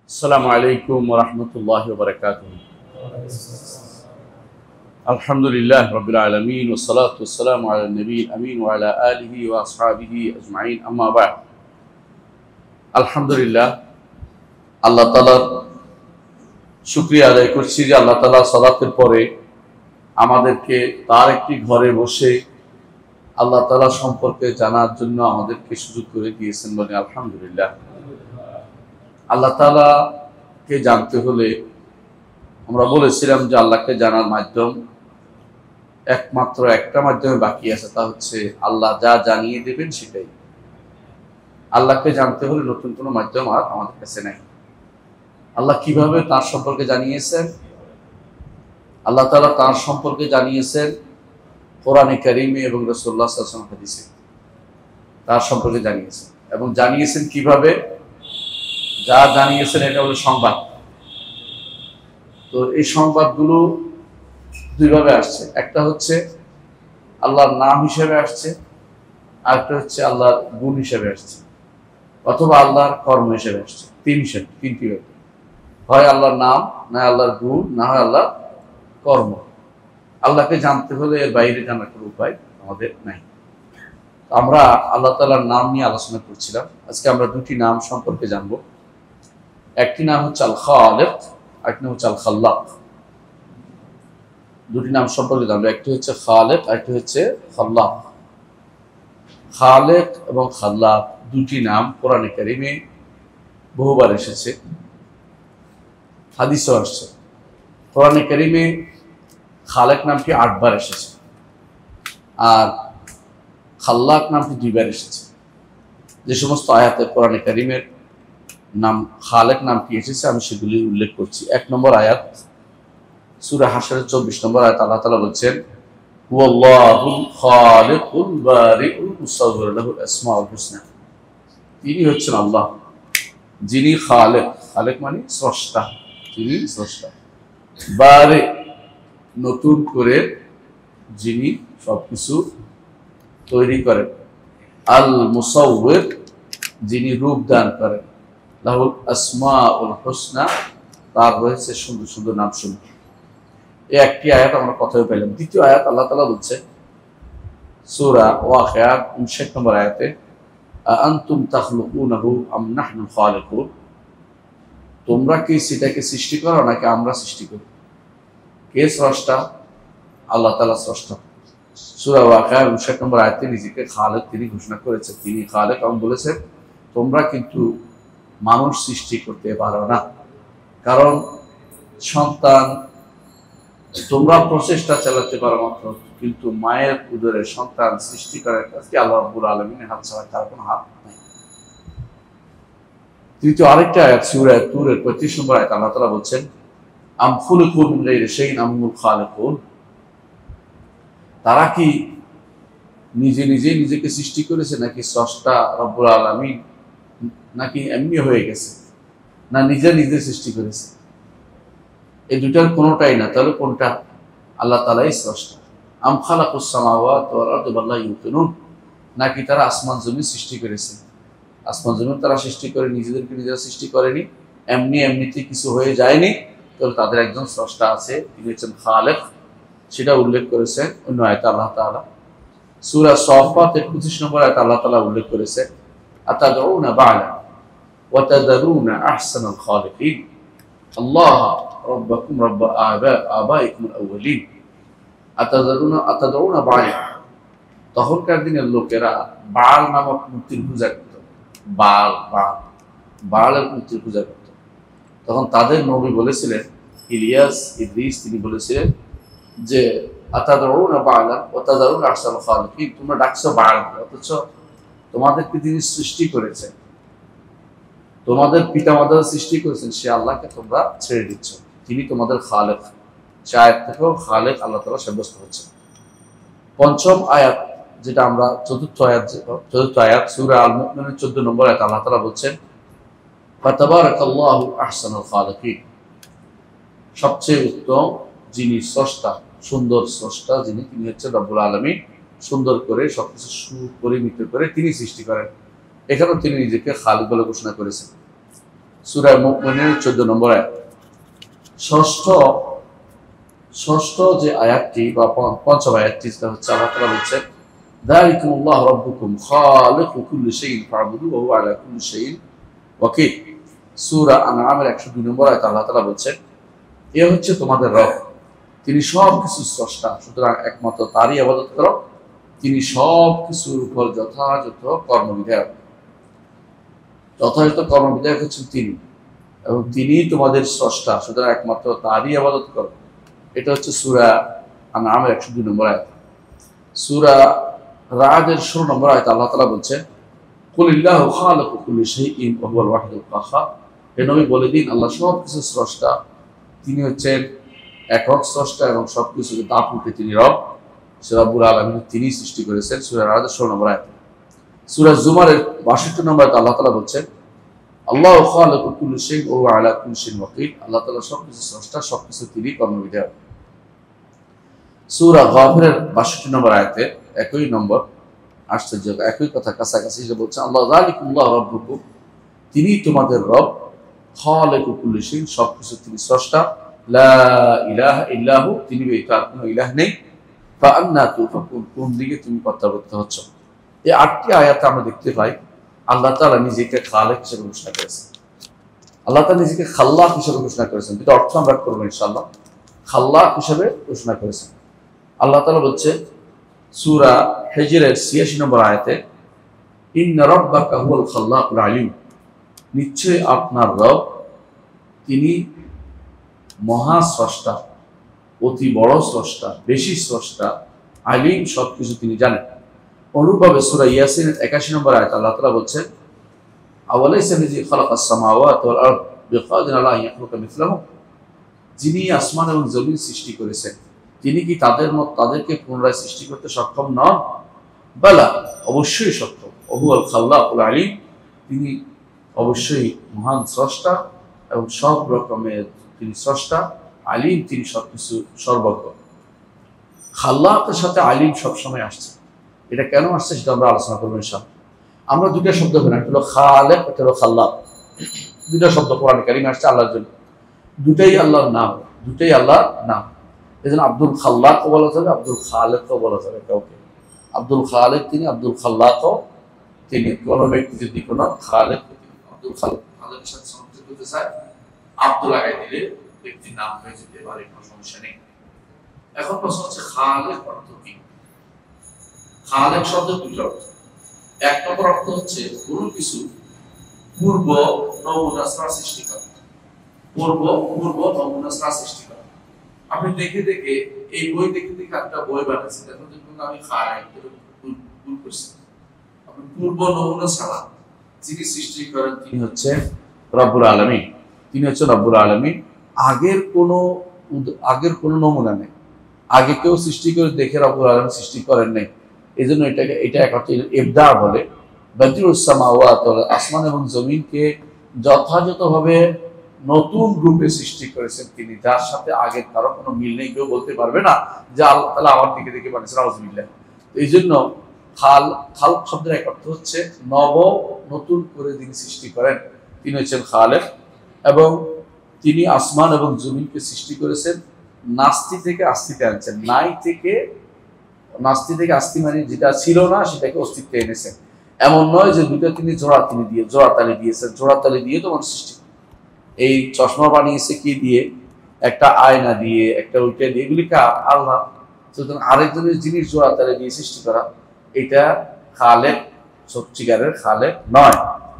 আসসালামু আলাইকুম ওয়া রাহমাতুল্লাহি ওয়া বারাকাতুহু। আলহামদুলিল্লাহ রাব্বিল আলামিন ওয়া সলাতু ওয়া সালামু আলা নবিয়িল আমিন ওয়া আলা আলিহি ওয়া আসহাবিহি আজমাইন, আম্মা বা'দ। আলহামদুলিল্লাহ, আল্লাহ তাআলার শুকরিয়া আদায় করছি যে আল্লাহ তাআলা সালাতের পরে আমাদেরকে তার একটি ঘরে বসে আল্লাহ তাআলা সম্পর্কে জানার জন্য আমাদেরকে সুযোগ করে দিয়েছেন। বলে আলহামদুলিল্লাহ। আল্লাহ তাআলাকে জানতে হলে আমরা বলেছিলাম যে আল্লাহকে জানার মাধ্যম একমাত্র একটা মাধ্যমে বাকি আছে, তা হচ্ছে আল্লাহ যা জানিয়ে দেবেন সেটাই। আল্লাহকে জানতে হলে নতুন কোনো মাধ্যম আর আমাদের কাছে নাই। আল্লাহ কিভাবে তার সম্পর্কে জানিয়েছেন? আল্লাহ তাআলা তার সম্পর্কে জানিয়েছেন কোরআনে কারিমে এবং রাসূলুল্লাহ সাল্লাল্লাহু আলাইহি ওয়াসাল্লাম হাদিসে তার সম্পর্কে জানিয়েছেন। এবং জানিয়েছেন কিভাবে? যা জানিয়েছেন এটা হলো সংবাদ। তো এই সংবাদগুলো দুইভাবে আসছে। একটা হচ্ছে আল্লাহর নাম হিসেবে আসছে, আর একটা হচ্ছে আল্লাহর গুণ হিসেবে আসছে, অথবা আল্লাহর কর্ম হিসেবে আসছে। তিনটি ভাবে, হয় আল্লাহর নাম, না আল্লাহর গুণ, না হয় আল্লাহর কর্ম। আল্লাহকে জানতে হলে এর বাইরে জানার কোনো উপায় আমাদের নাই। আমরা আল্লাহ তাআলার নাম নিয়ে আলোচনা করছিলাম। আজকে আমরা দুটি নাম সম্পর্কে জানবো। একটি নাম হচ্ছে আল খালিক, আরেকটি নাম হচ্ছে আল খাল্লাক। দুটি নাম সম্পর্কে জানবো। একটি হচ্ছে খালিক, আরেকটি হচ্ছে খাল্লাক। খালিক এবং খাল্লাক দুটি নাম কোরআনে কারিমে বহুবার এসেছে, হাদিসও আসছে। কোরআনে কারিমে খালিক নামটি ৮ বার এসেছে, আর খাল্লাক নামটি 2 বার এসেছে। যে সমস্ত আয়াতে কোরআনে কারিমের নাম খালেক নামটি এসেছে আমি সেগুলি উল্লেখ করছি। 1 নম্বর আয়াত, সূরা হাশরের 24 নম্বর আয়াত, আল্লাহ তাআলা বলছেন হুয়াল্লাহুল খালিকুল বারিউল মুসাউবির লাহুল আসমাউল হুসনা। তিনি হচ্ছেন আল্লাহ, যিনি খালেক। খালেক মানে স্রষ্টা, যিনি স্রষ্টা। বারি, নতুন করে যিনি সবকিছু তৈরি করেন। আল মুসাউবির, যিনি রূপ দান করেন। লাহুল আসমাউল হুসনা, তার রয়েছে সুন্দর সুন্দর নাম সমূহ। এই একটি আয়াত আমরা কথায় পেলাম। দ্বিতীয় আয়াত আল্লাহ তাআলা বলছেন সূরা ওয়াকিয়া 59 নম্বর আয়াতে, আনতুম তাখলুকুনাহু আম নাহনুল খালিকুন। তোমরা কি সেটাকে সৃষ্টি করো নাকি আমরা সৃষ্টি করি? কে স্রষ্টা? আল্লাহ তাআলা স্রষ্টা। সূরা ওয়াকিয়া 59 নম্বর আয়াতে নিজেকে খালিক তিনি ঘোষণা করেছেন। তিনি খালিক এবং বলেছেন তোমরা কিন্তু মানুষ সৃষ্টি করতে পারো না। কারণ সন্তান তোমরা প্রচেষ্টা চালাতে পারো মাত্র, কিন্তু মায়ের উদরে সন্তান সৃষ্টি করার কাজটি আল্লাহ রাব্বুল আলামিনের হাত ছাড়া তার কোনো হাত নাই। তৃতীয় আরেকটা আয়াত সূরা তুরের 35 নম্বর আয়াত, আল্লাহ তাআলা বলছেন আম খুলিকু মিন গায়রি শাইইন আম হুমুল খালিকুন। তারা কি নিজে নিজেকে সৃষ্টি করেছে, নাকি স্রষ্টা রব্বুল আলামিন, নাকি এমনি হয়ে গেছে, না নিজে সৃষ্টি করেছে? এই দুটার কোনোটাই না। তাহলে কোনটা? আল্লাহ তাআলাই স্রষ্টা। আম খালাকুস সামাওয়াতি ওয়াল আরদি বাল লা ইউকিনুন। নাকি তারা আসমান জমিন সৃষ্টি করেছে? আসমান জমিন তারা সৃষ্টি করে নিজেদেরকে নিজেরা সৃষ্টি করেনি, এমনিতে কিছু হয়ে যায়নি। তাহলে তাদের একজন স্রষ্টা আছে, তিনি হচ্ছেন খালিক। সেটা উল্লেখ করেছেন অন্য আয়াতে আল্লাহ তাআলা। সূরা সাফফাত 25 নম্বর আয়াতে আল্লাহ তাআলা উল্লেখ করেছেন আতাদউনা বা'লা ওয়া তাযারুনা আহসানাল খালিকিন আল্লাহ রাব্বাকুম রাব্ব আবাইকুমুল আউয়ালিন। আতাদউনা বা'লা। তখনকার দিনের লোকেরা বাল নামক মূর্তির পূজা করত। বালের মূর্তির পূজা করত। তখন তাদের নবী বলেছিলেন, ইলিয়াস ইদ্রিস, তিনি বলেছিলেন যে আতাদউনা বা'লা ওয়া তাযারুনা আহসানাল খালিকিন, তোমরা ডাকছো বাল, অথচ তোমাদেরকে তিনি সৃষ্টি করেছেন, তোমাদের পিতামাতা সৃষ্টি করেছেন, সে আল্লাহকে তোমরা ছেড়ে দিচ্ছ, তিনি তোমাদের খালেক। সে আয়াত থেকেও খালেক আল্লাহ তাআলা সাব্যস্ত হচ্ছে। পঞ্চম আয়াত, যেটা আমরা চতুর্থ আয়াত সূরা আল মুমিনুনের 14 নম্বর আয়াত, আল্লাহ তাআলা বলছেন ফাতাবারাকাল্লাহু আহসানুল খালিকিন। সবচেয়ে উত্তম যিনি স্রষ্টা, সুন্দর স্রষ্টা যিনি, তিনি হচ্ছেন রব্বুল আলামিন। সুন্দর করে সবকিছু সুপরিমিত করে তিনি সৃষ্টি করেন। এখানেও তিনি নিজেকে খালিক বলে ঘোষণা করেছেন। সূরা মুমিনের 14 নম্বর আয়াত। ষষ্ঠ যে আয়াতটি বা পঞ্চম আয়াতটি, সেটা হচ্ছে আল্লাহ তাআলা বলছেন যালিকুমুল্লাহু রাব্বুকুম খালিকু কুল্লি শাইইন ফা'বুদুহু ওয়া হুয়া আলা কুল্লি শাইইন ওয়াকিল। সূরা আনআমের 102 নম্বর আয়াতে আল্লাহ তাআলা বলছেন এ হচ্ছে তোমাদের রব, তিনি সব কিছুর স্রষ্টা, সুতরাং একমাত্র তারই ইবাদত করো, তিনি সব কিছুর উপর যথাযথ কর্মবিধায়ক হচ্ছেন তিনি, এবং তিনি তোমাদের স্রষ্টা, সুতরাং একমাত্র তারই ইবাদত করো। এটা হচ্ছে সূরা আনআমের 102 নম্বর আয়াত। সূরা রাদের 16 নম্বর আয়াতে আল্লাহ তাআলা বলছেন কুলিল্লাহু খালিকু কুল্লি শাইইন ওয়া হুয়াল ওয়াহিদুল কাহ্হার। হে নবী বলে দিন আল্লাহ সব কিছুর স্রষ্টা, তিনি হচ্ছেন একক স্রষ্টা এবং সবকিছুকে দাপুটে তিনি রব, সে রব্বুল আলামিন, তিনি সৃষ্টি করেছেন। সূরা রাদের 16 নম্বর আয়াত। সূরা জুমারের 62 নম্বর আয়াতে আল্লাহ তাআলা বলছেন আল্লাহু খালিকু কুল্লি শাইইন ওয়া হুয়া আলা কুল্লি শাইইন ওয়াকিল। আল্লাহ তাআলা সবকিছু স্রষ্টা, সবকিছু তিনি কর্মবিধায়ক। সূরা গাফিরের 62 নম্বর আয়াতে একই নম্বর আশ্চর্য একই কথা কাছাকাছি যে বলছে আল্লাহ যালিকুমুল্লাহু রাব্বুকুম, তিনি তোমাদের রব, খালিকু কুল্লি শাইইন, সবকিছু তিনি স্রষ্টা, লা ইলাহা ইল্লাহু, তিনি ব্যতীত আর কোনো ইলাহ নেই, ফাআন্না তুফাকুন, কোন দিকে তুমি প্রত্যাবর্তিত হচ্ছ। এই 8টি আয়াতে আমরা দেখতে পাই আল্লাহ তাআলা নিজেকে খালেক হিসেবে ঘোষণা করেছেন, আল্লাহ তাআলা নিজেকে খাল্লাক হিসেবে ঘোষণা করেছেন। যেটা অর্থ আমরা করবো ইনশাআল্লাহ। খাল্লাক হিসেবে ঘোষণা করেছেন আল্লাহ তাআলা বলছে সূরা হিজরের 86 নম্বর আয়াতে ইন্না রাব্বাকা হুয়াল খাল্লাকুল আলিম, নিশ্চয়ই আপনার রব তিনি মহা স্রষ্টা, অতি বড় স্রষ্টা, বেশি স্রষ্টা, আলিম, সবকিছু তিনি জানেন। অনুরূপভাবে সূরা ইয়াসিনের 81 নম্বর আয়াত আল্লাহ তাআলা বলছেন আওয়ালাইসা আল্লাযী খালাকাস সামাওয়াতি ওয়াল আরদ বিকাদিরিন আলা আন ইয়াখলুকা মিথলাহুম, যিনি আসমান এবং জমিন সৃষ্টি করেছেন তিনি কি তাদেরকে পুনরায় সৃষ্টি করতে সক্ষম নন? বালা, অবশ্যই সক্ষম। ওহুয়াল খাল্লাকুল আলিম, তিনি অবশ্যই মহান স্রষ্টা এবং সব রকমের তিনি স্রষ্টা, আলিম, তিনি সবকিছু সর্বজ্ঞ। খাল্লাকের সাথে আলিম সবসময় আসছে। এটা কেন আসছে সেটা আমরা আলোচনা করবো ইনশাআল্লাহ। আমরা দুইটা শব্দ বলি, একটা হলো খালেক, একটা হলো খাল্লাক। দুইটা শব্দ কোরআন কারিমে আসছে আল্লাহর জন্য, দুটাই আল্লাহর নাম, দুটাই আল্লাহর নাম। এই জন্য আব্দুল খাল্লাকও বলা যাবে, আব্দুল খালেকও বলা যাবে কাউকে। আব্দুল খালেক তিনি, আব্দুল খাল্লাকও তিনি। কোন ব্যক্তি যদি কোনো খালেক আব্দুল খালেকের সাথে সংযুক্ত করতে চায়, আব্দুল আগে দিলে ব্যক্তির নাম হয়ে যেতে পারে, কোনো সমস্যা নেই। এখন প্রশ্ন হচ্ছে খালেক অর্থ কি? খালেক শব্দ দুটো অর্থ। এক নম্বর অর্থ হচ্ছে কোনো কিছু পূর্ব নমুনা ছাড়া সৃষ্টি করা, পূর্ব নমুনা ছাড়া সৃষ্টি করা। আপনি দেখে দেখে এই বই দেখে দেখে একটা বই বানাচ্ছি, এখন দেখুন আমি খালেক ভুল করছি। আপনি পূর্ব নমুনা ছাড়া যিনি সৃষ্টি করেন তিনি হচ্ছে রব্বুল আলামিন, তিনি হচ্ছে রব্বুল আলামিন। আগের কোনো নমুনা নেই, আগে কেউ সৃষ্টি করে দেখে রব্বুল আলামিন সৃষ্টি করেন নাই। এই জন্য এটা এক অর্থে ইবদা বলে। বাদিউস সামাওয়াত ওয়াল আরদ, আসমান এবং জমিনকে যথাযথভাবে নতুন রূপে সৃষ্টি করেছেন তিনি, যার সাথে আগের কারো কোনো মিল নেই। কেউ বলতে পারবে না যে আল্লাহ তাআলা আমার দিকে দেখে বানিয়েছেন, আউযুবিল্লাহ। এই জন্য খালক শব্দের এক অর্থ হচ্ছে নতুন করে যিনি সৃষ্টি করেন তিনি হচ্ছেন খালেক, এবং তিনি আসমান এবং জমিনকে সৃষ্টি করেছেন, নাস্তি থেকে আস্তিতে আনছেন। নাস্তি থেকে আস্তি মানে যেটা ছিল না সেটাকে অস্তিত্বে এনেছেন। এমন নয় যে দুটো তিনি জোড়াতালি দিয়েছেন, জোড়াতালি দিয়ে তো মানুষ সৃষ্টি। এই চশমা বানিয়েছে কি দিয়ে? একটা আয়না দিয়ে, একটা উল্টে দিয়ে, এগুলি আল্লাহ। সুতরাং আরেকজনের জিনিস জোড়াতালি দিয়ে সৃষ্টি করা, এটা খালেক, সত্যিকারের খালেক নয়,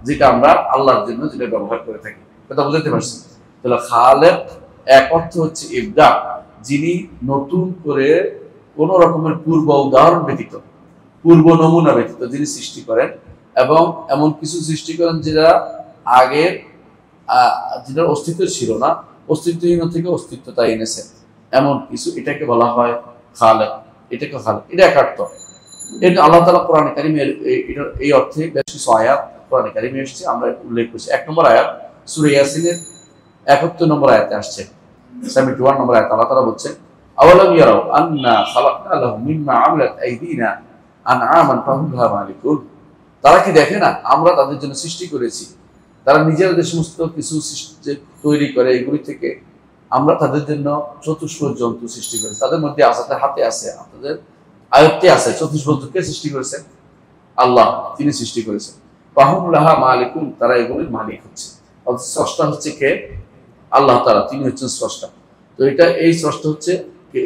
যেটা আমরা আল্লাহর জন্য যেটা ব্যবহার করে থাকি। কথা বুঝতে পারছি? তাহলে খালেক এক অর্থ হচ্ছে ইবদা, যিনি নতুন করে কোন রকমের পূর্ব উদাহরণ ব্যতীত, পূর্ব নমুনা ব্যতীত যিনি সৃষ্টি করেন, এবং এমন কিছু সৃষ্টি করেন যেটা আগের যেটার অস্তিত্ব ছিল না, অস্তিত্বহীন থেকে অস্তিত্বতা এনেছে এমন কিছু, এটাকে বলা হয় খালেক। এটাকে খালেক, এটা এক অর্থ। এটা আল্লাহ তাআলা কোরআন কারিমে এই অর্থে বেশ কিছু আয়াত কোরআন কারিমে এসেছে, আমরা উল্লেখ করছি। 1 নম্বর আয়াত সূরা ইয়াসিনের 71 নম্বর আয়াতে আসছে, 71 নম্বর আয়াত আল্লাহ তাআলা বলছেন আওয়ালাম ইয়ারাউ আন্না খালাকনা লাহুম মিম্মা আমিলাত আইদিনা আনআমান ফাহুম লাহা মালিকুন। তারা কি দেখে না আমরা তাদের জন্য সৃষ্টি করেছি তারা নিজেরা যে সমস্ত কিছু তৈরি করে এগুলি থেকে আমরা তাদের জন্য চতুষ্পদ জন্তু সৃষ্টি করেছি। তাদের মধ্যে তাদের হাতে আছে, তাদের আয়ত্তে আছে। চতুষ্পদ কে সৃষ্টি করেছেন? আল্লাহ, তিনি সৃষ্টি করেছেন। ফাহুম লাহা মালিকুন, তারা এগুলির মালিক হচ্ছে। স্রষ্টা হচ্ছে কে? আল্লাহ তাআলা, তিনি হচ্ছেন স্রষ্টা। তো এটা এই স্রষ্টা হচ্ছে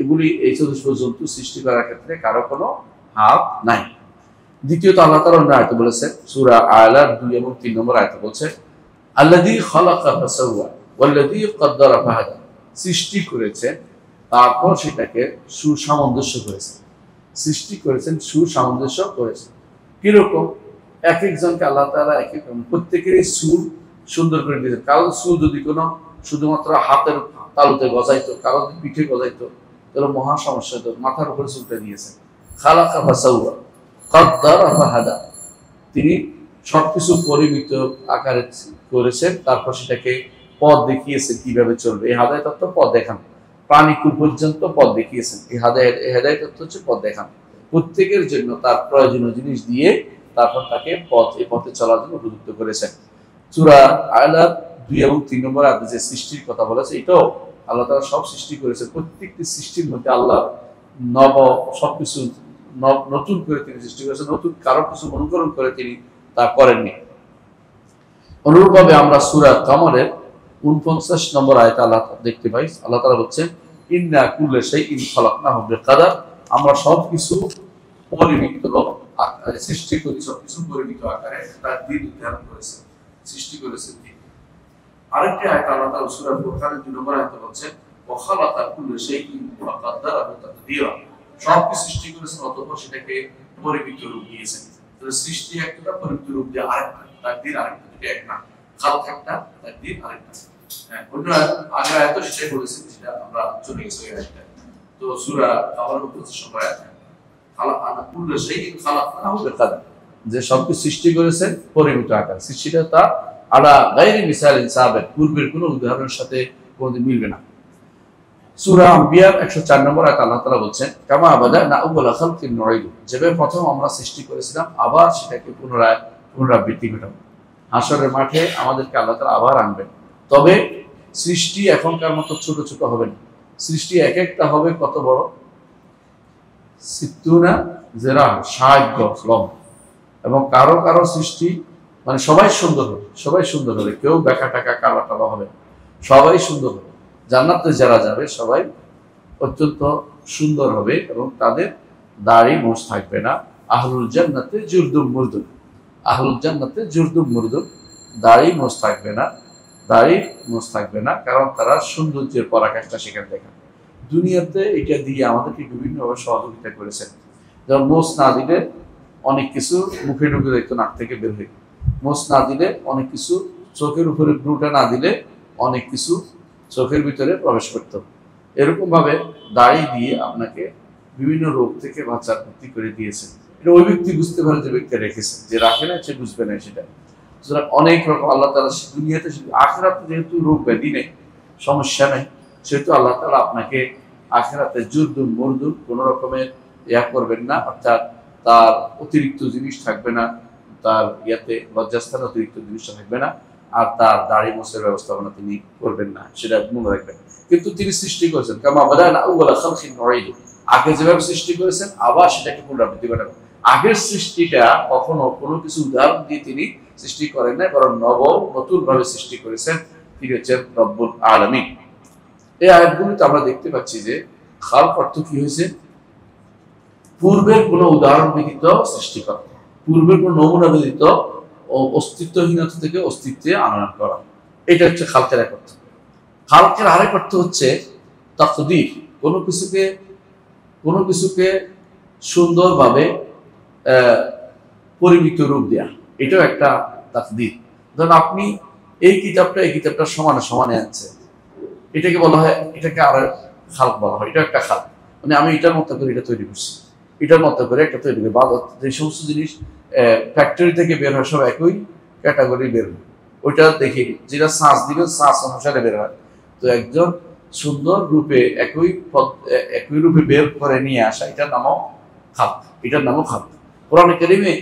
এগুলি, এই চতুষ্পদ জন্তু সৃষ্টি করার ক্ষেত্রে কারো কোনো হাত নাই। দ্বিতীয়ত আল্লাহ তাআলা অন্য আয়াতে বলেছেন, সূরা আ'লার 2 এবং 3 নম্বর আয়াতে বলছে, আল্লাযী খালাকা ফাসাওয়া ওয়াল্লাযী কাদ্দারা ফাহাদা, সৃষ্টি করেছেন তারপর সেটাকে সুসামঞ্জস্য করেছেন। সৃষ্টি করেছেন, সুসামঞ্জস্য করেছেন। কিরকম? এক একজনকে আল্লাহ তাআলা এক এক প্রত্যেকেরই সুর সুন্দর করে দিয়েছেন। কারো সুর যদি কোনো শুধুমাত্র হাতের তালুতে গজাইতো, কারো পিঠে গজাইতো, তাহলে মহা সমস্যা হতো। মাথার উপরে চুলটা দিয়েছেন। খালাকা ফাসাওয়া কাদ্দারা ফাহাদা, তিনি সবকিছু পরিমিত আকারে করেছেন, তারপর সেটাকে পথ দেখিয়েছেন কিভাবে চলবে। এই হাদায়াত তত্ত্ব পথ দেখান, প্রাণীকুল পর্যন্ত পথ দেখিয়েছেন। এই হাদায়াত তত্ত্ব হচ্ছে পথ দেখান, প্রত্যেকের জন্য তার প্রয়োজনীয় জিনিস দিয়ে তারপর তাকে এই পথে চলার জন্য উপযুক্ত করেছেন। সূরা আ'লার 2 এবং 3 নম্বর আয়াতে যে সৃষ্টির কথা বলেছে, এটাও আল্লাহ তাআলা সব সৃষ্টি করেছে। প্রত্যেকটি সৃষ্টির মধ্যে আল্লাহ সবকিছু নতুন করে তিনি সৃষ্টি করেছেন, নতুন কারো কিছু অনুকরণ করে তিনি তা করেননি। অনুরূপভাবে আমরা সূরা কামারের 49 নম্বর আয়াতে আল্লাহ দেখতে পাই, আল্লাহ তাআলা বলছেন, ইন্না কুল্লা শাইইন খালাকনাহু বিকাদার, আমরা সবকিছু পরিমিত আকারে সৃষ্টি করি, সবকিছু পরিমিত আকারে তার দিন নির্ধারণ করেছেন, সৃষ্টি করেছেন তিনি। আরেকটি আয়াত আল্লাহ তাআলা সূরা ফুরকানের 2 নম্বর আয়াতে বলছেন, ওয়া খালাকা কুল্লা শাইইন ফাকাদ্দারাহু তাকদীরা, সবকিছু সৃষ্টি করেছেন অতঃপর সেটাকে পরিমিত রূপ দিয়েছেন। তাহলে সৃষ্টি একটা, পরিমিত রূপ দিয়ে আরেকটা, তাকদীর আরেকটা, দুটো এক না। খালক একটা, তাকদীর আরেকটা। হ্যাঁ, অন্য আগের আয়াতে সেটাই বলেছেন, সেটা আমরা চলে গেছি ওই আয়াতটা। তো সূরা কামার 25 নম্বর আয়াতে খালাকা কুল্লা শাইইন খালাকনাহু বিকাদার, যে সবকিছু সৃষ্টি করেছেন পরিমিত আকারে। সৃষ্টিটা তা আলা গায়রি মিসালিন সাবিক, পূর্বের কোনো উদাহরণের সাথে কোনোদিন মিলবে না। সূরা আম্বিয়ার 104 নম্বর আয়াতে আল্লাহ তাআলা বলছেন, কামা বাদানা আউওয়ালা খালকিন নুঈদু, যেভাবে প্রথম আমরা সৃষ্টি করেছিলাম আবার সেটাকে পুনরাবৃত্তি ঘটাবো। হাসরের মাঠে আমাদেরকে আল্লাহ তাআলা আবার আনবেন। তবে সৃষ্টি এখনকার মতো ছোট ছোট হবে না। সৃষ্টি এক একটা হবে কত বড়? 60 জিরাহ, 60 গজ লম্বা। এবং কারো কারো সৃষ্টি মানে সবাই সুন্দর হবে, সবাই সুন্দর হবে, কেউ বেকা টাকা কালা টালা হবে, সবাই সুন্দর হবে। জান্নাতে যারা যাবে সবাই অত্যন্ত সুন্দর হবে এবং তাদের দাড়ি মোছ থাকবে না। আহলুল জান্নাতে জুরদুম মুরদুম, আহলুল জান্নাতে জুরদুম মুরদুম, দাড়ি মোছ থাকবে না, দাড়ি মোছ থাকবে না, কারণ তারা সৌন্দর্যের পরাকাষ্ঠা সেখানে দেখাবে। দুনিয়াতে এটা দিয়ে আমাদেরকে বিভিন্নভাবে সহযোগিতা করেছেন। যেমন মোছ না দিলে অনেক কিছু মুখে ঢুকে যেত, নাক থেকে বের হয়ে। মোছ না দিলে অনেক কিছু, চোখের উপরে ব্রুটা না দিলে অনেক কিছু চোখের ভিতরে প্রবেশ করত। এরকম ভাবে দাড়ি দিয়ে আপনাকে বিভিন্ন রোগ থেকে বাঁচার মুক্তি করে দিয়েছেন। এটা ওই ব্যক্তি বুঝতে পারে যে ব্যক্তি রেখেছেন, যে রাখে না সে বুঝবে না সেটা। সুতরাং অনেক রকম আল্লাহ তাআলা দুনিয়াতে, আখিরাতে যেহেতু রোগ ব্যাধি নেই, সমস্যা নেই, সেহেতু আল্লাহ তাআলা আপনাকে আখিরাতে জুরদুম মুরদুম কোনো রকমের করবেন না, অর্থাৎ তার অতিরিক্ত জিনিস থাকবে না, তার লজ্জাস্থানে অতিরিক্ত জিনিসটা থাকবে না, আর তার দাড়ি মোছের ব্যবস্থাপনা তিনি করবেন না, সেটা মনে রাখবেন। কিন্তু তিনি সৃষ্টি করেছেন, কামা বাদানা আউওয়ালা খালকিন নুঈদু, আগে যেভাবে সৃষ্টি করেছেন আবার সেটাকে পুনরাবৃত্তি ঘটাবেন। আগের সৃষ্টিটা কখনো কোনো কিছু উদাহরণ দিয়ে তিনি সৃষ্টি করেন নাই, বরং নতুন ভাবে সৃষ্টি করেছেন। তিনি হচ্ছেন রব্বুল আলামিন। এই আয়াতগুলোতে আমরা দেখতে পাচ্ছি যে খালক অর্থ কি হয়েছে? পূর্বের কোনো উদাহরণ ব্যতীত সৃষ্টি করা, পূর্বের কোনো নমুনা ব্যতীত অস্তিত্বহীনতা থেকে অস্তিত্বে আনয়ন করা, এটা হচ্ছে খালকের এক অর্থ। খালকের আরেক অর্থ হচ্ছে তাকদীর, কোনো কিছুকে সুন্দরভাবে পরিমিত রূপ দেয়া, এটাও একটা তাকদীর। ধরুন আপনি এই কিতাবটা সমানে সমানে আছে, এটাকে বলা হয়, এটাকে আর খালক বলা হয়, এটা একটা খালক। মানে আমি এটার মতো করে এটা তৈরি করছি, এটার মতো করে একটা তৈরি করি। যে সমস্ত জিনিস ফ্যাক্টরি থেকে বের হয় সব একই ক্যাটাগরি বের হয়, ওইটা দেখি যেটা সাঁচ দিবে সাঁচ অনুসারে বের হয়। তো একজন সুন্দর রূপে একই রূপে বের করে নিয়ে আসা, এটার নামও খালক, এটার নামও খালক। কোরআনে কারীমে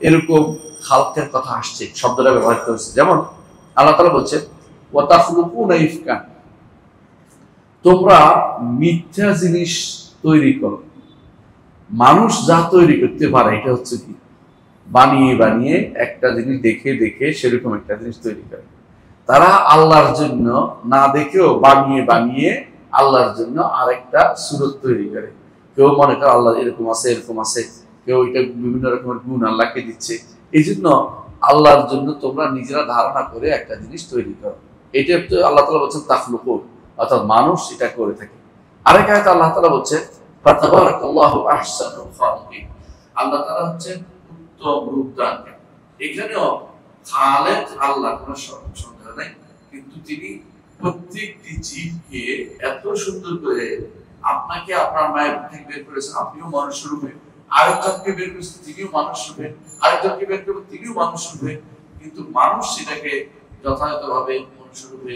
এরকম খালকের কথা আসছে, শব্দটা ব্যবহার করেছে। যেমন আল্লাহ তাআলা বলছেন ওয়া তাখলুকুনা ইফকান, তোমরা মিথ্যা জিনিস তৈরি করো। মানুষ যা তৈরি করতে পারে এটা হচ্ছে কি, বানিয়ে বানিয়ে একটা জিনিস দেখে দেখে সেরকম একটা জিনিস তৈরি করে। তারা আল্লাহর জন্য না দেখেও বানিয়ে বানিয়ে আল্লাহর জন্য আরেকটা সুরত তৈরি করে। কেউ মনে করে আল্লাহ এরকম আছে এরকম আছে, কেউ এটা বিভিন্ন রকমের গুণ আল্লাহকে দিচ্ছে। এই জন্য আল্লাহর জন্য তোমরা নিজেরা ধারণা করে একটা জিনিস তৈরি করো। এটা তো আল্লাহ তাআলা বলছেন তাখলুকুন, অর্থাৎ মানুষ এটা করে থাকে। আরেক আয়াতে আল্লাহ তাআলা বলছেন ফাতাবারাকাল্লাহু আহসানুল খালিকিন, আল্লাহ তাআলা হচ্ছেন উত্তম রূপদানকারী। এখানেও খালেক আল্লাহ, কোনো সন্দেহ নাই, কিন্তু তিনি প্রত্যেকটি জীবকে এত সুন্দর করে, আপনাকে আপনার মায়ের থেকে বের করেছেন, আপনিও মানুষ রূপে, আরেকজনকে বের করেছেন তিনিও মানুষ রূপে, আরেকজনকে বের করবেন তিনিও মানুষ রূপে, কিন্তু মানুষ সেটাকে যথাযথভাবে মানুষ রূপে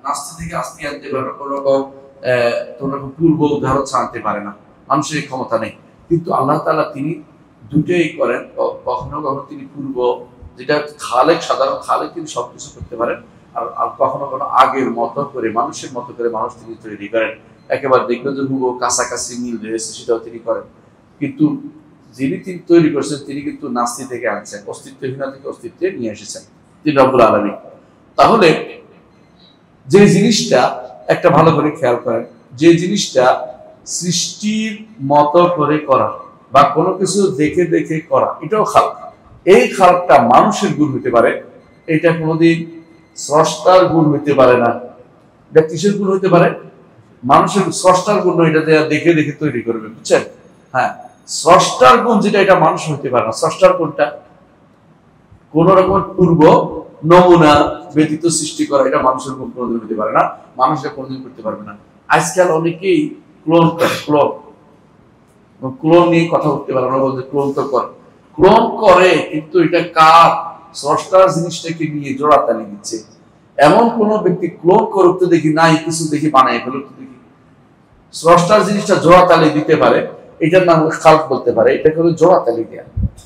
নাস্তি থেকে আস্তি আনতে পারে, কোন রকম পূর্ব উদাহরণ আনতে পারে না, মানুষের ক্ষমতা নেই। কিন্তু আল্লাহ তাআলা তিনি দুটোই করেন। কখনো কখনো তিনি পূর্ব, যেটা খালেক, সাধারণ খালেক, তিনি সবকিছু করতে পারেন। আর কখনো কখনো আগের মতো করে, মানুষের মতো করে মানুষ তিনি তৈরি করেন। একেবারে দেখবেন যে হুবহু কাছাকাছি মিল রয়েছে, সেটাও তিনি করেন। কিন্তু যিনি তিনি তৈরি করেছেন তিনি কিন্তু নাস্তি থেকে আনছেন, অস্তিত্বহীনতা থেকে অস্তিত্বে নিয়ে এসেছেন তিনি রব্বুল আলামিন। তাহলে যে জিনিসটা একটা ভালো করে খেয়াল করেন, যে জিনিসটা সৃষ্টির মতো করে করা বা কোনো কিছু দেখে দেখে করা, এটাও খালক। এই খালকটা মানুষের গুণ হতে পারে, এটা কোনোদিন স্রষ্টার গুণ হইতে পারে না। এটা কিসের গুণ হইতে পারে? মানুষের, স্রষ্টার গুণ এটা দেখে দেখে তৈরি করবে, বুঝছেন? হ্যাঁ, স্রষ্টার গুণ যেটা, এটা মানুষ হইতে পারে না। স্রষ্টার গুণটা কোন রকমের পূর্ব নমুনা ব্যতীত সৃষ্টি করা, এটা মানুষের গুণ কোনোদিন হতে পারে না, মানুষ এটা কোনোদিন করতে পারবে না। আজকাল অনেকেই ক্লোন করে, ক্লোন নিয়ে কথা বলতে পারে, আমরা বলতে ক্লোন তো করে, ক্লোন করে, কিন্তু এটা কার? স্রষ্টার জিনিসটাকে নিয়ে জোড়াতালি দিচ্ছে। এমন কোন ব্যক্তি ক্লোন করুক তো দেখি নাই, কিছু দেখি বানায় ফেলুক তো দেখি। স্রষ্টার জিনিসটা জোড়াতালি দিতে পারে, এটার নাম খালক বলতে পারে, এটা করে জোড়াতালি দেয়া,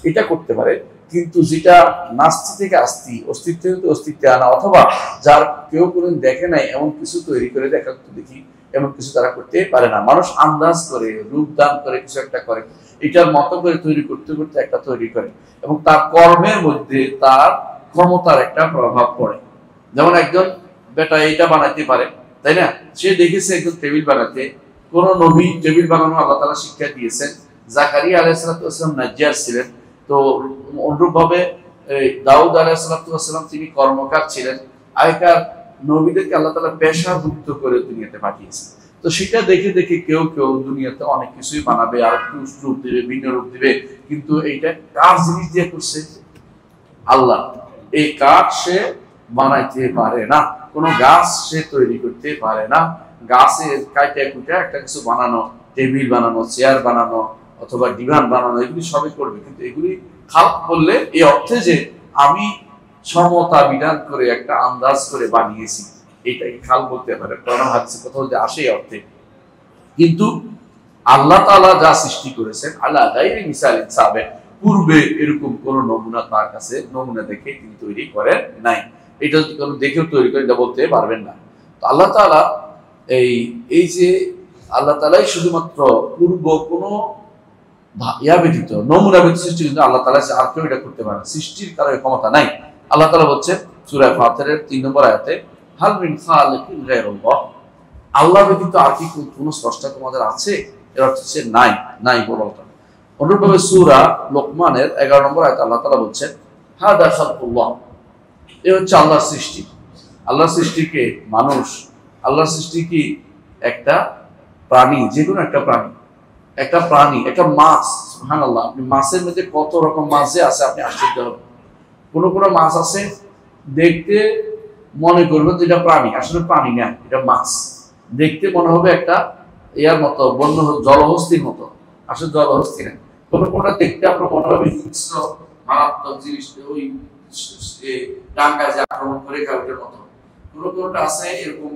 এটা করতে পারে। কিন্তু যেটা নাস্তি থেকে আস্তি, অস্তিত্ব থেকে অস্তিত্বে আনা, অথবা যার কেউ কোনদিন দেখে নাই এমন কিছু তৈরি করে দেখা তো দেখি, এমন কিছু তারা করতে পারে না। মানুষ আন্দাজ করে, রূপদান করে, কিছু একটা করে, এটার মতো করে তৈরি করতে করতে একটা তৈরি করে, এবং তার কর্মের মধ্যে তার ক্ষমতার একটা প্রভাব পড়ে। যেমন একজন বেটা এটা বানাইতে পারে, তাই না? সে দেখেছে একজন টেবিল বানাতে, কোন নবী টেবিল বানানো আল্লাহ তাআলা শিক্ষা দিয়েছেন। জাকারিয়া আলাইহিস সালাম নাজ্জার ছিলেন, তো অনুরূপ ভাবে দাউদ আলাইহিস সালাম তিনি কর্মকার ছিলেন। আগেকার নবীদেরকে আল্লাহ তাআলা পেশাভুক্ত করে দুনিয়াতে পাঠিয়েছেন। তো সেটা দেখে দেখে কেউ কেউ দুনিয়াতে অনেক কিছুই বানাবে, আর একটু রূপ দিবে, ভিন্ন রূপ দিবে, কিন্তু এইটা কার জিনিস দিয়ে করছে? আল্লাহ। এই কাঠ সে বানাইতে পারে না, কোনো গাছ সে তৈরি করতে পারে না। গাছের কাইটা কুইটা একটা কিছু বানানো, টেবিল বানানো, চেয়ার বানানো, অথবা ডিভান বানানো, এগুলি সবই করবে। কিন্তু এগুলি খালক বললে এই অর্থে যে আমি সমতা বিধান করে একটা আন্দাজ করে বানিয়েছি, এটাকে খাল বলতে পারে। কোরআন হাদিসে কথা বলতে আসে এই অর্থে। কিন্তু আল্লাহ তাআলা যা সৃষ্টি করেছেন, আল্লাহ গায়রি মিসালিন সাবিক, পূর্বে এরকম কোন নমুনা তার কাছে, নমুনা দেখে তিনি তৈরি করেন নাই। এটা যদি কোনো দেখেও তৈরি করে, এটা বলতে পারবেন না। তো আল্লাহ তাআলা এই যে আল্লাহ তাআলাই শুধুমাত্র পূর্ব কোনো ব্যতীত, নমুনা ব্যতীত সৃষ্টি, কিন্তু আল্লাহ তাআলা আর কেউ এটা করতে পারে না, সৃষ্টির কারো ক্ষমতা নাই। আল্লাহ তাআলা বলছেন সূরা ফাতিরের 3 নম্বর আয়াতে, হাল মিন খালিকিন গায়রুল্লাহ, আল্লাহ ব্যতীত আর কি কোনো স্রষ্টা তোমাদের আছে? এর অর্থ হচ্ছে নাই, নাই বলাটা। অনুরূপভাবে সূরা লোকমানের 11 নম্বর আয়াতে আল্লাহ তাআলা বলছেন হাদা খালকুল্লাহ, এই হচ্ছে আল্লাহর সৃষ্টি। আল্লাহর সৃষ্টিকে মানুষ, আল্লাহর সৃষ্টি কি একটা প্রাণী, যে কোনো একটা প্রাণী, একটা প্রাণী, একটা মাছ। সুবহানাল্লাহ, আপনি মাছের মধ্যে কত রকম মাছ যে আছে আপনি আশ্চর্য হবেন। কোন কোন মাছ আছে দেখতে মনে করবেন যে এটা প্রাণী, আসলে প্রাণী না, এটা মাছ। দেখতে মনে হবে একটা ইয়ার মতো, বন্য জলহস্তির মতো, আসলে জলহস্তি না। কোন কোনটা দেখতে আপনার মনে হবে হিংস্র মারাত্মক জিনিস, ওই ডাঙ্গা যে আক্রমণ করে কাউটের মতো। কোন কোনটা আছে এরকম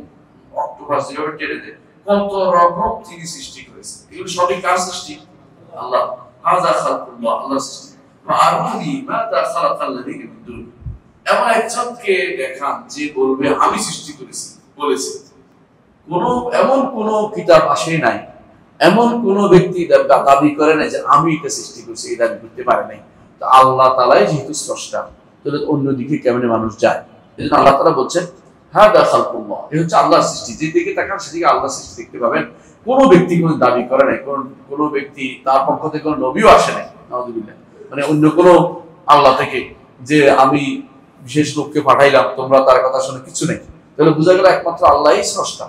অক্টোপাস যেভাবে টেনে দেয়। কত রকম তিনি সৃষ্টি করেছেন, এগুলো সবই কার সৃষ্টি? আল্লাহ। হাযা খালকুল্লাহ, আল্লাহর সৃষ্টি। এমন একজনকে দেখান যে বলবে আমি সৃষ্টি করেছি, বলেছে। এমন কোন কিতাব আসে নাই, এমন কোন ব্যক্তি দাবি করে নাই যে আমি এটা সৃষ্টি করছি, এই দাবি করতে পারে নাই। তো আল্লাহ তাআলাই যেহেতু স্রষ্টা, তাহলে অন্যদিকে কেমনে মানুষ যায়? এই জন্য আল্লাহ তাআলা বলছেন হাদা খালকুল্লাহ, এই হচ্ছে আল্লাহর সৃষ্টি। যেদিকে তাকান সেদিকে আল্লাহর সৃষ্টি দেখতে পাবেন। কোন ব্যক্তি কোন দাবি করে নাই, কোন ব্যক্তি তার পক্ষ থেকে কোন নবীও আসে নাই, নাউযুবিল্লাহ, মানে অন্য কোন আল্লাহ থেকে যে আমি বিশেষ লোককে পাঠাইলাম তোমরা তার কথা শুনে কিছু নেই। তাহলে বোঝা গেল একমাত্র আল্লাহই স্রষ্টা।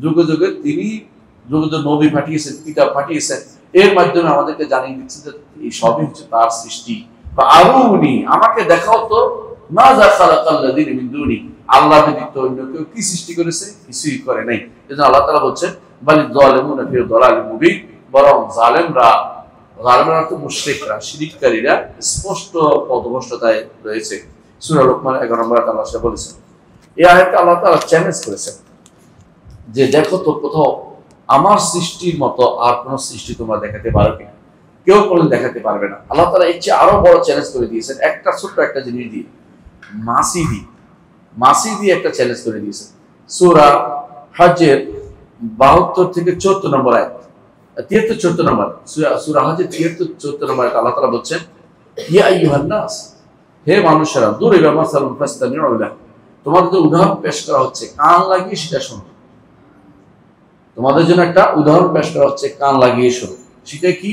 যুগে যুগে তিনি যুগে নবী পাঠিয়েছেন, কিতাব পাঠিয়েছেন, এর মাধ্যমে আমাদেরকে জানিয়ে দিচ্ছেন যে এই সবই হচ্ছে তার সৃষ্টি। বা আরুনি, আমাকে দেখাও তো মাযা খালাকাল্লাযিনা মিন দুনি, আল্লাহ ব্যতীত অন্য কেউ কি সৃষ্টি করেছে? কিছুই করে নাই। এজন্য আল্লাহ তাআলা বলছেন বালিদ যালিমুনা ফি দালালিন মুবিন, বরং জালেমরা তো মুশরিকরা, শিরককারীরা স্পষ্ট পথভ্রষ্টতায় রয়েছে। সূরা লোকমান 11 নম্বর আয়াতে আল্লাহ বলেছেন। এই আয়াতে আল্লাহ তাআলা চ্যালেঞ্জ করেছেন যে দেখো তো কোথাও আমার সৃষ্টির মতো আর কোন সৃষ্টি তোমরা দেখাতে পারো কিনা? কেউ কোনোদিন দেখাতে পারবে না। আল্লাহ তাআলা এর চেয়ে আরো বড় চ্যালেঞ্জ করে দিয়েছেন, একটা ছোট্ট একটা জিনিস দিয়ে, মাসি দিয়ে একটা চ্যালেঞ্জ করে দিয়েছেন। সূরা হজ্জের 72 থেকে 74 নম্বর আয়াত, 73 74 নম্বর, সূরা হজ্জের 73 74 নম্বর আয়াত আল্লাহ তাআলা বলছেন ইয়া আইয়ুহান নাস, হে মানুষেরা, দুরিবা মাসালুন ফাসতামিউ লাহু, তোমাদের যে উদাহরণ পেশ করা হচ্ছে কান লাগিয়ে সেটা শোনো। তোমাদের জন্য একটা উদাহরণ পেশ করা হচ্ছে, কান লাগিয়ে শোনো। সেটা কি?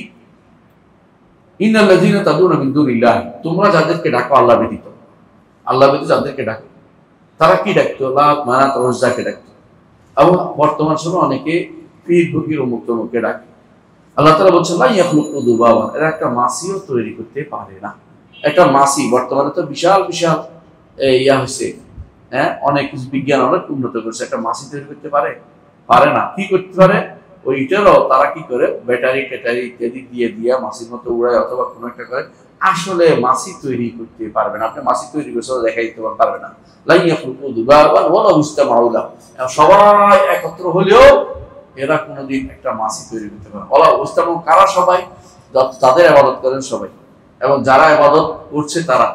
ইন্নাল্লাযীনা তাদউনা মিন দুনিল্লাহ, তোমরা যাদেরকে ডাকো আল্লাহ ব্যতীত, আল্লাহ ব্যতীত যাদেরকে ডাকো, তারা কি ডাকতো? লাত, মানাত, উজ্জাকে ডাকতো। এবং বর্তমান সময়ে অনেকে পীর ফকির ও মুক্তমুখকে ডাকে। আল্লাহ তাআলা বলছেন লা ইয়াখলুকু যুবাবান, এরা একটা মাছিও তৈরি করতে পারে না। একটা মাছি, বর্তমানে তো বিশাল বিশাল ইয়া হয়েছে, হ্যাঁ, অনেক কিছু বিজ্ঞান অনেক উন্নত করছে, একটা মাছি তৈরি করতে পারে না। কি করতে পারে? ওইটারও তারা কি করে, ব্যাটারি ট্যাটারি ইত্যাদি দিয়ে মাছির মতো উড়ায় অথবা কোনো একটা করে, আসলে মাছি তৈরি করতে পারবে না। আপনি মাছি তৈরি করছে দেখাই দিতে পারবে না। লা ইয়াখলুকু যুবাবান ওয়া লা ইসতামাউ লাহু, সবাই একত্র হলেও এরা কোনোদিন একটা মাছি তৈরি করতে পারে না। ওয়া লা ইসতামাউ, কারা সবাই? যাদের ইবাদত করেন সবাই, এবং যারা ইবাদত করছে তারা,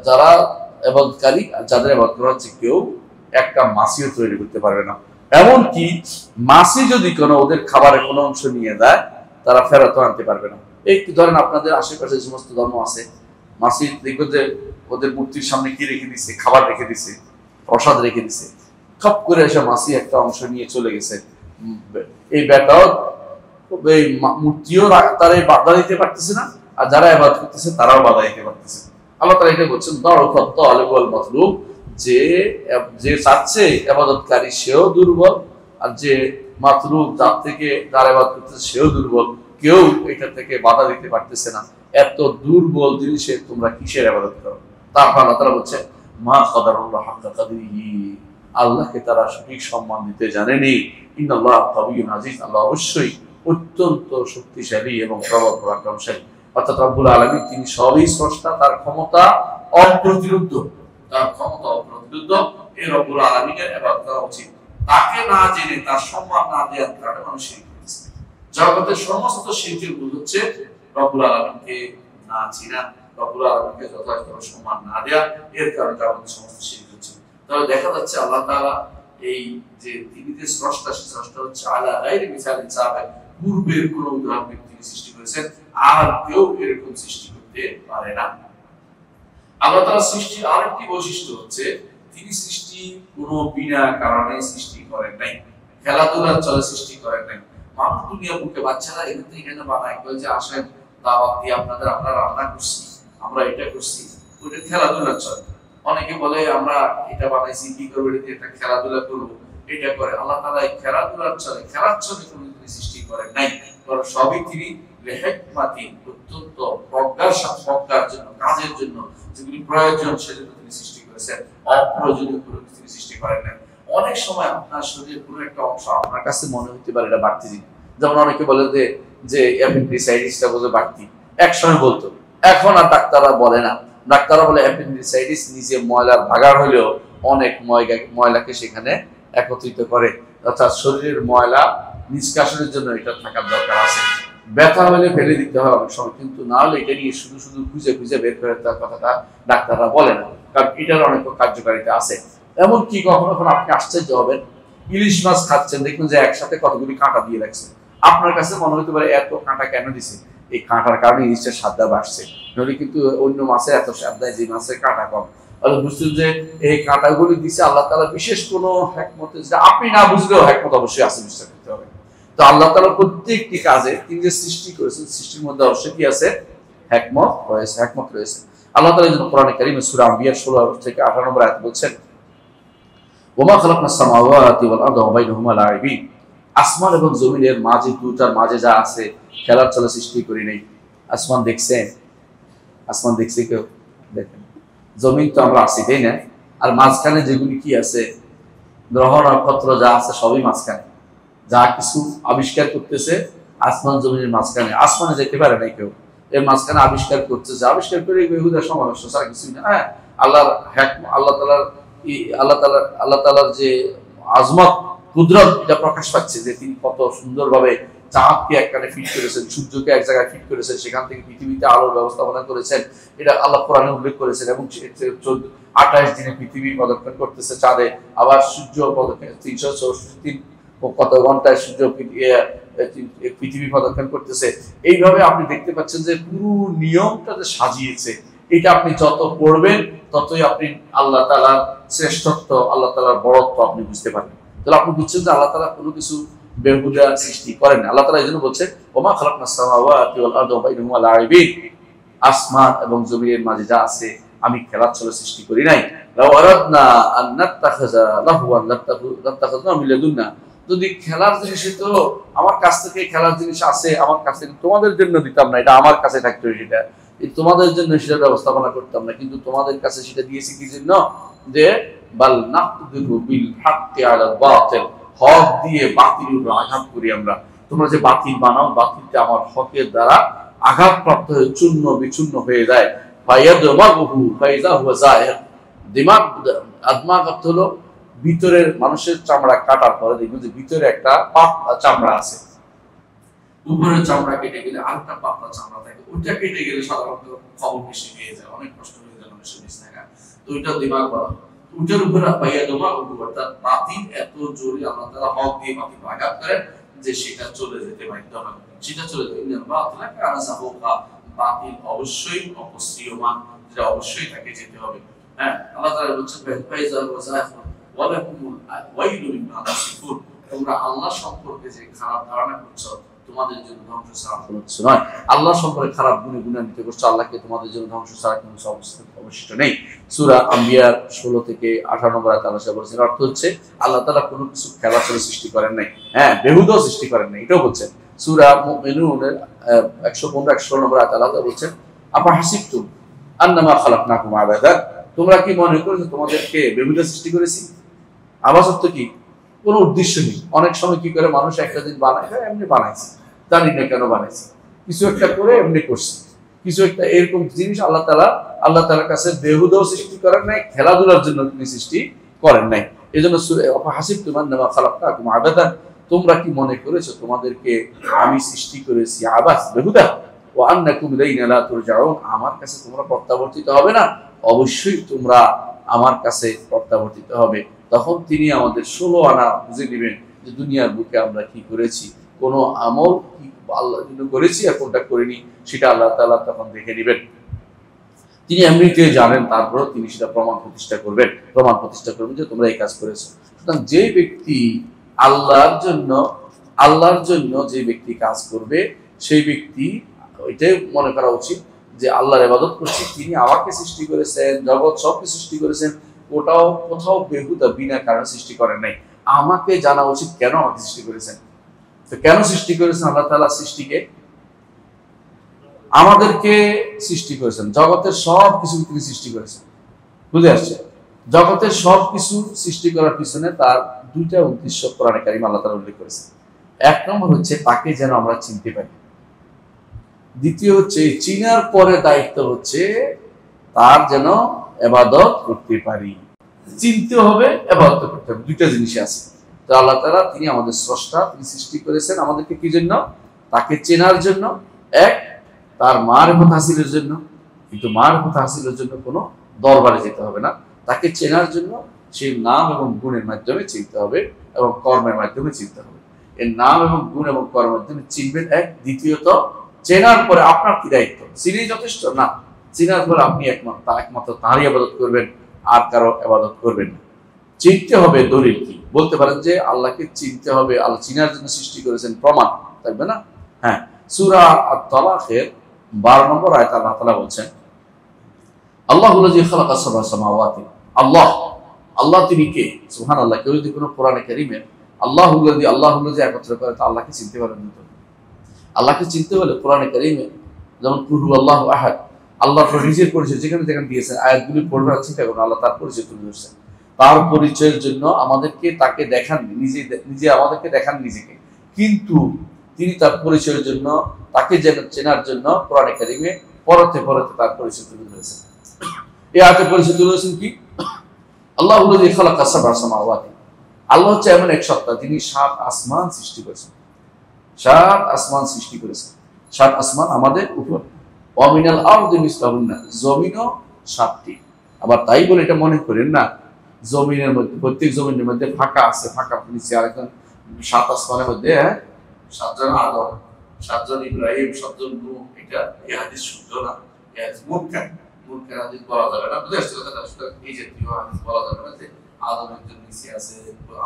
যারা ইবাদতকারী, যাদের ইবাদত করা হচ্ছে, কেউ একটা মাছিও তৈরি করতে পারবে না। এমনকি মাছি যদি কোনো ওদের খাবারের কোনো অংশ নিয়ে দেয়, তারা ফেরত আনতে পারবে না। এই ধরেন আপনাদের আশেপাশে যে সমস্ত ধর্ম আছে, মাছি দেখবে যে ওদের মূর্তির সামনে কি রেখে দিছে, খাবার রেখে দিছে, প্রসাদ রেখে দিছে, খপ করে এসে মাছি একটা অংশ নিয়ে চলে গেছে। এই ব্যাটাও এই মূর্তিও তারা বাধা দিতে পারতেছে না, আর যারা ইবাদত করতেছে তারাও বাধা দিতে পারতেছে। আল্লাহ তাআলা এটা বলছেন দারুফাত তালিব ওয়াল মাতলুব, যে চাচ্ছে ইবাদতকারী সেও দুর্বল, আর যে মাতলুব যার থেকে যারা ইবাদত করতেছে সেও দুর্বল। কেউ এটা থেকে বাধা দিতে পারতেছে না। এত দুর্বল জিনিসে তোমরা কিসের ইবাদত করো? তারপর আল্লাহ তাআলা বলছেন মা কাদারুল্লাহ হাক্কা কাদরিহি, আল্লাহকে তারা সঠিক সম্মান দিতে জানেনি। ইন্নাল্লাহ কাবিয়্যুন আজিজ, আল্লাহ অবশ্যই অত্যন্ত শক্তিশালী এবং প্রবল পরাক্রমশালী। অর্থাৎ রব্বুল আলামিন তিনি সবই স্রষ্টা, তার ক্ষমতা অপ্রতিরোধ্য, এই রব্বুল আলামিনের ইবাদত করা উচিত। তাকে না জেনে, তার সম্মান না দেওয়ার কারণে মানুষ শিরক করতেছে। জগতের সমস্ত শিরকের মূল হচ্ছে রব্বুল আলামিনকে না চিনা, রব্বুল আলামিনকে যথাযথ সম্মান না দেওয়া, এর কারণে জগতের সমস্ত শিরক হচ্ছে। তবে দেখা যাচ্ছে আল্লাহ তাআলা এই যে তিনি যে স্রষ্টা, সেই স্রষ্টা হচ্ছে আলা গায়রি মিসালিন সাবিক, পূর্বের কোন উদাহরণ তিনি সৃষ্টি করেছেন, আর কেউ এরকম সৃষ্টি করতে পারে না। আল্লাহ তাআলার সৃষ্টির আরেকটি বৈশিষ্ট্য হচ্ছে তিনি সৃষ্টি কোনো বিনা কারণে সৃষ্টি করেন নাই, খেলাধুলার চলে সৃষ্টি করেন নাই। মানুষ দুনিয়া বুকে বাচ্চারা এখানে বানায়, কেউ যে আসেন দাওয়াত দিয়ে আমরা রান্না করছি, আমরা এটা করছি, ওটা খেলাধুলার চলে। অনেকে বলে আমরা এটা বানাইছি, কি করবো, এটা একটা খেলাধুলা করবো, এটা করে। আল্লাহ তাআলা খেলাধুলার চলে, খেলার চলে কোনো তিনি সৃষ্টি করেন নাই, কারণ সবই তিনি লিহিকমাতি, অত্যন্ত প্রজ্ঞার সাথে, প্রজ্ঞার জন্য, কাজের জন্য যেগুলি প্রয়োজন সেজন্য তিনি সৃষ্টি করেছেন। অপ্রয়োজনীয় কোনো কিছু তিনি সৃষ্টি করেন নাই। অনেক সময় আপনার শরীরের কোনো একটা অংশ আপনার কাছে মনে হতে পারে এটা বাড়তি জিনিস, যেমন অনেকে বলে যে অ্যাপেন্ডিসাইটিসটা বোধহয় বাড়তি, একসময় বলতো, এখন আর ডাক্তাররা বলে না। ডাক্তাররা বলে অ্যাপেন্ডিসাইটিস নিচে ময়লার ভাগাড় হলেও অনেক ময়লাকে সেখানে একত্রিত করে, অর্থাৎ শরীরের ময়লা নিষ্কাশনের জন্য এটা থাকার দরকার আছে। ব্যথা হলে ফেলে দিতে হয় অনেক সময়, কিন্তু না হলে এটা নিয়ে শুধু শুধু খুঁজে খুঁজে বের করে দেওয়ার কথাটা ডাক্তাররা বলে না, কারণ এটার অনেক কার্যকারিতা আছে। এমনকি কখনো কখনো আপনি আশ্চর্য হবেন, ইলিশ মাছ খাচ্ছেন, দেখবেন যে একসাথে কতগুলি কাঁটা দিয়ে রাখছে। আপনার কাছে মনে হতে পারে এত কাঁটা কেন দিছে, এই কাঁটার কারণে ইলিশের স্বাদটা বাড়ছে, নইলে কিন্তু অন্য মাছে এত স্বাদ দেয় যে মাছের কাঁটা কম। তাহলে বুঝছেন যে এই কাঁটাগুলি দিছে আল্লাহ তাআলা বিশেষ কোনো হিকমতে, যেটা আপনি না বুঝলেও হিকমত অবশ্যই আছে, বিশ্বাস করতে হবে। তো আল্লাহ তাআলা প্রত্যেকটি কাজে তিনি যে সৃষ্টি করেছেন, সৃষ্টির মধ্যে অবশ্যই কি আছে, হিকমত রয়েছে, হিকমত রয়েছে। আল্লাহ তাআলা যেন কোরআনে কারীমে সূরা আম্বিয়া 16 থেকে 18 নম্বর আয়াত বলছেন, ওমা খালাকনাস সামাওয়াতি ওয়াল আরদা ওয়া বাইনাহুমা লাঈবিন, আসমান এবং জমিনের মাঝে, দুটার মাঝে যা আছে খেলার চলে সৃষ্টি করি নাই। আসমান দেখছেন? আসমান দেখছে কেউ? দেখেন। জমিন তো আমরা আছি, তাই না? আর মাঝখানে যেগুলি কি আছে, গ্রহ নক্ষত্র যা আছে সবই মাঝখানে, যা কিছু আবিষ্কার করতেছে আসমান জমিনের মাঝখানে। আসমানে যেতে পারে নাই কেউ, এর মাঝখানে আবিষ্কার করতেছে, আবিষ্কার করে বেহুদা সমাবেশ ছাড়া কিছুই না। হ্যাঁ, আল্লাহর আল্লাহ তাআলার যে আজমত, কুদরত, এটা প্রকাশ পাচ্ছে যে তিনি কত সুন্দরভাবে চাঁদকে একখানে ফিট করেছেন, সূর্যকে এক জায়গায় ফিট করেছেন, সেখান থেকে পৃথিবীতে আলোর ব্যবস্থাপনা করেছেন। এটা আল্লাহ কোরআনে উল্লেখ করেছেন। এবং 28 দিনে পৃথিবী প্রদক্ষিণ করতেছে চাঁদে, আবার সূর্য প্রদক্ষিণ 364 কত ঘন্টায় সূর্য পৃথিবী প্রদক্ষিণ করতেছে। এইভাবে আপনি দেখতে পাচ্ছেন যে পুরো নিয়মটা যে সাজিয়েছে, এটা আপনি যত পড়বেন ততই আপনি আল্লাহ তাআলার শ্রেষ্ঠত্ব, আল্লাহ তাআলার বড়ত্ব আপনি বুঝতে পারবেন। তাহলে আপনি বুঝছেন যে আল্লাহ তাআলা কোনো কিছু বেহুদা সৃষ্টি করেন না। আল্লাহ তাআলা এইজন্য বলছে, ওমা খালাকনাস সামাওয়াতি ওয়াল আরদা ওয়া বাইনাহুমা লাঈবিন, আসমান এবং জমিনের মাঝে যা আছে আমি খেলার ছলে সৃষ্টি করি নাই। লাউ আরাদনা আন নাত্তাখিযা লাহওয়ান লাত্তাখিযনা মিন লাদুন্না, যদি খেলার জিনিস তো আমার কাছ থেকে খেলার জিনিস আছে, আমার কাছে তোমাদের জন্য দিতাম না, এটা আমার কাছে থাকতো, সেটা তোমাদের জন্য সেটা ব্যবস্থাপনা করতাম না, কিন্তু তোমাদের কাছে সেটা দিয়েছি কি জন্য, যে বাল নাকদিরু বিল হাক্কি আলা বাতিল, হক দিয়ে বাতিলের উপর আঘাত করি আমরা। তোমরা যে বাতিল বানাও, বাতিলটা আমার হকের দ্বারা আঘাতপ্রাপ্ত হয়ে চূর্ণ বিচূর্ণ হয়ে যায়। ফায়াদমাগুহু ফাইযা হুয়া যাহির, দিমাগ, আদমাগ অর্থ হলো ভিতরের মানুষের চামড়া কাটার পরে দেখবেন যে ভিতরে একটা পাতলা চামড়া আছে, উপরের চামড়া কেটে গেলে আরেকটা পাতলা চামড়া থাকে, ওইটা কেটে গেলে সাধারণত খবর বেশি হয়ে যায়, অনেক কষ্ট হয়ে যায় মানুষের বেঁচে থাকা। তো ওইটা দিমাগ বলা। ওইটার উপরে ফায়াদমাগুহু, অর্থাৎ বাতিল এত জোরে আল্লাহ তাআলা হক দিয়ে বাতিল আঘাত করেন যে সেটা চলে যেতে বাধ্য হয়, সেটা চলে যায়। ইন্নাল বাতিলা কানা যাহুকা, বাতিল অবশ্যই অপসৃয়মান, যেটা অবশ্যই তাকে যেতে হবে। হ্যাঁ, আল্লাহ তাআলা বলছেন ফাইজা ওয়া যাহির ওয়া লাকুমুল ওয়াইলু মিম্মা তাসিফুন, তোমরা আল্লাহ সম্পর্কে যে খারাপ ধারণা করছো, তোমাদের জন্য ধ্বংস ছাড়া কোনো কিছু নয়। আল্লাহ সম্পর্কে খারাপ গুণান্বিত করছো, আল্লাহকে তোমাদের জন্য ধ্বংস ছাড়া কোনো অবশিষ্ট নেই। সূরা আম্বিয়া 16 থেকে 18 নম্বর আয়াতে আল্লাহ বলেছেন, অর্থ হচ্ছে আল্লাহ তাআলা কোনো কিছু খেলা করে সৃষ্টি করেন নাই, হ্যাঁ, বেহুদা সৃষ্টি করেন নাই, এটাও বলছেন। সূরা মুমিনুনের 115-116 নম্বর আয়াতে আল্লাহ বলছেন, আপা হাসিবতুম আন্নামা খালাকনাকুম আবাদান, তোমরা কি মনে করছো তোমাদেরকে বেহুদা সৃষ্টি করেছি? আবাস অর্থ কি? কোনো উদ্দেশ্য নেই। অনেক সময় কি করে মানুষ একটা দিন বানায়, এমনি বানাইছে, জানি না কেন বানাইছে, কিছু একটা করে এমনি করছে, কিছু একটা এরকম জিনিস আল্লাহ তাআলার কাছে বেহুদাও সৃষ্টি করেন নাই, খেলাধুলার জন্য তিনি সৃষ্টি করেন নাই। এই জন্য হাসিবতুম আন্নামা খালাকনাকুম আবাদান, তোমরা কি মনে করেছো তোমাদেরকে আমি সৃষ্টি করেছি আবাস, বেহুদা? ওয়া আন্নাকুম ইলাইনা লা তুরজাউন, আমার কাছে তোমরা প্রত্যাবর্তিত হবে না? অবশ্যই তোমরা আমার কাছে প্রত্যাবর্তিত হবে। তখন তিনি আমাদের 16 আনা বুঝে নেবেন যে দুনিয়ার বুকে আমরা কি করেছি, কোন আমল কি আল্লাহর জন্য করেছি আর কোনটা করিনি, সেটা আল্লাহ তাআলা তখন দেখে নেবেন। তিনি এমনিতে জানেন, তারপরে তিনি সেটা প্রমাণ প্রতিষ্ঠা করবেন যে তোমরা এই কাজ করেছো। সুতরাং যে ব্যক্তি আল্লাহর জন্য যে ব্যক্তি কাজ করবে, সেই ব্যক্তি ওইটাই মনে করা উচিত যে আল্লাহর ইবাদত করছি, তিনি আমাকে সৃষ্টি করেছেন, জগৎ সবকে সৃষ্টি করেছেন, কোথাও বেহুদা বিনা কারণে সৃষ্টি করেন নাই। আমাকে জানা উচিত কেন আমাকে সৃষ্টি করেছেন। তো কেন সৃষ্টি করেছেন আল্লাহ তাআলা? সৃষ্টিকে আমাদেরকে সৃষ্টি করেছেন, জগতের সব কিছু তিনি সৃষ্টি করেছেন, বুঝে আসছে? জগতের সব কিছু সৃষ্টি করার পিছনে তার দুইটা উদ্দেশ্য কোরআনে কারীমে আল্লাহ তাআলা উল্লেখ করেছেন। এক নম্বর হচ্ছে তাকে যেন আমরা চিনতে পারি, দ্বিতীয় হচ্ছে চিনার পরে দায়িত্ব হচ্ছে তার যেন ইবাদত করতে পারি। চিনতে হবে, ইবাদত করতে হবে, দুইটা জিনিস আছে। তো আল্লাহ তাআলা তিনি আমাদের স্রষ্টা, তিনি সৃষ্টি করেছেন আমাদেরকে কি জন্য? তাকে চেনার জন্য, এক তার মারিফত হাসিলের জন্য। কিন্তু মারিফত হাসিলের জন্য কোনো দরবারে যেতে হবে না, তাকে চেনার জন্য সেই নাম এবং গুণের মাধ্যমে চিনতে হবে এবং কর্মের মাধ্যমে চিনতে হবে। এর নাম এবং গুণ এবং কর্মের মাধ্যমে চিনবেন এক। দ্বিতীয়ত, চেনার পরে আপনার কি দায়িত্ব? চিনেই যথেষ্ট না, চেনার পরে আপনি একমাত্র তাঁরই ইবাদত করবেন, আর কারো ইবাদত করবেন না। চিনতে হবে দলিল কি? বলতে পারেন যে আল্লাহকে চিনতে হবে, আল্লাহ চিনার জন্য সৃষ্টি করেছেন, প্রমাণ থাকবে না? হ্যাঁ, সূরা আত-তালাকের 12 নম্বর আয়াতে আল্লাহ তাআলা বলছেন, আল্লাহুল্লাযী খালাকা সাবআ সামাওয়াতি, আল্লাহ, আল্লাহ তিনি কে? সুবহানাল্লাহ। কেউ যদি কোনো কোরআনে কারীমে আল্লাহুল্লাযী একত্র করে, তা আল্লাহকে চিনতে পারবেন না। আল্লাহকে চিনতে হলে কোরআনে কারীমে যেমন কুল হুয়াল্লাহু আহাদ, আল্লাহ নিজের পরিচয় যেখানে যেখানে দিয়েছেন, আয়াতগুলি পড়বে আর চিন্তা করুন, আল্লাহ তার পরিচয় তুলে ধরছেন। তার পরিচয়ের জন্য আমাদেরকে তাকে দেখান, নিজে আমাদেরকে দেখান নিজেকে, কিন্তু তিনি তার পরিচয়ের জন্য, তাকে চেনার জন্য কোরআনে কারীমে পরতে পরতে তার পরিচয় তুলে ধরেছেন। এই আয়াতে পরিচয় তুলে ধরেছেন কি? আল্লাহুল্লাযী খালাকা সাবআ সামাওয়াতি, আল্লাহ হচ্ছে এমন এক সত্তা, তিনি 7 আসমান সৃষ্টি করেছেন। 7 আসমান সৃষ্টি করেছেন, 7 আসমান আমাদের উপর। ওয়া মিনাল আরদি মিসলাহুন্না, জমিনও 7টি। আবার তাই বলে এটা মনে করেন না জমিনের মধ্যে, প্রত্যেক জমিনের মধ্যে ফাঁকা আছে, ফাঁকা নিচে আরেকজন 7 আসমানের মধ্যে 7 জন আদম, 7 জন ইব্রাহিম, 7 জন নূহ। এটা এই হাদিস শুদ্ধ না, এই হাদিস মুনকার হাদিস বলা যাবে না। বুঝতে পারছেন কথাটা? এই জাতীয় হাদিস বলা যাবে না যে আদম একজন নিচে আছে,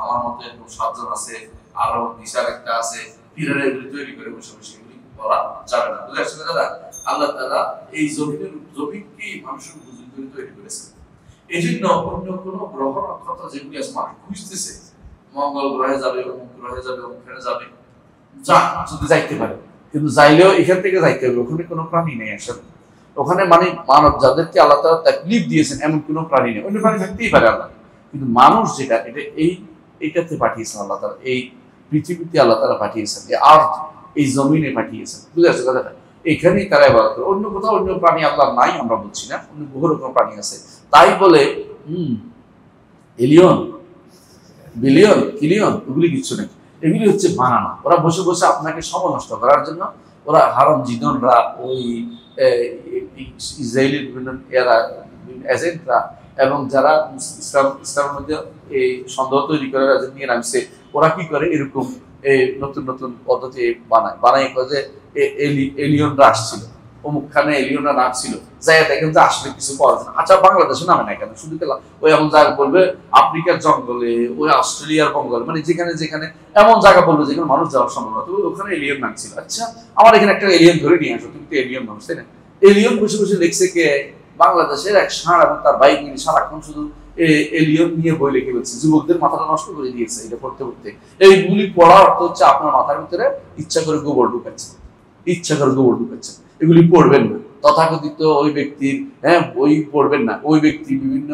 আমার মতো এরকম 7 জন আছে, আরো নিচার একটা আছে, পিরামিড তৈরি করে বসে বসে এগুলি বলা যাবে না। বুঝতে পারছেন দাদা? আল্লাহ তাআলা এই জমিনকে মানুষের উপযোগী করে তৈরি করেছেন। এই জন্য অন্য কোনো গ্রহ নক্ষত্র যেগুলি আছে মানুষ খুঁজতেছে, মঙ্গল গ্রহে যাবে, অমুক গ্রহে যাবে, অমুকখানে যাবে, যদি যাইতে পারে, কিন্তু যাইলেও এখান থেকে যাইতে হবে, ওখানে কোনো প্রাণী নেই আসলে। ওখানে মানে মানব যাদেরকে আল্লাহ তাআলা তাকলিফ দিয়েছেন, এমন কোনো প্রাণী নেই। অন্য প্রাণী থাকতেই পারে আল্লাহ, কিন্তু মানুষ যেটা, এটা এইটাতে পাঠিয়েছেন আল্লাহ তাআলা, এই পৃথিবীতে আল্লাহ তাআলা পাঠিয়েছেন, এই আর্থ, এই জমিনে পাঠিয়েছেন। বুঝতে পারছেন কথাটা? এখানেই তারা ইবাদত করে। অন্য কোথাও অন্য প্রাণী আল্লাহ নাই আমরা বলছি না, অন্য বহু রকম প্রাণী আছে। তাই বলে এলিয়ন, বিলিয়ন, কিলিয়ন এগুলি কিছু নেই, এগুলি হচ্ছে বানানো। ওরা বসে বসে আপনাকে সময় নষ্ট করার জন্য, ওরা হারাম জিদনরা, ওই ইসরায়েলের বিভিন্ন এজেন্টরা এবং যারা ইসলামের মধ্যে এই সন্দেহ তৈরি করে নিয়ে নামছে, ওরা কি করে এরকম নতুন নতুন পদ্ধতি বানায় যে এলিয়নরা আসছিল, অমুকখানে এলিয়নরা নামছিল, যাই দেখেন যে আসলে কিছু পাওয়া যায় না। আচ্ছা, বাংলাদেশে নামে না কেন? শুধু ওই এমন জায়গা বলবে আফ্রিকার জঙ্গলে, ওই অস্ট্রেলিয়ার বঙ্গলে, মানে যেখানে যেখানে এমন জায়গা বলবে যেখানে মানুষ যাওয়ার সম্ভব না, ওখানে এলিয়ন নামছিল। আচ্ছা, আমার এখানে একটা এলিয়ন ধরে নিয়ে আসো, তুমি তো এলিয়ন মানুষ, তাই না? এলিয়ন বসে বসে লিখছে কে? বাংলাদেশের এক ষাঁড় এবং তার বাইক নিয়ে সারাক্ষণ শুধু এলিয়ন নিয়ে বই লিখে ফেলছে, যুবকদের মাথাটা নষ্ট করে দিয়েছে এটা পড়তে পড়তে। এইগুলি পড়া অর্থ হচ্ছে আপনার মাথার ভিতরে ইচ্ছা করে গোবর ঢুকাচ্ছে, ইচ্ছা করে গোবর ঢুকাচ্ছে। এগুলি পড়বেন না, তথাকথিত ওই ব্যক্তির বই পড়বেন না। ওই ব্যক্তি বিভিন্ন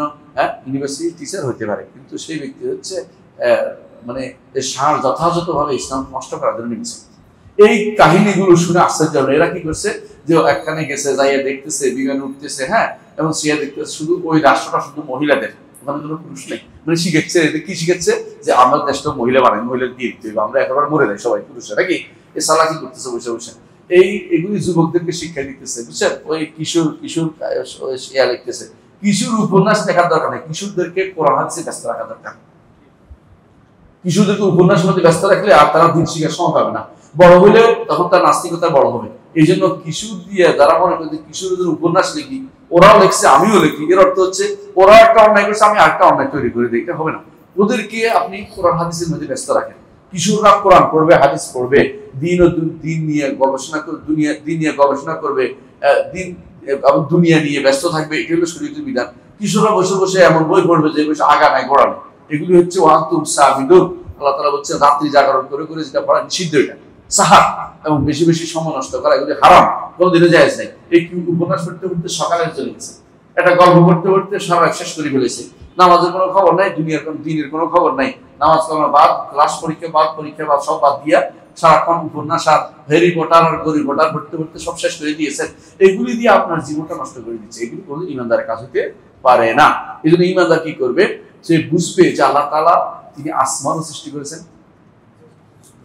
ইউনিভার্সিটি টিচার হতে পারে, কিন্তু সেই ব্যক্তি হচ্ছে মানে ষাঁড় যথাযথভাবে ইসলাম নষ্ট করার জন্য নিয়েছে। এই কাহিনীগুলো শুনে আশ্চর্য হলো। এরা কি করছে যে একখানে গেছে, যাইয়া দেখতেছে বিমান উঠতেছে, এবং সে দেখতেছে শুধু ওই রাষ্ট্রটা শুধু মহিলাদের, ওখানে কোনো পুরুষ নেই। মানে শিখেছে কি শিখেছে যে আমরা দেশটা মহিলা বানাই, মহিলা দিয়ে দিতে হবে, আমরা একেবারে মরে যাই সবাই পুরুষরা, নাকি? এ সালা কি করতেছে বসে বসে এগুলি যুবকদেরকে শিক্ষা দিতেছে, বুঝছেন? ওই কিশোর লিখতেছে। কিশোর উপন্যাস লেখার দরকার নেই, কিশোরদেরকে কোরআন হাদিসে ব্যস্ত রাখা দরকার। কিশোরদেরকে উপন্যাসের মধ্যে ব্যস্ত রাখলে আর তারা দিন শিখার সময় পাবে না, বড় হলেও তখন তার নাস্তিকতা বড় হবে। এই জন্য কিশোর দিয়ে যারা মনে করে কিশোরদের উপন্যাস লিখি, ওরাও লিখছে আমিও লিখি, এর অর্থ হচ্ছে ওরা একটা অন্যায় করছে আমি আরেকটা অন্যায় তৈরি করে দিই, এটা হবে না। ওদেরকে আপনি কোরআন হাদিসের মধ্যে ব্যস্ত রাখেন। কিশোররা কোরআন পড়বে, হাদিস পড়বে, দিন নিয়ে গবেষণা করবে, দিন নিয়ে গবেষণা করবে, দিন এবং দুনিয়া নিয়ে ব্যস্ত থাকবে, এটা হলো শরীয়তের বিধান। কিশোররা বসে বসে এমন বই পড়বে যে বসে আগা নাই গোড়া নেই, এগুলি হচ্ছে ওয়ান্তুম সাবিদুন। আল্লাহ তাআলা বলছে রাত্রি জাগরণ করে করে যেটা পড়া নিষিদ্ধ, এটা সাহার এবং বেশি বেশি সময় নষ্ট করা, এগুলি হারাম, কোনোদিনও জায়েজ নাই। এই উপন্যাস পড়তে পড়তে সকালে চলে গেছে, একটা গল্প পড়তে পড়তে সারা শেষ করে ফেলেছে। নামাজের কোনো খবর নাই, দিনের কোনো খবর নাই, নামাজ কালাম বাদ, ক্লাস পরীক্ষা বাদ সব বাদ দিয়া সারাক্ষণ উপন্যাস আর হ্যারি পটার আর গরি পটার পড়তে পড়তে সব শেষ করে দিয়েছেন। এগুলি দিয়ে আপনার জীবনটা নষ্ট করে দিচ্ছে। এগুলি কোনোদিন ইমানদারের কাজ হতে পারে না। এই জন্য ইমানদার কি করবে? সে বুঝবে যে আল্লাহ তাআলা তিনি আসমানও সৃষ্টি করেছেন,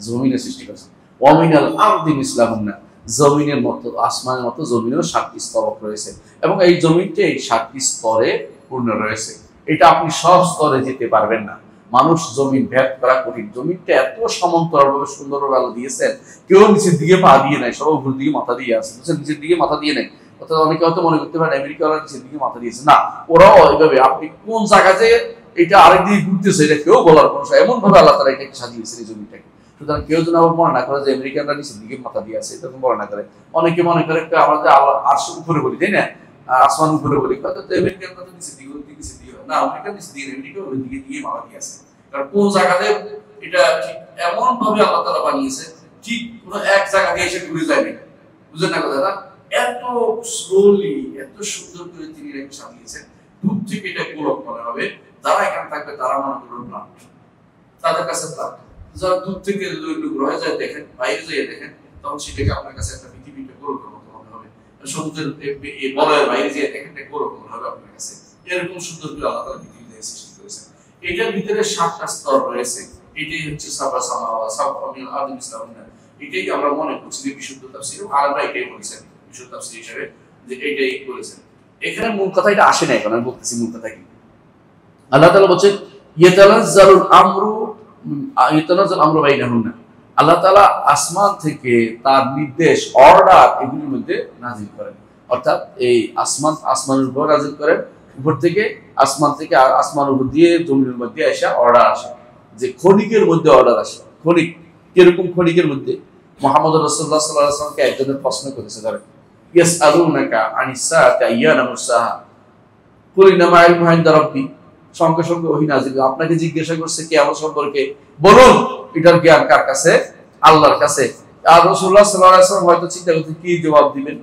জমিনের সৃষ্টি করেছেন। ওয়ামিনাল আরদি মিসলাহুন্না, জমিনের মতো আসমানের মতো জমিনেও 7টি স্তবক রয়েছে এবং এই জমিনটি এই 7টি স্তরে পূর্ণ রয়েছে। এটা আপনি সব স্তরে যেতে পারবেন না, মানুষ জমিন ভেদ করা কঠিন। জমিনটা এত সমান্তরালভাবে সুন্দরভাবে আলো দিয়েছেন, কেউ নিচের দিকে পা দিয়ে নাই, সব উপর দিকে মাথা দিয়ে আছে, নিচের দিকে মাথা দিয়ে নেই। অর্থাৎ অনেকে হয়তো মনে করতে পারেন আমেরিকা ওরা নিচের দিকে মাথা দিয়েছে, না, ওরাও এইভাবে। আপনি কোন জায়গাতে এটা আরেক দিকে ঘুরতেছে এটা কেউ বলার কোনো, এমন ভাবে আল্লাহ তাআলা এটাকে সাজিয়েছেন এই জমিটাকে। সুতরাং কেউ যেন আবার মনে না করে যে আমেরিকানরা নিচের দিকে মাথা দিয়ে আছে, এটা মনে না করে। অনেকে মনে করে আমরা যে আল্লাহ আরশ উপরে বলি, তাই না, আসমান উপরে বলি, আমেরিকানরা তো নিচের দিকে না, আমেরিকা নিচের দিকে, আমেরিকা ওই দিকে দিয়ে মাথা দিয়ে আছে। কারণ কোন জায়গাতে এটা ঠিক এমন ভাবে আল্লাহ তাআলা বানিয়েছে, ঠিক কোনো এক জায়গা দিয়ে এসে ঘুরে যায় না, বুঝলেন না কথা? এত স্লোলি, এত সুন্দর করে তিনি রেখে সাজিয়েছেন। দূর থেকে এটা গোলক মনে হবে, যারা এখানে থাকবে তারা মনে করবে প্লান্ট, তাদের কাছে প্লান্ট। যারা দূর থেকে গ্রহে যায় দেখেন, বাইরে যেয়ে দেখেন, তখন সেটাকে আপনার কাছে একটা পৃথিবীটা গোলকের মতো মনে হবে। সমুদ্রের বলয়ের বাইরে যেয়ে দেখেন এটা গোলক মনে হবে আপনার কাছে। এরকম সুন্দর করে আল্লাহ তাআলা পৃথিবীতে সৃষ্টি করেছেন। এটার ভিতরে 7টা স্তর রয়েছে। এটাই হচ্ছে সাবা সামাওয়া সাবমিল আরদি মিসলাহুন্না। এটাই আমরা মনে করছি যে বিশুদ্ধ তাফসীর, আরবা এটাই বলেছেন বিশুদ্ধ তাফসীর হিসেবে, যে এটাই বলেছেন। এখানে মূল কথা এটা আসে না, এখন আমি বলতেছি মূল কথা কি। আল্লাহ তাআলা বলেন ইয়াতানাজ্জালুল আমরু বাইনাহুন্না, আল্লাহ তাআলা আসমান থেকে তার নির্দেশ, অর্ডার এগুলির মধ্যে নাযিল করেন। অর্থাৎ এই আসমানের উপর নাযিল করেন, উপর থেকে আসমান থেকে আসমান উপর দিয়ে জমিনের মধ্যে আসা অর্ডার আসে, যে ক্ষণিকের মধ্যে অর্ডার আসে। ক্ষণিক কিরকম? ক্ষণিকের মধ্যে মুহাম্মদ রাসূলুল্লাহ সাল্লাল্লাহু আলাইহি ওয়াসাল্লামকে একজনের প্রশ্ন করেছে, ধরেন ইয়াসআলুনাকা আনিস সাআতি আইয়ানা মুরসাহা কুল ইন্নামা ইলমুহা ইনদা রাব্বি, সঙ্গে সঙ্গে ওহী নাযিল, আপনাকে জিজ্ঞাসা করছে কিয়ামত সম্পর্কে, বলুন এটার জ্ঞান কার কাছে? আল্লাহর কাছে। আর রাসূলুল্লাহ সাল্লাল্লাহু আলাইহি ওয়াসাল্লাম হয়তো চিন্তা করতে কি জবাব দিবেন।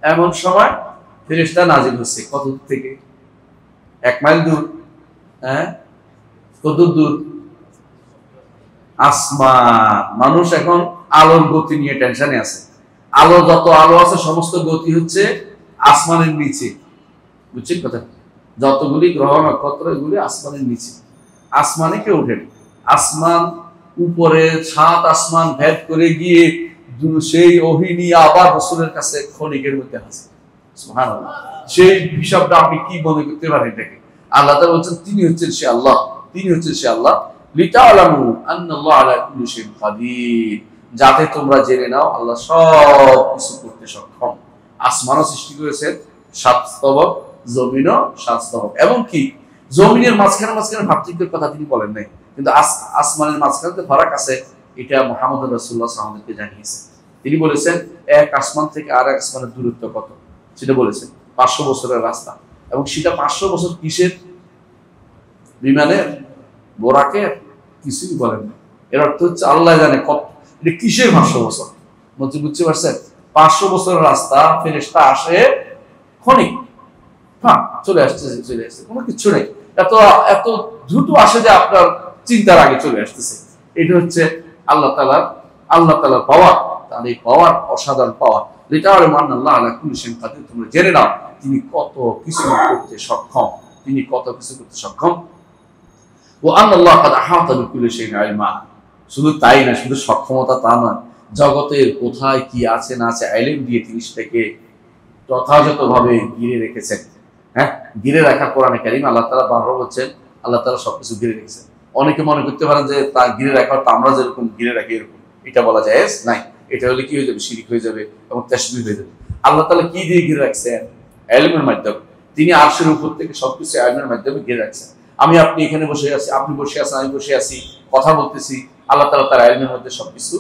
এমন সময় ফেরেশতা নাযিল হচ্ছে, কত দূর থেকে? 1 মাইল দূর। হ্যাঁ, কত দূর? আসমান। মানুষ এখন আলোর গতি নিয়ে টেনশনে আছে। আলো, যত আলো আছে সমস্ত গতি হচ্ছে আসমানের নিচে, বুঝছেন কথা? যতগুলি গ্রহ নক্ষত্র এগুলি আসমানের নিচে, আসমানে কেউ ওঠেন। আসমান উপরে 7 আসমান ভেদ করে গিয়ে সেই ওহী নিয়ে আবার রাসূলের কাছে ক্ষণিকের মধ্যে আছে। সুবহানাল্লাহ। সেই হিসাবটা আপনি কি মনে করতে পারেন এটাকে? আল্লাহ তাআলা বলেন তিনি হচ্ছেন সে আল্লাহ, তিনি হচ্ছেন সে আল্লাহ। লিতাআলামু আন্নাল্লাহা আলা কুল্লি শাইইন কাদির, যাতে তোমরা জেনে নাও আল্লাহ সব কিছু করতে সক্ষম। আসমানও সৃষ্টি করেছেন 7 স্তবক, জমিনও 7 স্তবক। এবং কি জমিনের মাঝখানে ভাতৃত্বের কথা তিনি বলেন নাই, কিন্তু আসমানের মাঝখানে তো ফারাক আছে, এটা মুহাম্মদ রাসূলুল্লাহ সাল্লাল্লাহু আলাইহি ওয়াসাল্লামকে জানিয়েছেন। তিনি বলেছেন এক আসমান থেকে আরেক আসমানের দূরত্ব কত, সেটা বলেছেন 500 বছরের রাস্তা। এবং সেটা 500 বছর কিসের? বিমানের, বোরাকের? কিছুই বলেন না। এর অর্থ হচ্ছে আল্লাহ জানে কত, এটা কিসের 500 বছর। বুঝতে পারছেন? 500 বছরের রাস্তা, ফেরেশতা আসে ক্ষণিক, হ্যাঁ চলে আসছে, কোনো কিছু নেই। এত এত দ্রুত আসে যে আপনার চিন্তার আগে চলে আসতেছে। এটা হচ্ছে আল্লাহ তাআলার পাওয়ার। তার এই পাওয়ার অসাধারণ পাওয়ার। লিতাআলামু আন্নাল্লাহা আলা কুল্লি শাইইন কাদির, তোমরা জেনে নাও তিনি কত কিছু করতে সক্ষম, তিনি কত কিছু করতে সক্ষম। ওয়া আন্নাল্লাহা ক্বাদ আহাতা বিকুল্লি শাইইন ইলমা, শুধু তাই না, শুধু সক্ষমতা তা নয়, জগতের কোথায় কি আছে না আছে ইলম দিয়ে তিনি সেটাকে যথাযথভাবে ঘিরে রেখেছেন। হ্যাঁ, ঘিরে রাখা কোরআনে কারীম আল্লাহ তাআলা বারবার বলছেন, আল্লাহ তাআলা সবকিছু ঘিরে রেখেছেন। অনেকে মনে করতে পারেন যে তার ঘিরে রাখা তো আমরা যেরকম ঘিরে রাখি এরকম, এটা বলা যায় নাই। এটা হলে কি হয়ে যাবে? শিরক হয়ে যাবে এবং তাশবিহ হয়ে যাবে। আল্লাহ তাআলা কি দিয়ে ঘিরে রাখছেন? ইলমের মাধ্যমে। তিনি আরশের উপর থেকে সবকিছু ইলমের মাধ্যমে ঘিরে রাখছেন। আপনি এখানে বসে আছি, আপনি বসে আছেন, আমি বসে আছি, কথা বলতেছি, আল্লাহ তাআলা তার ইলমের মধ্যে সবকিছু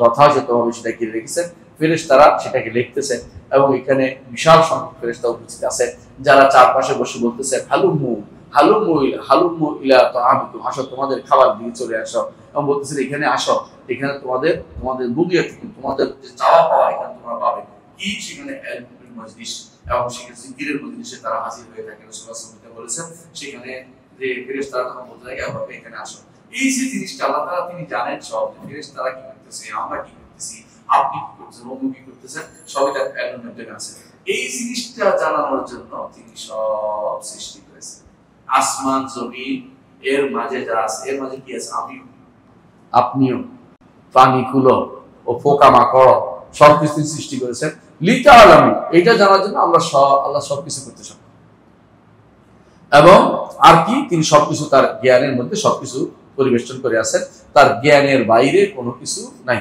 যথাযথভাবে সেটা ঘিরে রেখেছেন। ফেরেশতারা সেটাকে লিখতেছেন এবং এখানে বিশাল সংখ্যক ফেরেশতা উপস্থিত আছেন, যারা চারপাশে বসে বলতেছেন হালুম্মু ইলা তাআমিকুম, আসো তোমাদের খাবার দিয়ে চলে আসো। এবং বলতেছেন এখানে আসো, এখানে তোমাদের বুগিয়াত, তোমাদের যে চাওয়া পাওয়া এখানে তোমরা পাবে। কি? সেখানে ইলমুল মজলিস, এবং সেখানে জিকিরের মজলিসে তারা হাজির হয়ে থাকে। রাসূলুল্লাহ সাল্লাল্লাহু আলাইহি ওয়াসাল্লাম বলেছেন সেখানে যে ফেরেশতারা তখন বলতে থাকে আপনারা এখানে আসো। এই যে জিনিসটা আল্লাহ তাআলা তিনি জানেন সব, ফেরেশতারা কি করতেছে, আমরা কি করতেছি, আপনি কি করতেছেন, অমুক কি করতেছেন, সবই তার ইলমের মধ্যে আছে। এই জিনিসটা জানানোর জন্য তিনি সব সৃষ্টি করেছেন। আসমান, জমিন, এর মাঝে যা আছে, এর মাঝে কি আছে? আমিও, আপনিও, প্রাণীকুলো ও পোকামাকড় সবকিছু সৃষ্টি করেছেন লিতা আলামী, এটা জানার জন্য আমরা আল্লাহ সবকিছু করতে সক্ষম। এবং আর কি, তিনি সবকিছু তার জ্ঞানের মধ্যে সবকিছু পরিবেষ্টন করে আছেন, তার জ্ঞানের বাইরে কোনো কিছু নাই।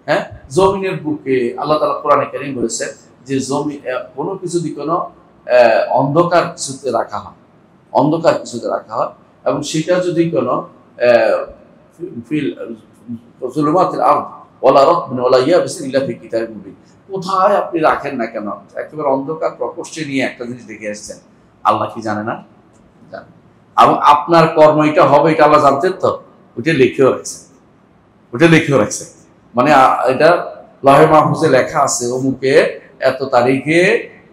হ্যাঁ, জমিনের বুকে আল্লাহ তাআলা কোরআনে কারীম বলেছেন যে জমি কোনো কিছু যদি কোনো অন্ধকার কিছুতে রাখা হয়, অন্ধকার কিছুতে রাখা হয়, এবং সেটা যদি কোনো কোথায় আপনি রাখেন না কেন, একেবারে অন্ধকার প্রকোষ্ঠে নিয়ে একটা জিনিস দেখে আসছেন, আল্লাহ কি জানে না? জানে। এবং আপনার কর্ম এটা হবে, এটা আল্লাহ জানতেন, তো ওইটা লিখেও রাখছেন, ওইটা লিখেও রাখছেন। মানে এটা লহে মাহফুজে লেখা আছে, অমুকে এত তারিখে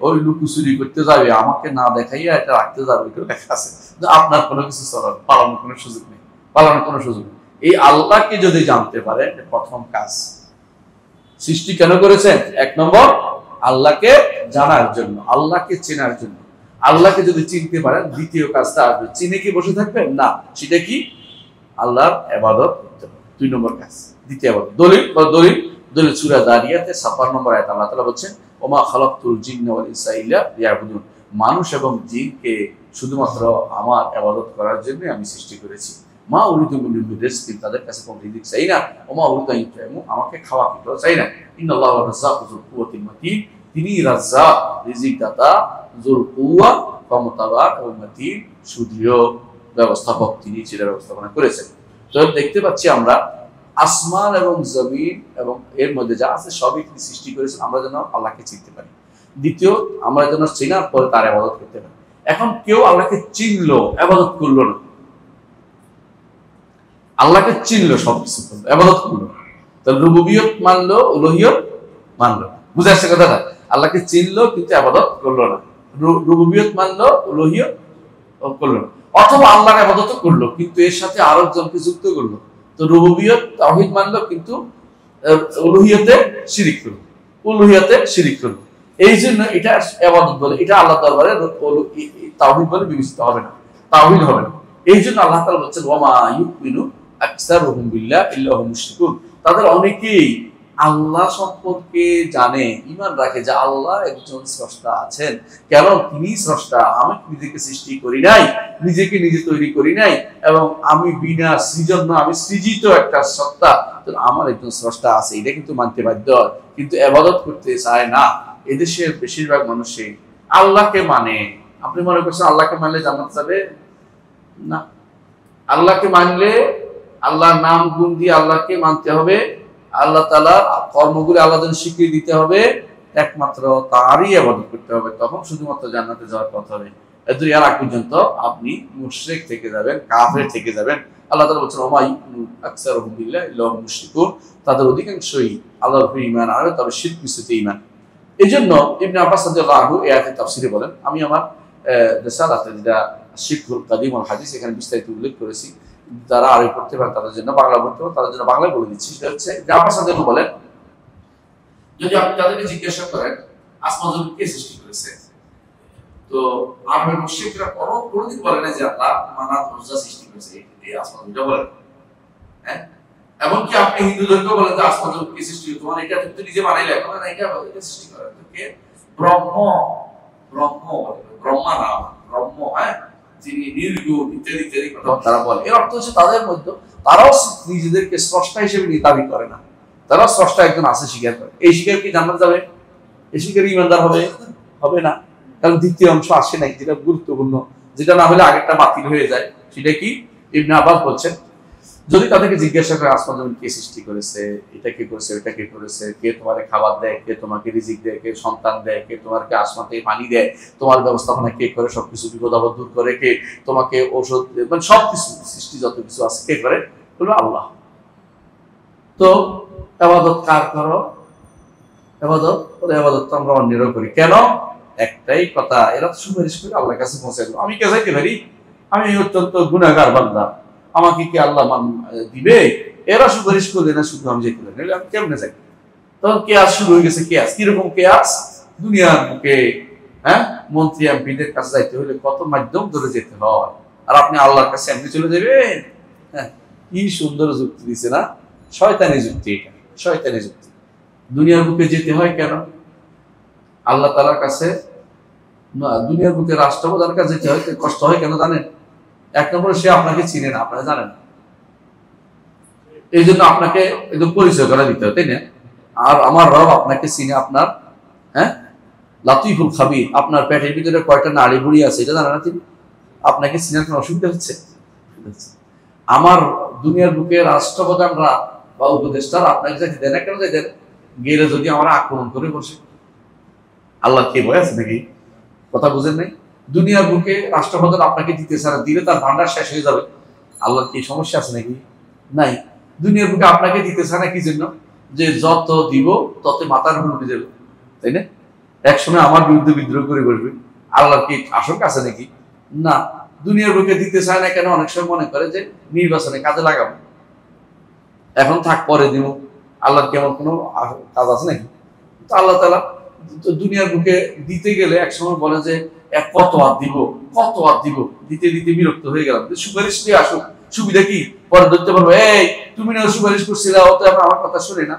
ওই লুকুচুরি করতে যাবে, আমাকে না দেখাইয়া এটা রাখতে যাবে, এটা লেখা আছে। আপনার কোনো কিছু পালানোর কোনো সুযোগ নেই, পালানোর কোনো সুযোগ নেই। এই আল্লাহকে যদি জানতে পারে, প্রথম কাজ। সৃষ্টি কেন করেছেন? এক নম্বর আল্লাহকে জানার জন্য, আল্লাহকে চেনার জন্য। আল্লাহকে যদি চিনতে পারেন, দ্বিতীয় কাজটা আসবে। চিনে কি বসে থাকবেন না, সেটা কি? আল্লাহর ইবাদত করতে হবে, 2 নম্বর কাজ। দ্বিতীয় ইবাদত দলিল সূরা যারিয়াতে 56 নম্বর আয়াত আল্লাহ তাআলা বলেন, ওমা খালাকতুল জিন্না ওয়াল ইনসা ইল্লা লিয়াবুদুন, মানুষ এবং জিনকে শুধুমাত্র আমার ইবাদত করার জন্য আমি সৃষ্টি করেছি। মা উরিদু মিনহুম রিজকিন, তাদের কাছে কোনো রিজিক চাই না। ওমা উরিদু আন ইউতআমু, আমাকে খাওয়া খেতেও চাই না। ইন্নাল্লাহু রাজ্জাকু যুল কুওয়াতিল মাতিন, তিনি রাজ্জাক, রিজিক দাতা, যুল কুওয়া, ক্ষমতাবান ও মাতিন, সুদৃঢ় ব্যবস্থাপক, তিনি সেটা ব্যবস্থাপনা করেছেন। তো দেখতে পাচ্ছি আমরা আসমান এবং জমিন এবং এর মধ্যে যা আছে সবই তিনি সৃষ্টি করেছেন আমরা যেন আল্লাহকে চিনতে পারি। দ্বিতীয়, আমরা যেন চেনার পরে তার ইবাদত করতে পারি। এখন কেউ আল্লাহকে চিনলো, ইবাদত করলো না, আল্লাহকে চিনলো, সবকিছু করলো, ইবাদত করলো, তাহলে রুবুবিয়ত মানলো, উলুহিয়ত মানলো। বুঝে আসছে কথাটা? আল্লাহকে চিনলো কিন্তু ইবাদত করলো না, রুবুবিয়ত মানলো, উলুহিয়ত করলো না। অথবা আল্লাহর ইবাদত করলো কিন্তু এর সাথে আরেকজনকে যুক্ত করলো, তো রুবুবিয়ত তাওহীদ মানলো কিন্তু উলুহিয়তে শিরিক করলো, উলুহিয়তে শিরিক করলো। এই জন্য এটা ইবাদত বলে, এটা আল্লাহর দরবারে তাওহীদ বলে বিবেচিত হবে না, তাওহীদ হবে না। এই জন্য আল্লাহ তাআলা বলেছেন, ওয়া মা ইউমিনু আকসারুহুম বিল্লাহি ইল্লা হুম মুশরিকুন, তাদের অনেকেই আল্লাহ সম্পর্কে জানে, ঈমান রাখে যে আল্লাহ একজন স্রষ্টা আছেন। কেন? তিনি স্রষ্টা, আমি নিজেকে সৃষ্টি করি নাই, নিজেকে নিজে তৈরি করি নাই, এবং আমি বিনা সৃজন, আমি সৃজিত একটা সত্তা, তো আমার একজন স্রষ্টা আছে, এটা কিন্তু মানতে বাধ্য। কিন্তু ইবাদত করতে চায় না। এদেশের বেশিরভাগ মানুষই আল্লাহকে মানে, আপনি মনে করছেন আল্লাহকে মানলে জান্নাত যাবে? না, আল্লাহকে মানলে আল্লাহর নাম গুণ দিয়ে আল্লাহকে মানতে হবে, আল্লাহ তাআলা কর্মগুলো আল্লাহর জন্য স্বীকৃতি দিতে হবে, একমাত্র তারই ইবাদত করতে হবে, তখন শুধুমাত্র জান্নাতে যাওয়ার পথ হবে। এর আগ পর্যন্ত আপনি মুশরিক থেকে যাবেন, কাফের থেকে যাবেন। আল্লাহ তাআলা বলেছেন, ওমা আকসারুহুম বিল্লাহি ইল্লা হুম মুশরিকুন, তাদের অধিকাংশই আল্লাহর উপর ঈমান আনে, তবে শিরক মিশ্রিত ঈমান। এজন্য ইবনে আব্বাস রাদিয়াল্লাহু আনহু এই আয়াতের তাফসীরে বলেন, আমি আমার রিসালাতে যেটা শিকহুল কাদিম ওয়াল হাদিস, এখানে বিস্তারিত উল্লেখ করেছি, যারা আরবি পড়তে পারে তাদের জন্য, বাংলা পড়তে পারে তাদের জন্য বাংলায় বলে দিচ্ছি। সেটা হচ্ছে ইবনে আব্বাস রাদিয়াল্লাহু বলেন, যদি আপনি তাদেরকে জিজ্ঞাসা করেন আসমান জমিন কে সৃষ্টি করেছে, তো আরবের মুশরিকরা কোনদিন বলে না যে আল্লাহ মানাত উজ্জা সৃষ্টি করেছে, এই আসমান জমিনটা বলেন। হ্যাঁ, এমনকি আপনি হিন্দুদেরকেও বলেন যে আসমান জমিন কে সৃষ্টি করেছে, তোমার এটা তুমি নিজে বানাইলে, এখন না এটা সৃষ্টি করে কে? ব্রহ্ম, ব্রহ্মা নাম, ব্রহ্ম, হ্যাঁ, যিনি নির্গুণ, ইত্যাদি ইত্যাদি কথা তারা বলে। এর অর্থ হচ্ছে তাদের মধ্যে তারাও নিজেদেরকে স্রষ্টা হিসেবে দাবি করে না, তারা স্রষ্টা একজন আছে স্বীকার করে। এই স্বীকার কি জান্নাত যাবে? এই স্বীকার ঈমানদার হবে না, কারণ দ্বিতীয় অংশ আসে নাই, যেটা গুরুত্বপূর্ণ, যেটা না হলে আগেরটা বাতিল হয়ে যায়। সেটা কি? ইবনে আব্বাস বলছেন, যদি তাদেরকে জিজ্ঞাসা করে আসমান জমিন কে সৃষ্টি করেছে, এটা কে করেছে, এটা কে করেছে, কে তোমাকে খাবার দেয়, কে তোমাকে রিজিক দেয়, কে সন্তান দেয়, কে তোমাকে আসমান থেকে পানি দেয়, তোমার ব্যবস্থাপনা কে করে, সবকিছু বিপদ আপদ দূর করে কে, তোমাকে ঔষধ, মানে সবকিছু সৃষ্টি যত কিছু আছে কে করে? বললো আল্লাহ। তো ইবাদত কার করো? ইবাদত তো আমরা অন্যেরও করি। কেন? একটাই কথা, এরা তো সুপারিশ করে আল্লাহর কাছে পৌঁছে দেবো। আমি কে যাইতে পারি? আমি অত্যন্ত গুনাহগার বান্দা, আমাকে কি আল্লাহ দিবে? এরা সুপারিশ করলে না, শুধু আমি যেতে পারি, আমি কেমনে যাই? তখন কেয়াস শুরু হয়ে গেছে। কেয়াস কিরকম? কেয়াস দুনিয়ার বুকে, হ্যাঁ, মন্ত্রী এমপিদের কাছে যাইতে হলে কত মাধ্যম ধরে যেতে হয়, আর আপনি আল্লাহর কাছে এমনি চলে যাবেন। হ্যাঁ, কি সুন্দর যুক্তি দিছে না? শয়তানি যুক্তি, এটা শয়তানি যুক্তি। দুনিয়ার বুকে যেতে হয় কেন? আল্লাহ তাআলার কাছে দুনিয়ার বুকে রাষ্ট্রপ্রধানের কাছে যেতে হয়, কষ্ট হয় কেন জানেন? এক নম্বরে সে আপনাকে চিনে না, আপনারা জানেন, এই জন্য আপনাকে একদম পরিচয় করে দিতে হয়, তাই না? আর আমার রব আপনাকে চিনে, আপনার হ্যাঁ লাতিফুল খাবির, আপনার পেটের ভিতরে কয়টা নাড়ি বুড়ি আছে এটা জানেন না তিনি? আপনাকে চিনার কোনো অসুবিধা হচ্ছে? আমার দুনিয়ার বুকে রাষ্ট্রপ্রধানরা বা উপদেষ্টারা আপনাকে যাইতে দেয় না কেন? যাইতে গেলে যদি আমরা আক্রমণ করে বসে, আল্লাহ কে ভয় আছে নাকি? কথা বুঝেন নাই? দুনিয়ার বুকে রাষ্ট্রপ্রধান আপনাকে দিতেছে না, দিলে তার ভান্ডার শেষ হয়ে যাবে। আল্লাহর কি সমস্যা আছে নাকি? নাই। দুনিয়ার বুকে আপনাকে দিতেছে না কি জন্য? যে যত দিব তত মাথার উপর উঠে যাবে, তাই না? একসময় আমার বিরুদ্ধে বিদ্রোহ করে বসবে। আল্লাহর কি আশঙ্কা আছে নাকি? না। দুনিয়ার বুকে দিতে চায় না কেন? অনেক সময় মনে করে যে নির্বাচনে কাজে লাগাবো, এখন থাক পরে দিব। আল্লাহর কেমন কোনো কাজ আছে নাকি? তো আল্লাহ তাআলা দুনিয়ার বুকে দিতে গেলে একসময় বলে যে কত আর দিব, কত আর দিব, দিতে দিতে বিরক্ত হয়ে গেলাম, সুপারিশ দিয়ে আসুক, সুবিধা কি? পরে ধরতে পারবো, এই তুমি না সুপারিশ করছিলে, অত আমার কথা শুনে না।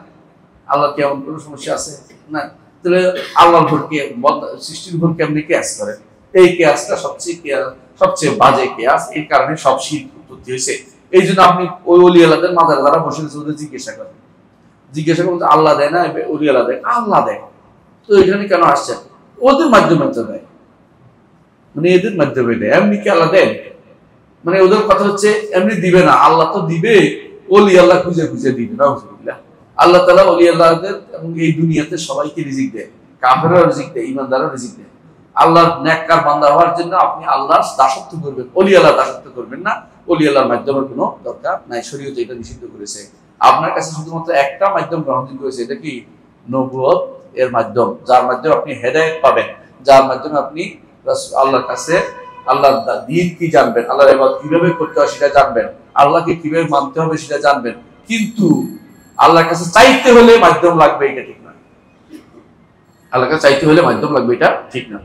আল্লাহ কি এমন কোনো সমস্যা আছে? না। তাহলে আল্লাহর উপরকে সৃষ্টির উপর কেমনি কেয়াস করে? এই কেয়াসটা সবচেয়ে বাজে কেয়াস। এই কারণে সব শিরক উৎপত্তি হয়েছে। এই জন্য আপনি ওই ওলি আল্লাহদের মাজার দ্বারা বসে ওদের জিজ্ঞাসা করেন আল্লাহ দেয় না, ওলি আল্লাহ দেয়, আল্লাহ দেয়, তো এখানে কেন আসছেন? ওদের মাধ্যমে তো দেয়, মানে এদের মাধ্যমে দেয়। এমনি কি আল্লাহ দেন? মানে ওদের কথা হচ্ছে এমনি দিবে না, আল্লাহ তো দিবে, ওলি আল্লাহ খুঁজে খুঁজে দিবে। নাউজুবিল্লাহ। আল্লাহ তাআলা ওলি আল্লাহদের এবং এই দুনিয়াতে সবাইকে রিজিক দেয়, কাফেরও রিজিক দেয়, ঈমানদারও রিজিক দেয়। আল্লাহর নেককার বান্দা হওয়ার জন্য আপনি আল্লাহর দাসত্ব করবেন, ওলি আল্লাহর দাসত্ব করবেন না। ওলি আল্লাহর মাধ্যমের কোনো দরকার নাই, শরীয়ত এটা নিষিদ্ধ করেছে। আপনার কাছে শুধুমাত্র একটা মাধ্যম গ্রহণযোগ্য হয়েছে, এটা কি? নবুয়ত এর মাধ্যম, যার মাধ্যমে আপনি হেদায়েত পাবেন, যার মাধ্যমে আপনি আল্লাহর কাছে আল্লাহর দ্বীন কি জানবেন, আল্লাহর ইবাদত কিভাবে করতে হয় সেটা জানবেন, আল্লাহকে কিভাবে মানতে হবে সেটা জানবেন। কিন্তু আল্লাহর কাছে চাইতে হলে মাধ্যম লাগবে, এটা ঠিক না। আল্লাহর কাছে চাইতে হলে মাধ্যম লাগবে, এটা ঠিক না।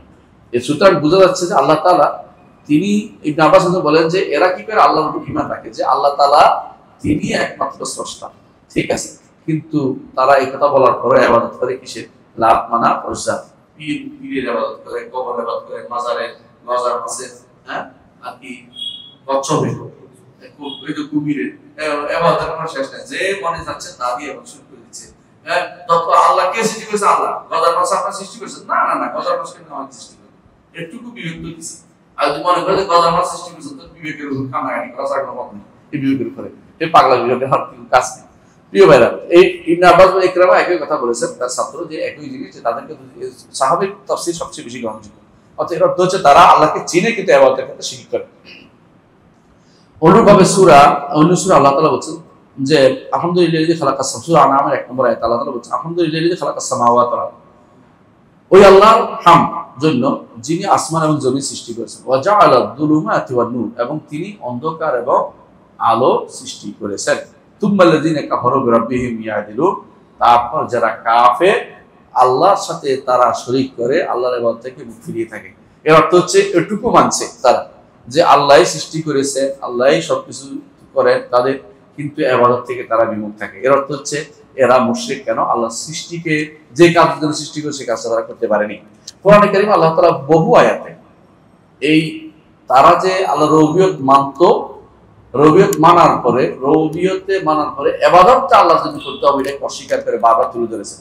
এই সুতরাং বোঝা যাচ্ছে যে আল্লাহ তাআলা তিনি, ইবনে আব্বাস বলেন যে এরা কি করে আল্লাহর উপর ঈমান রাখে যে আল্লাহ তাআলা তিনি একমাত্র স্রষ্টা, ঠিক আছে, কিন্তু তারা এই কথা বলার পরে ইবাদত করে কিসের? লাভ মানা পয়সা, পীরের ইবাদত করে, কবর ইবাদত করে, মাজার মাসে, হ্যাঁ, আর কি কচ্ছপের, ওই তো কুমিরের ইবাদতের কোনো শেষ নাই। যে মনে যাচ্ছে তা দিয়ে ইবাদত শুরু করে দিচ্ছে। হ্যাঁ, তত আল্লাহ কে সৃষ্টি করেছে? আল্লাহ। গজার মাছ আপনার সৃষ্টি করেছে? না না না, গজার মাছ কেন আমাকে সৃষ্টি করে? একটুকু বিবেক তো দিচ্ছে। আর যদি মনে করে যে গজার মাছ সৃষ্টি করেছে, তো বিবেকের উপর কানাকানি করা ছাড়া কোনো পথ নেই। এই বিবেকের উপরে এই পাগলা বিবেকের হাত কাজ নেই। প্রিয় ভাইরা, এই ইবনে আব্বাস ইকরামা একই কথা বলেছেন তার ছাত্র, যে একই জিনিস, যে তাদেরকে সাহাবীর তাফসীর সবচেয়ে বেশি গ্রহণযোগ্য। অর্থাৎ এর অর্থ হচ্ছে তারা আল্লাহকে চিনে কিন্তু ইবাদতের ক্ষেত্রে শিরক করে। অনুরূপভাবে অন্য সূরা আল্লাহ তাআলা বলছেন যে আলহামদুলিল্লাহি খালাকাস সামাওয়াতি, সূরা আনআমের 1 নম্বর আয়াত আল্লাহ তাআলা বলছেন আলহামদুলিল্লাহি খালাকাস সামাওয়াতি, ওই আল্লাহর হামদ জন্য যিনি আসমান এবং জমিন সৃষ্টি করেছেন, ওয়া জাআলা যুলুমাতি ওয়ান নূর, এবং তিনি অন্ধকার এবং আলো সৃষ্টি করেছেন। তুম্মাল্লাযীনা কাফারু বিরাব্বিহিম ইয়াদিলুন, তারপর যারা কাফের আল্লাহর সাথে তারা শরীক করে আল্লাহর ইবাদত থেকে মুখ ফিরিয়ে থাকে। এর অর্থ হচ্ছে এটুকু মানছে তারা যে আল্লাহই সৃষ্টি করেছে, আল্লাহই সবকিছু করেন, তাদের কিন্তু ইবাদত থেকে তারা বিমুখ থাকে। এর অর্থ হচ্ছে এরা মুশরিক। কেন? আল্লাহ সৃষ্টিকে যে কাজের জন্য সৃষ্টি করে সে কাজটা তারা করতে পারেনি। কোরআনে কারীমে আল্লাহ তাআলা বহু আয়াতে এই তারা যে আল্লাহ রুবিয়ত মানত, রুবিয়ত মানার পরে ইবাদতটা আল্লাহর জন্য করতে হবে এটাকে অস্বীকার করে বারবার তুলে ধরেছেন।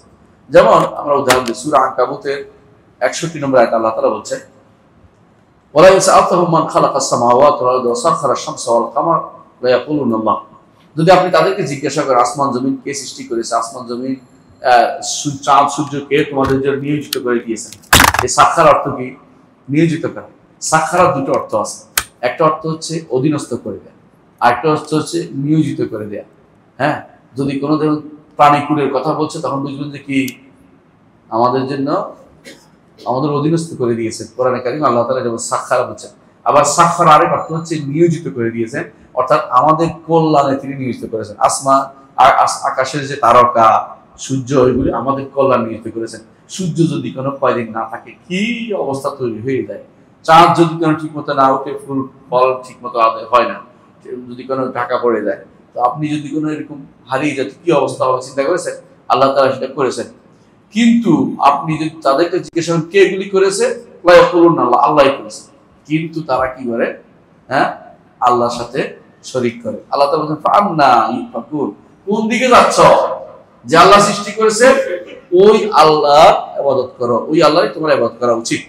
যেমন আমরা উদাহরণ দিই, সূরা আনকাবুতের 61 নম্বর আয়াতে আল্লাহ তাআলা বলছেন ওয়ালা ইয়াসআলুহু মান খালাকাস সামাওয়াতি ওয়াল আরদা ওয়া সাখারাশ শামসা ওয়াল কামারা লা ইয়াকুলুনা আল্লাহ। যদি আপনি তাদেরকে জিজ্ঞাসা করেন আসমান জমিন কে সৃষ্টি করেছে, আসমান জমিন চাঁদ সূর্য কে তোমাদের জন্য নিয়োজিত করে দিয়েছেন। এই সাখার অর্থ কি? নিয়োজিত করা। সাখারার দুটো অর্থ আছে, একটা অর্থ হচ্ছে অধীনস্থ করে দেয়া, আরেকটা অর্থ হচ্ছে নিয়োজিত করে দেয়া। হ্যাঁ, যদি কোনো প্রাণীকুলের কথা বলছে তখন বুঝবেন যে কি আমাদের জন্য আমাদের অধীনস্থ করে দিয়েছেন। কোরআনে কারীমে আল্লাহ তাআলা যেমন সাখারা বলছেন, আবার সাখার আরেক অর্থ হচ্ছে নিয়োজিত করে দিয়েছেন, অর্থাৎ আমাদের কল্যাণে তিনি নিয়োজিত করেছেন। আসমান আকাশের যে তারকা সূর্য, ওইগুলি আমাদের কল্যাণ নিয়োজিত করেছেন। সূর্য যদি কোনো কয়দিন না থাকে কি অবস্থা তৈরি হয়ে যায়, চাঁদ যদি কোনো ঠিক মতো না ওঠে, ফুল ফল ঠিক মতো আদায় হয় না, যদি কোনো ঢাকা পড়ে যায়, তো আপনি যদি কোনো এরকম হারিয়ে যাচ্ছে কি অবস্থা হবে চিন্তা করেছেন? আল্লাহ তাআলা সেটা করেছেন। কিন্তু আপনি যদি তাদেরকে জিজ্ঞাসা করেন কে এগুলি করেছে, আল্লাহ, আল্লাহই করেছে। কিন্তু তারা কি করে? হ্যাঁ, আল্লাহর সাথে শরীক করে। আল্লাহ তাআলা বলেন ফাআন্না ইউফাকুন, কোন দিকে যাচ্ছ? যে আল্লাহ সৃষ্টি করেছে ওই আল্লাহর ইবাদত করো, ওই আল্লাহরই তোমার ইবাদত করা উচিত।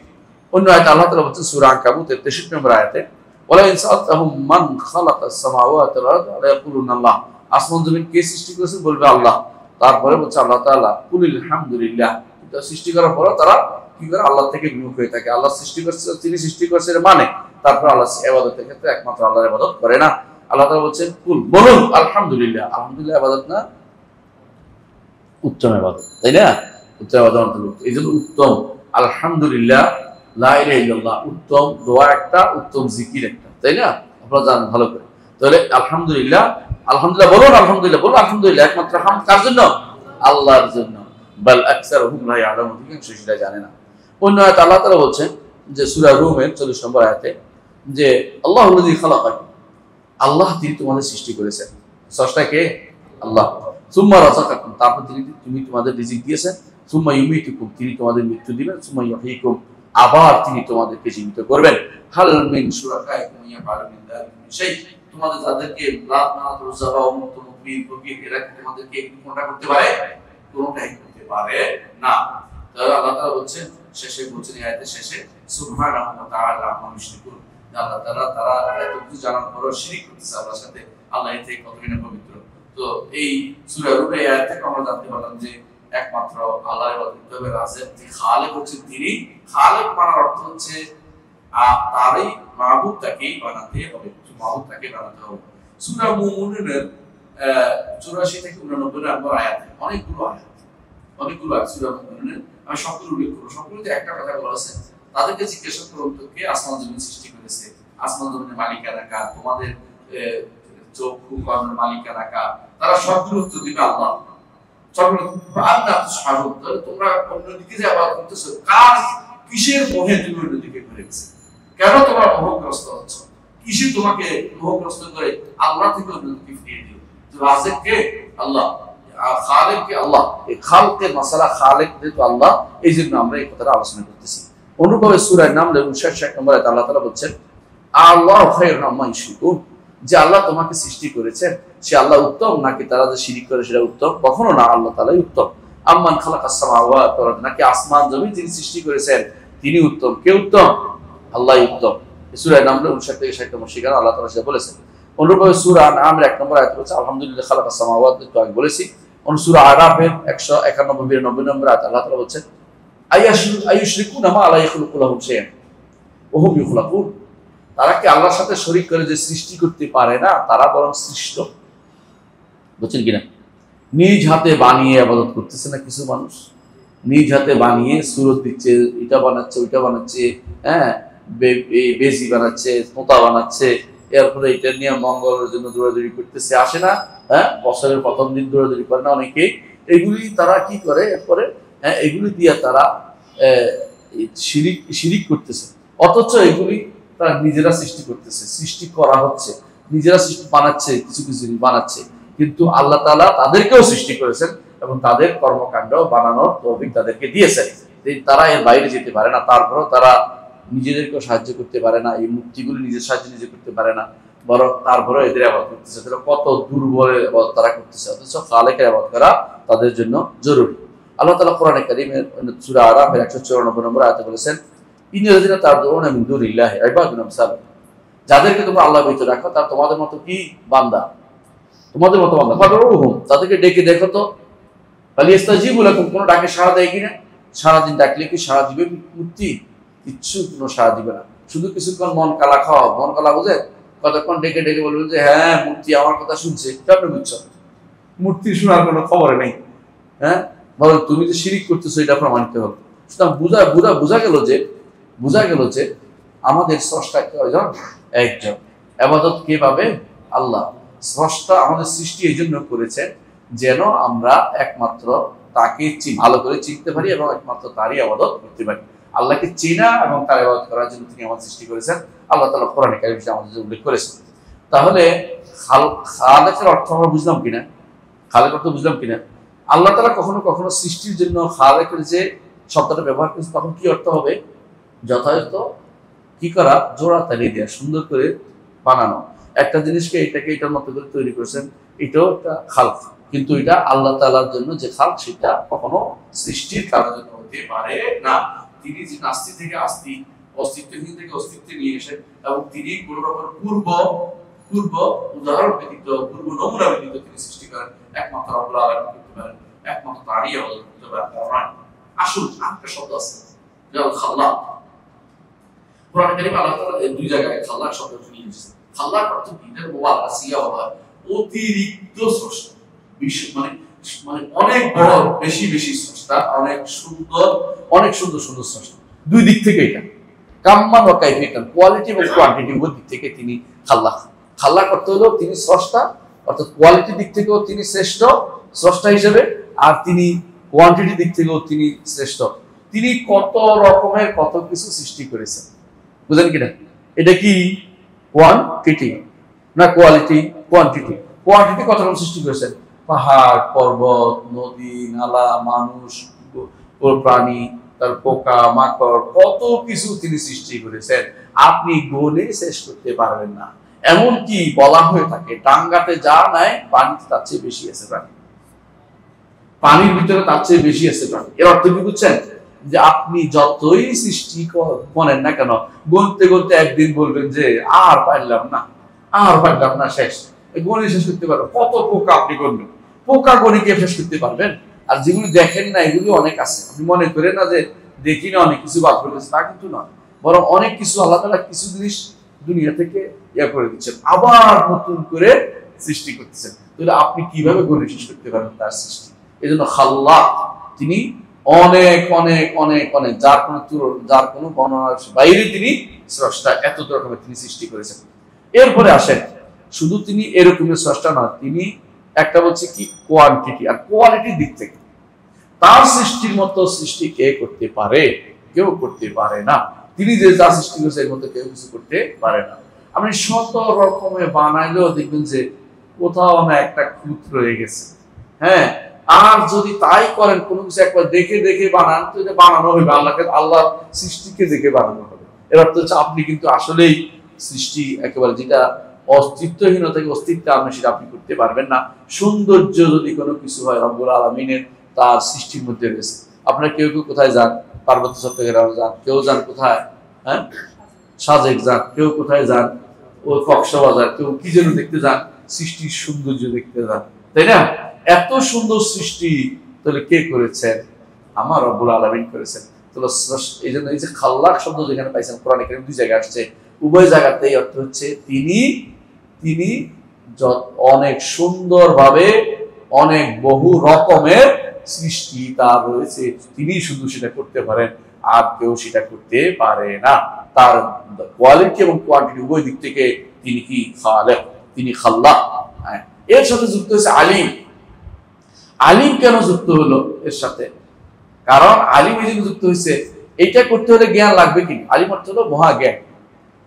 অন্য আয়াতে আল্লাহ তাআলা বলেছেন সূরা আনকাবুতের 63 নম্বর আয়াতে, ওয়ালা ইন সাআলতাহুম মান খালাকাস সামাওয়াতি ওয়াল আরদ লা ইয়াকুলুনা আল্লাহ, আসমান জমিন কে সৃষ্টি করেছে? বলবে আল্লাহ। তারপরে বলছে আল্লাহ তাআলা কুলিল হামদুলিল্লাহ, এটা সৃষ্টি করার পর তারা কি করে? আল্লাহ থেকে বিমুখ হয়ে থাকে। আল্লাহ সৃষ্টি করছে, তিনি সৃষ্টি করেছেন মানে, তারপর আল্লাহ ইবাদতের ক্ষেত্রে একমাত্র আল্লাহর ইবাদত করে না। আল্লাহ তাআলা বলছেন কুল, বলুন আলহামদুলিল্লাহ। আলহামদুলিল্লাহ ইবাদত না, উত্তম ইবাদত, তাই না? উত্তম ইবাদত অন্তর্ভুক্ত। এই জন্য উত্তম আলহামদুলিল্লাহ, লা ইলাহা ইল্লাল্লাহ উত্তম দোয়া একটা, উত্তম জিকির একটা, তাই না? আপনারা জানেন ভালো করে। তাহলে আলহামদুলিল্লাহ, আলহামদুলিল্লাহ বলুন, আলহামদুলিল্লাহ বলুন, আলহামদুলিল্লাহ একমাত্র হামদ কার জন্য? আল্লাহর জন্য। বাল আকসারুহুম লা ইয়ালামুন, অধিকাংশ সেটা জানে না। অন্য আয়াতে আল্লাহ তাআলা বলছেন যে সূরা রুমের 40 নম্বর আয়াতে যে আল্লাহুল্লাযী খালাকাকুম, আল্লাহ তিনি তোমাদের সৃষ্টি করেছেন। স্রষ্টা কে? আল্লাহ। সুম্মা রাযাকাকুম, তারপর তিনি তোমাদের রিজিক দিয়েছেন। সুম্মা ইউমীতুকুম, তিনি তোমাদের মৃত্যু দিবেন। সুম্মা ইউহয়িকুম, আবার তিনি তোমাদেরকে জীবিত করবেন। হাল মিন শুরাকাইকুম ইয়াফআলু মিন যালিকা শাই, তোমাদের যাদেরকে লাত মানাত উযযা বা উম্মত মুকবির ফকির, এরা কি তোমাদেরকে কোনটা করতে পারে? কোনটাই করতে পারে না। তাহলে আল্লাহ তাআলা বলছেন, শেষে বলছেন এই আয়াতের শেষে, সুবহানাহু ওয়া তাআলা আম্মা ইউশরিকুন, আল্লাহ তাআলা তারা এত কিছু জানার পরও শিরক করতেছে আল্লাহর সাথে। আল্লাহ এর থেকে কতই না পবিত্র। তো এই সূরা রুমের এই আয়াত থেকে আমরা জানতে পারলাম যে একমাত্র আল্লাহর ইবাদত করতে হবে। রাযিক, খালিক হচ্ছেন তিনি। খালিক মানার অর্থ হচ্ছে তারই মাবুদ তাকেই বানাতে হবে, মাবুদ তাকে বানাতে হবে। সূরা মুমিনুনের 84 থেকে 89 নম্বর আয়াতে অনেকগুলো আয়াত সূরা মুমিনুনের, আমি সবগুলো উল্লেখ করব। সবগুলোতে একটা কথা বলা আছে, তাদেরকে জিজ্ঞাসা করুন তো কে আসমান জমিন সৃষ্টি করেছে, আসমান জমিনের মালিকানা কার, তোমাদের চক্ষু কর্ণের মালিকানা কার? তারা সবগুলো উত্তর দিবে আল্লাহ। সবগুলো আল্লাহ সুবহানাহু, তাহলে তোমরা অন্যদিকে যে ইবাদত করতেছো, কার কিসের মোহে তুমি অন্যদিকে ঘুরে গেছো? কেন তোমরা মোহগ্রস্ত হচ্ছ? কিসে তোমাকে মোহগ্রস্ত করে আল্লাহ থেকে অন্যদিকে ফিরিয়ে দিল? তো রাযিক কে? আল্লাহ। খালিক কে? আল্লাহ। এই খালকের মাসালা, খালিক যেহেতু আল্লাহ, এই জন্য আমরা এই কথাটা আলোচনা করতেছি। অনুভাবে সূরা নামল 59 নম্বর আয়াতে আল্লাহ তাআলা বলছেন আল্লাহু খায়রুন আম্মা ইউশরিকুন, যে আল্লাহ তোমাকে সৃষ্টি করেছেন সে আল্লাহ উত্তম, নাকি তারা যে শিরক করে সেটা উত্তম? কখনো না, আল্লাহ তাআলাই উত্তম। আম্মান খালাকাস সামাওয়াতি ওয়াল আরদ, নাকি আসমান জমিন যিনি সৃষ্টি করেছেন তিনি উত্তম? কে উত্তম? আল্লাহই উত্তম। সূরা নামল 59 থেকে 60 নম্বর সেখানে আল্লাহ তাআলা সেটা বলেছেন। অনুভাবে সূরা আনআমের 1 নম্বর আয়াতে বলছে আলহামদুলিল্লাহ খালাকাস সামাওয়াতি, তো আমি বলেছি। সূরা আরাফের 191-92 নম্বর আয়াতে আল্লাহ তাআলা বলছেন আইয়ুশরিকুনা মা লা ইয়াখলুকু লাহুম শাইআন ওয়া হুম ইখলাকুন, তারা কি আল্লাহর সাথে শরীক করে যে সৃষ্টি করতে পারে না, তারা বরং সৃষ্ট। বুঝছেন কিনা? নিজ হাতে বানিয়ে ইবাদত করতেছে না কিছু মানুষ, নিজ হাতে বানিয়ে সুরত দিচ্ছে, এটা বানাচ্ছে, ওইটা বানাচ্ছে, হ্যাঁ বেজি বানাচ্ছে, পোতা বানাচ্ছে, এরপরে এটা নিয়ে মঙ্গলের জন্য দৌড়াদৌড়ি করতেছে। আসে না? হ্যাঁ, বছরের প্রথম দিন দৌড়াদৌড়ি করে না অনেকেই। এগুলি তারা কি করে? এরপরে হ্যাঁ এগুলি দিয়ে তারা শিরিক করতেছে। অথচ এগুলি তারা নিজেরা সৃষ্টি করতেছে, সৃষ্টি করা হচ্ছে, নিজেরা সৃষ্টি বানাচ্ছে, কিছু কিছু বানাচ্ছে। কিন্তু আল্লাহ তাআলা তাদেরকেও সৃষ্টি করেছেন এবং তাদের কর্মকাণ্ড বানানোর তৌফিক তাদেরকে দিয়েছেন। তারা এর বাইরে যেতে পারে না, তারপরেও তারা নিজেদেরকেও সাহায্য করতে পারে না, এই মূর্তিগুলো নিজের সাহায্যে নিজে করতে পারে না, বরং তারপরেও এদের ইবাদত করতেছে। তাহলে কত দুর্বল ইবাদত তারা করতেছে। অথচ খালেকের ইবাদত করা তাদের জন্য জরুরি। আল্লাহ তাআলা কোরআনে কারীমের সূরা আরাফের 194 নম্বর আয়াতে বলেছেন ইন্নাল্লাযীনা তাদউনা মিন দুনিল্লাহি ইবাদুন আমসাল, যাদেরকে তোমরা আল্লাহর ব্যতীত রাখো তারা তোমাদের মতো কি বান্দা, তোমাদের মতো বান্দা। ফাদউহুম, তাদেরকে ডেকে দেখো তো, ফালিয়াস্তাজিবু লাকুম, কোন ডাকে সাড়া দেয় কিনা? সারাদিন ডাকলে কি সাড়া দিবে মূর্তি? কিচ্ছু কোনো সাড়া দিবে না। শুধু কিছুক্ষণ মন কালা খাওয়া, মন কালা বুঝে কতক্ষণ ডেকে ডেকে বলবে যে হ্যাঁ মূর্তি আমার কথা শুনছে, কেমন বুঝছো? মূর্তি শোনার কোনো খবর নেই। হ্যাঁ, বলো তুমি যে শিরিক করতেছো এটা প্রমাণিত হবে। সুতরাং বোঝা গেল যে আমাদের স্রষ্টা কয়জন? একজন। ইবাদত কে পাবে? আল্লাহ। স্রষ্টা আমাদের সৃষ্টি এই জন্য করেছেন যেন আমরা একমাত্র তাকে ভালো করে চিনতে পারি এবং একমাত্র তারই ইবাদত করতে পারি। আল্লাহকে চেনা এবং তার ইবাদত করার জন্য তিনি আমাদের সৃষ্টি করেছেন। আল্লাহ তাআলা কোরআনে কারিমে আমাদের উল্লেখ করেছেন। তাহলে খালেকের অর্থ আমরা বুঝলাম কিনা? খালেক অর্থ বুঝলাম কিনা? আল্লাহ তাআলা কখনো কখনো সৃষ্টির জন্য খালেকের যে শব্দটা ব্যবহার করেছে তখন কি অর্থ হবে? যথাযথ কি করা, জোড়া তালিয়ে দেওয়া, সুন্দর করে বানানো। একটা জিনিসকে এটার মতো করে তৈরি করেছেন, এটাও একটা খালক। কিন্তু এটা আল্লাহ তাআলার জন্য যে খালক, সেটা কখনো সৃষ্টির কারণে জন্য হতে পারে না। তিনি যে নাস্তি থেকে আস্তি, অস্তিত্বহীন থেকে অস্তিত্বে নিয়ে এসে, এবং তিনি কোন রকম পূর্ব উদাহরণ ব্যতীত, পূর্ব নমুনা ব্যতীত তিনি সৃষ্টি করেন। একমাত্র রব্বুল আলামিন করতে পারেন, একমাত্র তারই ইবাদত করতে পারেন। কারণ আসল আরেকটা শব্দ আছে, যেমন খাল্লাক। কোরআন কারীমে আল্লাহ তাআলা এই দুই জায়গায় খাল্লাক শব্দটা নিয়ে এসেছেন। খাল্লাক অর্থ বিনা মুবালাগা সিয়া বলা, অতিরিক্ত স্রষ্টা, মানে অনেক বড়, বেশি স্রষ্টা, অনেক সুন্দর স্রষ্টা। দুই দিক থেকে এটা কাম্মান ও কাইফিয়াতান, কোয়ালিটি এবং কোয়ান্টিটি উভয় দিক থেকে তিনি খাল্লাক। খাল্লাক অর্থ হলো তিনি স্রষ্টা, অর্থাৎ কোয়ালিটির দিক থেকেও তিনি শ্রেষ্ঠ স্রষ্টা হিসেবে, আর তিনি কোয়ান্টিটির দিক থেকেও তিনি শ্রেষ্ঠ। তিনি কত রকমের কত কিছু সৃষ্টি করেছেন, বুঝলেন কিনা? এটা কি কোয়ান্টিটি না কোয়ালিটি? কোয়ান্টিটি। কোয়ান্টিটি কত রকম সৃষ্টি করেছেন? পাহাড়, পর্বত, নদী, নালা, মানুষ, প্রাণী, তার পোকা মাকড়, কত কিছু তিনি সৃষ্টি করেছেন, আপনি গুণে শেষ করতে পারবেন না। এমনকি বলা হয়ে থাকে টাঙ্গাতে যা নাই পানিতে তার চেয়ে বেশি আছে প্রাণী, পানির ভিতরে তার চেয়ে বেশি আছে প্রাণী। এর অর্থ কি বুঝছেন? যে আপনি যতই সৃষ্টি করেন না কেন, গুনতে গুনতে একদিন বলবেন যে আর পারলাম না, শেষ। গণে শেষ করতে পারবেন? কত পোকা আপনি গণবেন? পোকা গণে কে শেষ করতে পারবেন? আর যেগুলি দেখেন না এগুলি অনেক আছে। আপনি মনে করেন না যে দেখি না অনেক কিছু বাদ করে দিচ্ছে, তা কিন্তু নয়। বরং অনেক কিছু আল্লাহ তাআলা কিছু জিনিস দুনিয়া থেকে করে দিচ্ছেন, আবার নতুন করে সৃষ্টি করতেছেন। তাহলে আপনি কিভাবে গণে শেষ করতে পারবেন তার সৃষ্টি? এই জন্য খাল্লাক, তিনি অনেক অনেক অনেক অনেক, যার কোনো বর্ণনার বাইরে তিনি স্রষ্টা। এত রকমের তিনি সৃষ্টি করেছেন। এরপরে আসেন, শুধু তিনি এরকমের স্রষ্টা নয়, তিনি একটা বলছে কি কোয়ান্টিটি আর কোয়ালিটির দিক থেকে তার সৃষ্টির মতো সৃষ্টি কে করতে পারে? কেউ করতে পারে না। তিনি যে যা সৃষ্টি করেছে এর মতো কেউ কিছু করতে পারে না। আপনি শত রকমের বানাইলেও দেখবেন যে কোথাও না একটা খুঁত রয়ে গেছে। হ্যাঁ, আর যদি তাই করেন, কোনো কিছু একবার দেখে দেখে বানান, তো এটা বানানো হবে আল্লাহ সৃষ্টিকে দেখে বানানো হবে। এর অর্থ হচ্ছে আপনি কিন্তু আসলেই সৃষ্টি একেবারে যেটা অস্তিত্বহীন থেকে অস্তিত্ব আপনি সেটা আপনি করতে পারবেন না। সৌন্দর্য যদি কোনো কিছু হয় রব্বুল আলামিনের তার সৃষ্টির মধ্যে রয়েছে। আপনারা কেউ কেউ কোথায় যান? পার্বত্য চট্টগ্রাম যান, কেউ যান কোথায় হ্যাঁ সাজেক যান, কেউ কোথায় যান ও কক্সবাজার, কেউ কি যেন দেখতে যান, সৃষ্টির সৌন্দর্য দেখতে যান, তাই না? এত সুন্দর সৃষ্টি তাহলে কে করেছেন? আমার রব্বুল আলামিন করেছেন। তাহলে এই জন্য এই যে খাল্লাক শব্দ যেখানে পাইছেন কোরআনে কারীম দুই জায়গায় আসছে, উভয় জায়গাতেই অর্থ হচ্ছে তিনি অনেক সুন্দরভাবে অনেক বহু রকমের সৃষ্টি তার রয়েছে, তিনি শুধু সেটা করতে পারেন, আর কেউ সেটা করতে পারে না। তার কোয়ালিটি এবং কোয়ান্টিটি উভয় দিক থেকে তিনি কি খালেক, তিনি খাল্লাক। এর সাথে যুক্ত হচ্ছে আলিম। আলিম কেন যুক্ত হলো এর সাথে? কারণ আলিম এই জন্য যুক্ত হয়েছে, এটা করতে হলে জ্ঞান লাগবে কি? আলিম অর্থ হলো মহাজ্ঞান।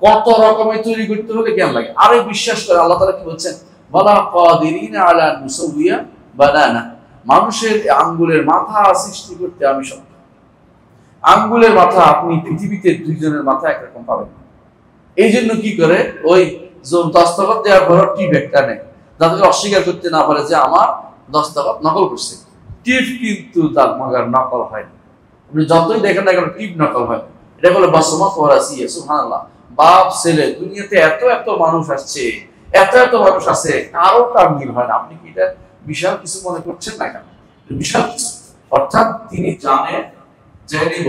কত রকমের তৈরি করতে হলে জ্ঞান লাগে। আরে বিশ্বাস করে আল্লাহ তাআলা কি বলছেন? ওয়ালা কাদিরিনা আলা নুসাউইয়া বানানা, মানুষের আঙ্গুলের মাথা সৃষ্টি করতে আমি সক্ষম। আঙ্গুলের মাথা আপনি পৃথিবীতে দুইজনের মাথা একরকম পাবেন। এই জন্য কি করে ওই দস্তখত দেওয়ার পর টিপ একটা নেয়, যাতে অস্বীকার করতে না পারে যে আমার দস্তখত নকল করছে। টিপ কিন্তু তার মাগার নকল হয় না। আপনি যতই দেখেন না কেন টিপ নকল হয়। এটা বলে বাসমত ওয়ারাসিয়া, সুবহানাল্লাহ। বাপ ছেলে দুনিয়াতে এত মানুষ আসছে, এত মানুষ আছে, কারোটা মিল হয় না। আপনি কি এটা বিশাল কিছু মনে করছেন না কেন? বিশাল কিছু। অর্থাৎ তিনি জানেন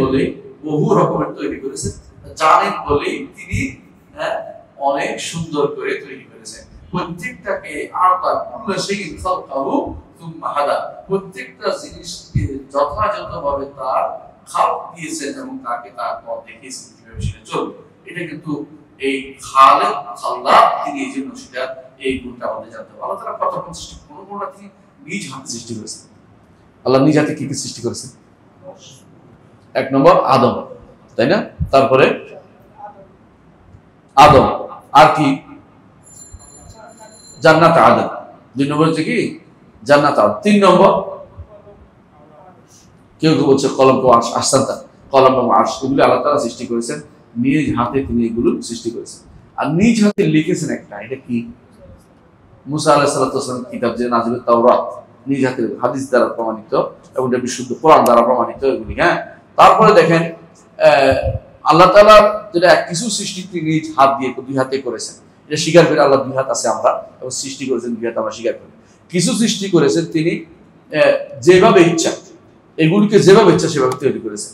বলে বহু রকমের তৈরি করেছেন, জানেন বলে তিনি অনেক সুন্দর করে তৈরি করেছেন। প্রত্যেকটাকে প্রত্যেকটা জিনিসকে যথাযথভাবে তার খালক দিয়েছেন এবং তাকে তার পথ দেখিয়েছেন কিভাবে সেটা চলবে। এটা কিন্তু এই খালেক খাল্লাক, তিনি এই জন্য সেটা এই গুণটা আমাদের জানতে হবে। আল্লাহ তাআলা কত রকম সৃষ্টি, কোনটা তিনি নিজ হাতে সৃষ্টি করেছেন। আল্লাহ নিজ হাতে কি কি সৃষ্টি করেছেন? এক নম্বর আদম, তাই না? তারপরে আদম, আর কি? জান্নাত আদম। 2 নম্বর হচ্ছে কি? জান্নাত আদম। 3 নম্বর কেউ কেউ বলছে কলম ও আরশ। আহসানতা, কলম এবং আরশ এগুলো আল্লাহ তাআলা সৃষ্টি করেছেন, নিজ হাতে তিনি এগুলো সৃষ্টি করেছেন। আর নিজ হাতে লিখেছেন একটা, এটা কি? মুসা আলাইহিস সালাম কিতাব যে নাজিল তাওরাত, নিজ হাতে, হাদিস দ্বারা প্রমাণিত এবং এটা বিশুদ্ধ কোরআন দ্বারা প্রমাণিত এগুলি। হ্যাঁ, তারপরে দেখেন আল্লাহ তাআলা যেটা কিছু সৃষ্টি তিনি নিজ হাত দিয়ে 2 হাতে করেছেন, এটা স্বীকার করে আল্লাহ 2 হাত আছে আমরা, এবং সৃষ্টি করেছেন 2 হাত আমরা স্বীকার করি। কিছু সৃষ্টি করেছেন তিনি যেভাবে ইচ্ছা, এগুলিকে যেভাবে ইচ্ছা সেভাবে তৈরি করেছেন।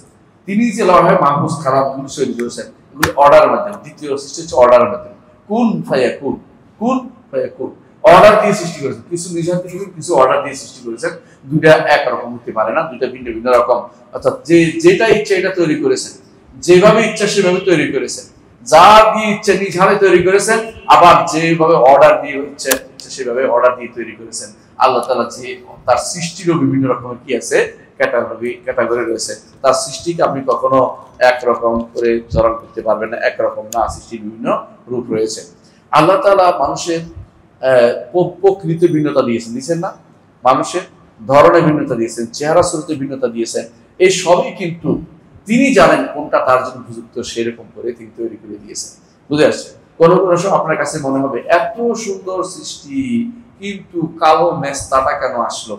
তিনি যে লৌহে মাহফুজ খারাপ তৈরি করেছেন, এগুলি অর্ডারের মাধ্যমে। দ্বিতীয় সৃষ্টি হচ্ছে অর্ডারের মাধ্যমে, কুন ফায়াকুন, কুন ফায়াকুন, অর্ডার দিয়ে সৃষ্টি করেছেন। কিছু নিজ হাতে কিছু অর্ডার দিয়ে সৃষ্টি করেছেন। 2টা একরকম হতে পারে না, 2টা ভিন্ন ভিন্ন রকম। অর্থাৎ যেটা ইচ্ছা এটা তৈরি করেছেন, যেভাবে ইচ্ছা সেভাবে তৈরি করেছেন, যা দিয়ে ইচ্ছা নিজ হাতে তৈরি করেছেন, আবার যেভাবে অর্ডার দিয়ে ইচ্ছা সেভাবে অর্ডার দিয়ে তৈরি করেছেন। আল্লাহ তাআলা যে তার সৃষ্টিরও বিভিন্ন রকমের কি আছে, ক্যাটাগরি রয়েছে। তার সৃষ্টিকে আপনি কখনো একরকম করে ধরন করতে পারবেন না, একরকম না, সৃষ্টির বিভিন্ন রূপ রয়েছে। আল্লাহ তাআলা মানুষের প্রকৃতিতে ভিন্নতা দিয়েছেন না? মানুষের ধরনের ভিন্নতা দিয়েছেন, চেহারা সুরতে ভিন্নতা দিয়েছেন। এই সবই কিন্তু তিনি জানেন কোনটা তার জন্য উপযুক্ত, সেরকম করে তিনি তৈরি করে দিয়েছেন। বুঝে আসছে? কোনো কোনো সময় আপনার কাছে মনে হবে এত সুন্দর সৃষ্টি, কিন্তু কালো মেস্তাটা কেন আসলো?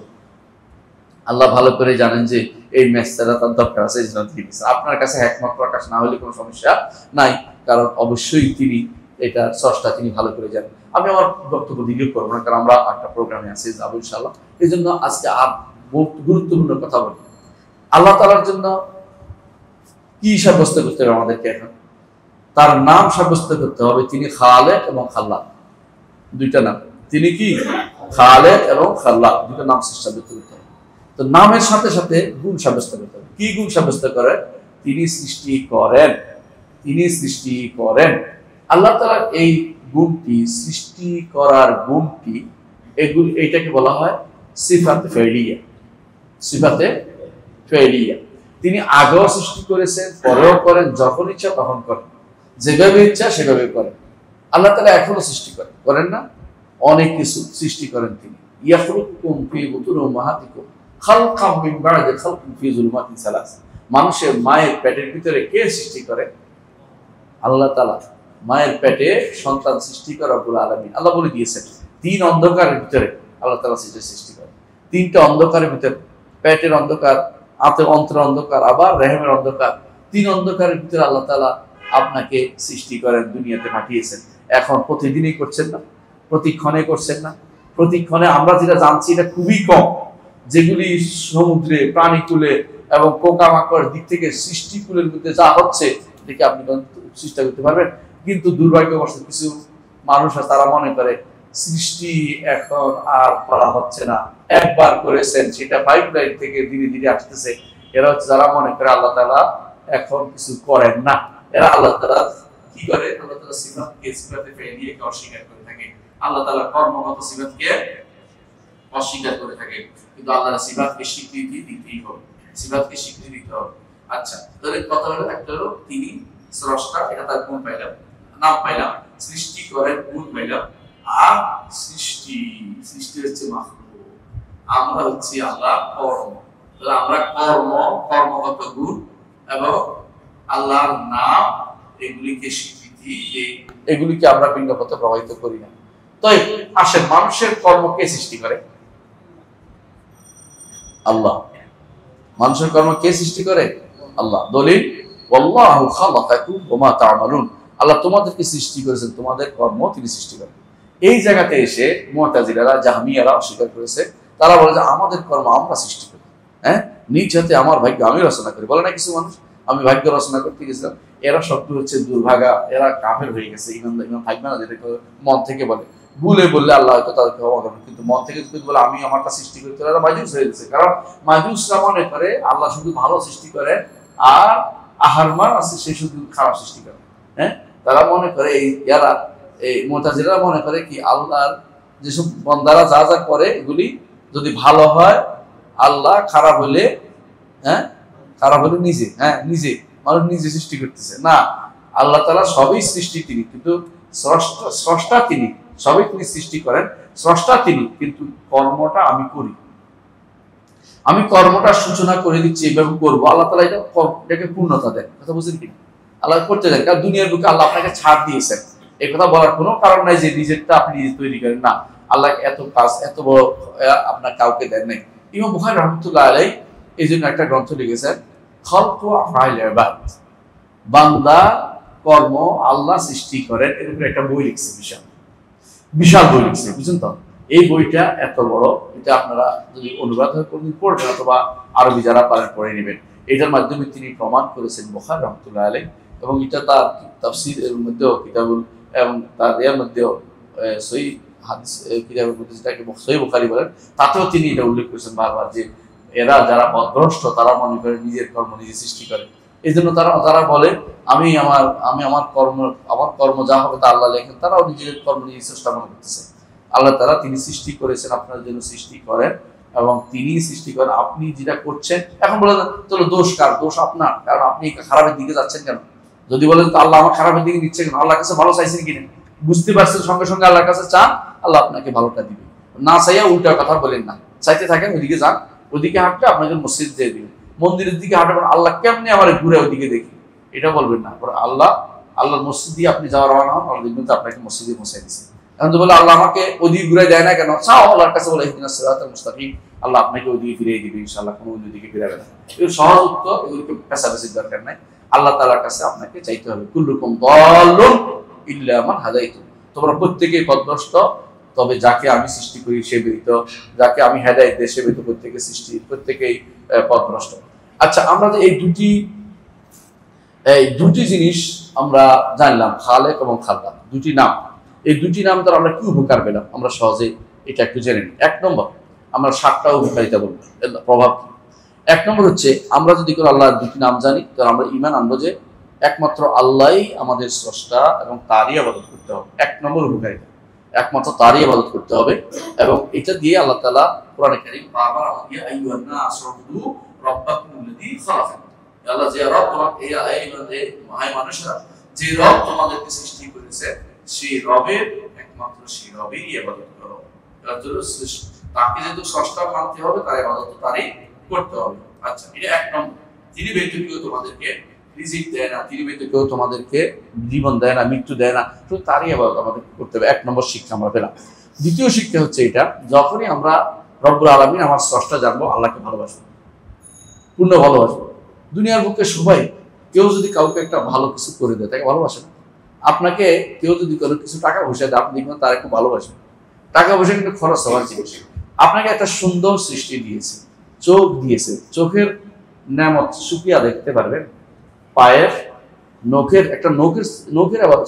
আল্লাহ ভালো করে জানেন যে এই মেস্তাটা তার দরকার আছে, এই জন্য তিনি দিয়েছেন। আপনার কাছে একমত প্রকাশ না হলে কোনো সমস্যা নাই, কারণ অবশ্যই তিনি এটা স্রষ্টা, তিনি ভালো করে জানেন। আমি আমার বক্তব্য দীর্ঘ করবো না, কারণ আমরা একটা প্রোগ্রামে আছি, যাবো ইনশাআল্লাহ। এই জন্য আজকে আর গুরুত্বপূর্ণ কথা বলি। আল্লাহ তাআলার জন্য কি সাব্যস্ত করতে হবে আমাদেরকে? এখন তার নাম সাব্যস্ত করতে হবে, তিনি খালেক এবং খাল্লাক, 2টা নাম। তিনি কি? খালেক এবং খাল্লাক, 2টা নাম সাব্যস্ত করতে হবে। তো নামের সাথে সাথে গুণ সাব্যস্ত করতে হবে। কি গুণ সাব্যস্ত করেন? তিনি সৃষ্টি করেন, তিনি সৃষ্টি করেন। আল্লাহ তাআলার এই গুণটি, সৃষ্টি করার গুণটি, এইটাকে বলা হয় সিফাতে ফাইলিয়া। সিফাতে ফাইলিয়া। তিনি আগেও সৃষ্টি করেছেন, পরেও করেন, যখন ইচ্ছা তখন করেন, যেভাবে ইচ্ছা সেভাবে করেন। আল্লাহ তাআলা এখনো সৃষ্টি করেন না? অনেক কিছু সৃষ্টি করেন তিনি। ইয়াখলুকুকুম ফি বুতুনি উম্মাহাতিকুম খালকাম মিন বা'দি খালকিন ফি যুলুমাতিন সালাস। মানুষের মায়ের পেটের ভিতরে কে সৃষ্টি করে? আল্লাহ তাআলা। মায়ের পেটে সন্তান সৃষ্টি করে রব্বুল আলামিন। আল্লাহ বলে দিয়েছেন 3 অন্ধকারের ভিতরে আল্লাহ তাআলা সৃষ্টি করে। 3টা অন্ধকারের ভিতরে, পেটের অন্ধকার, অন্তরের অন্ধকার, আবার রেহেমের অন্ধকার। 3 অন্ধকারের ভিতরে আল্লাহ তাআলা আপনাকে সৃষ্টি করেন, দুনিয়াতে পাঠিয়েছেন। এখন প্রতিদিনই করছেন না? প্রতিক্ষণে করছেন না? প্রতিক্ষণে আমরা যেটা জানছি এটা খুবই কম, যেগুলি সমুদ্রে, প্রাণীকুলে এবং পোকামাকড় দিক থেকে সৃষ্টিকুলের মধ্যে যা হচ্ছে, এটাকে আপনি চেষ্টা করতে পারবেন। কিন্তু দুর্ভাগ্যবশত কিছু মানুষ তারা মনে করে সৃষ্টি এখন আর করা হচ্ছে না, একবার করেছেন, সেটা পাইপলাইন থেকে ধীরে ধীরে আসতেছে। এরা হচ্ছে যারা মনে করে আল্লাহ তাআলা এখন কিছু করেন না। এরা আল্লাহ তাআলা কি করে? আল্লাহ তাআলা সিফাতকে, সিফাতে ফাইলিয়াকে অস্বীকার করে থাকে। আল্লাহ তাআলা কর্মগত সিফাতকে অস্বীকার করে থাকে। কিন্তু আল্লাহর সিফাতকে স্বীকৃতি দিতেই হবে, সিফাতকে স্বীকৃতি দিতে হবে। আচ্ছা, তাহলে কথা হলো একটা হলো তিনি স্রষ্টা, এটা তার গুণ পাইলাম, নাম পাইলাম। সৃষ্টি করেন, গুণ পাইলাম। আর সৃষ্টি হচ্ছে মাখলুক, আমরা হচ্ছি আল্লাহ কর্ম। তাহলে আমরা কর্মগত গুণ এবং আল্লাহর নাম, এগুলিকে স্বীকৃতি, এগুলিকে আমরা ভিন্ন পথে প্রবাহিত করি না। তাই আসেন, মানুষের কর্ম কে সৃষ্টি করে? আল্লাহ। মানুষের কর্ম কে সৃষ্টি করে? আল্লাহ। দলিল ওয়াল্লাহু খালাকাকুম ওয়া মা তা'মালুন। আল্লাহ তোমাদেরকে সৃষ্টি করেছেন, তোমাদের কর্ম তিনি সৃষ্টি করেন। এই জায়গাতে এসে মুতাজিলারা, জাহমিয়ারা অস্বীকার করেছে। তারা বলে যে আমাদের কর্ম আমরা সৃষ্টি করি। হ্যাঁ, নিজ হাতে আমার ভাগ্য আমি রচনা করি। বলে না কিছু মানুষ, আমি ভাগ্য রচনা করতে গেছিলাম। এরা শব্দ হচ্ছে দুর্ভাগা, এরা কাফের হয়ে গেছে। ইমান থাকবে না, যেটাকে মন থেকে বলে। ভুলে বললে আল্লাহ হয়তো তাদেরকে ক্ষমা করবেন, কিন্তু মন থেকে যদি বলে আমি আমারটা সৃষ্টি করি, তাহলে মাজুস হয়ে গেছে। কারণ মাজুসরা মনে করে আল্লাহ শুধু ভালো সৃষ্টি করে, আর আহারমান আছে সে শুধু খারাপ সৃষ্টি করে। হ্যাঁ, তারা মনে করে এই মুতাজিলারা মনে করে কি আল্লাহর যেসব বান্দারা যা যা করে এগুলি যদি ভালো হয় আল্লাহ, খারাপ হলে নিজে মানুষ নিজে সৃষ্টি করতেছে না। আল্লাহ তাআলা সবই সৃষ্টি তিনি, কিন্তু স্রষ্টা তিনি। সবই তিনি সৃষ্টি করেন, স্রষ্টা তিনি, কিন্তু কর্মটা আমি করি। আমি কর্মটা সূচনা করে দিচ্ছি, এইভাবে করবো। আল্লাহ তাআলা এটাকে পূর্ণতা দেন। কথা বুঝলেন কিনা? আল্লাহ করতে দেন, কারণ দুনিয়ার বুকে আল্লাহ আপনাকে ছাড় দিয়েছেন। এই কথা বলার কোনো কারণ নাই যে নিজেরটা আপনি নিজে তৈরি করেন। না, আল্লাহ এত কাজ, এত বড় আপনার কাউকে দেন নাই। ইমাম বুখারী রাহমাতুল্লাহ আলাইহি এই জন্য একটা গ্রন্থ লিখেছেন, খালকু আফআইল ইবাদ, বান্দা কর্ম আল্লাহ সৃষ্টি করেন। এরকম একটা বই লিখছে, বিশাল বই লিখছে, বুঝছেন তো? এই বইটা এত বড়, এটা আপনারা যদি অনুবাদ হয় কোনদিন পড়বেন, অথবা আরবি যারা পারেন পড়ে নেবেন। এটার মাধ্যমে তিনি প্রমাণ করেছেন বুখারী রাহমাতুল্লাহ আলাইহি, এবং এটা তার তাফসীর এর মধ্যেও কিতাবুল, এবং তার এর মধ্যেও সহিহ হাদিস কিতাবের মধ্যে যেটাকে সহিহ বুখারী বলেন, তাতেও তিনি এটা উল্লেখ করেছেন বারবার, যে এরা যারা পথভ্রষ্ট তারা মনে করে নিজের কর্ম নিজে সৃষ্টি করে। এই জন্য তারা বলে আমি আমার কর্ম যা হবে তা আল্লাহ লেখেন। তারাও নিজের কর্ম নিজে চেষ্টা মনে করতেছে। আল্লাহ তাআলা তিনি সৃষ্টি করেছেন, আপনার জন্য সৃষ্টি করেন, এবং তিনি সৃষ্টি করেন। আপনি যেটা করছেন, এখন বলে চলো দোষ কার? দোষ আপনার, কারণ আপনি খারাপের দিকে যাচ্ছেন কেন? যদি বলেন তো আল্লাহ আমার খারাপের দিকে নিচ্ছে কেন, আল্লাহর কাছে ভালো চাইছেন কিনা বুঝতে পারছেন, সঙ্গে সঙ্গে আল্লাহর কাছে চান, আল্লাহ আপনাকে ভালোটা দিবে। না চাইয়া উল্টা কথা বলেন না, চাইতে থাকেন, ওইদিকে যান, ওইদিকে হাঁটতে আপনাকে মসজিদ দিয়ে দিবে। মন্দিরের দিকে হাঁটবেন, আল্লাহ কেমনি আমার ঘুরে ওইদিকে দেখি, এটা বলবেন না। আল্লাহর মসজিদ দিয়ে আপনি যাওয়ার রওনা হন, আল্লাহ দেখবেন আপনাকে মসজিদে পৌঁছাই দিচ্ছে। এখন তো বলে আল্লাহ আমাকে ওদিকে ঘুরে দেয় না কেন? চাও আল্লাহর কাছে, বলে ইহদিনাস সিরাতাল মুস্তাকিম, আল্লাহ আপনাকে ওদিকে ফিরিয়ে দিবে ইনশাআল্লাহ, কোনো ওদিকে ফিরাবে না। এর সহজ উত্তর, এগুলোকে পেশাবেশির দরকার নাই। আল্লাহ তাআলার কাছে আপনাকে চাইতে হবে। কুল্লুকুম দাল্লুন ইল্লা মান হাদাইতু, তোমরা প্রত্যেকেই পথভ্রষ্ট, তবে যাকে আমি সৃষ্টি করি সে ব্যতীত, যাকে আমি হেদায়েত দেই সে ব্যতীত প্রত্যেকেই পথভ্রষ্ট। আচ্ছা, আমরা যে এই দুটি জিনিস আমরা জানলাম, খালেক এবং খাল্লাক, দুটি নাম। এই দুটি নাম দ্বারা আমরা কি উপকার পেলাম, আমরা সহজে এটা একটু জেনে নিই। এক নম্বর, আমরা 7টা উপকারিতা বলবো, প্রভাব কি। এক নম্বর হচ্ছে, আমরা যদি কোনো আল্লাহর দুটি নাম জানি, তাহলে আমরা ঈমান আনবো যে একমাত্র আল্লাহই আমাদের স্রষ্টা, এবং তারই ইবাদত করতে হবে। এক নম্বর উপকারিতা, একমাত্র তারই ইবাদত করতে হবে। এবং এটা দিয়ে আল্লাহ তাআলা কোরআনে কারীম বারবার আমাদের আইয়ুহান নাস উবুদু রাব্বাকুমুল্লাযী খালাকাকুম, আল্লাহ যে রব তোমাকে, এই মানুষরা যে রব তোমাদেরকে সৃষ্টি করেছে, সেই রবের একমাত্র সেই রবেরই ইবাদত করো। তাকে যেহেতু স্রষ্টা মানতে হবে, তার ইবাদত তারই করতে হবে। আচ্ছা, এটা এক নম্বর। তিনি ব্যতীত কেউ তোমাদেরকে রিজিক দেয় না, তিনি ব্যতীত কেউ তোমাদেরকে জীবন দেয় না, মৃত্যু দেয় না, শুধু তারই ইবাদত আমাদের করতে হবে। এক নম্বর শিক্ষা আমরা পেলাম। দ্বিতীয় শিক্ষা হচ্ছে এটা, যখনই আমরা রব্বুল আলামিন আমার স্রষ্টা জানবো, আল্লাহকে ভালোবাসবো, পূর্ণ ভালোবাসবো। দুনিয়ার বুকে সবাই, কেউ যদি কাউকে একটা ভালো কিছু করে দেয় তাকে ভালোবাসে না। আপনাকে কেউ যদি কোনো কিছু টাকা পয়সা দেয়, আপনি দেখবেন তার একটু ভালোবাসেন। টাকা পয়সা কিন্তু খরচ হওয়ার জিনিস। আপনাকে একটা সুন্দর সৃষ্টি দিয়েছে, চোখ দিয়েছে, চোখের নেয়ামত সুকিয়া দেখতে পারবেন, পায়ের নখের আবার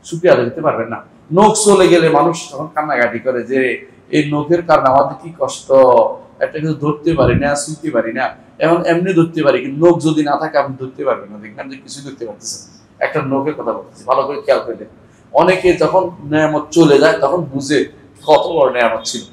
সুকিয়া দেখতে পারবেন না। নখ চলে গেলে মানুষ তখন কান্নাকাটি করে যে এই নখের কারণে আমাদের কি কষ্ট, একটা কিছু ধরতে পারি না, শুনতে পারি না। এখন এমনি ধরতে পারি, কিন্তু নখ যদি না থাকে আপনি ধরতে পারবেন না, দেখবেন যে কিছু ধরতে পারতেছেন। একটা নখের কথা বলতেছি, ভালো করে খেয়াল করে দেখুন। অনেকে যখন নেয়ামত চলে যায় তখন বুঝে কত বড় নেয়ামত ছিল।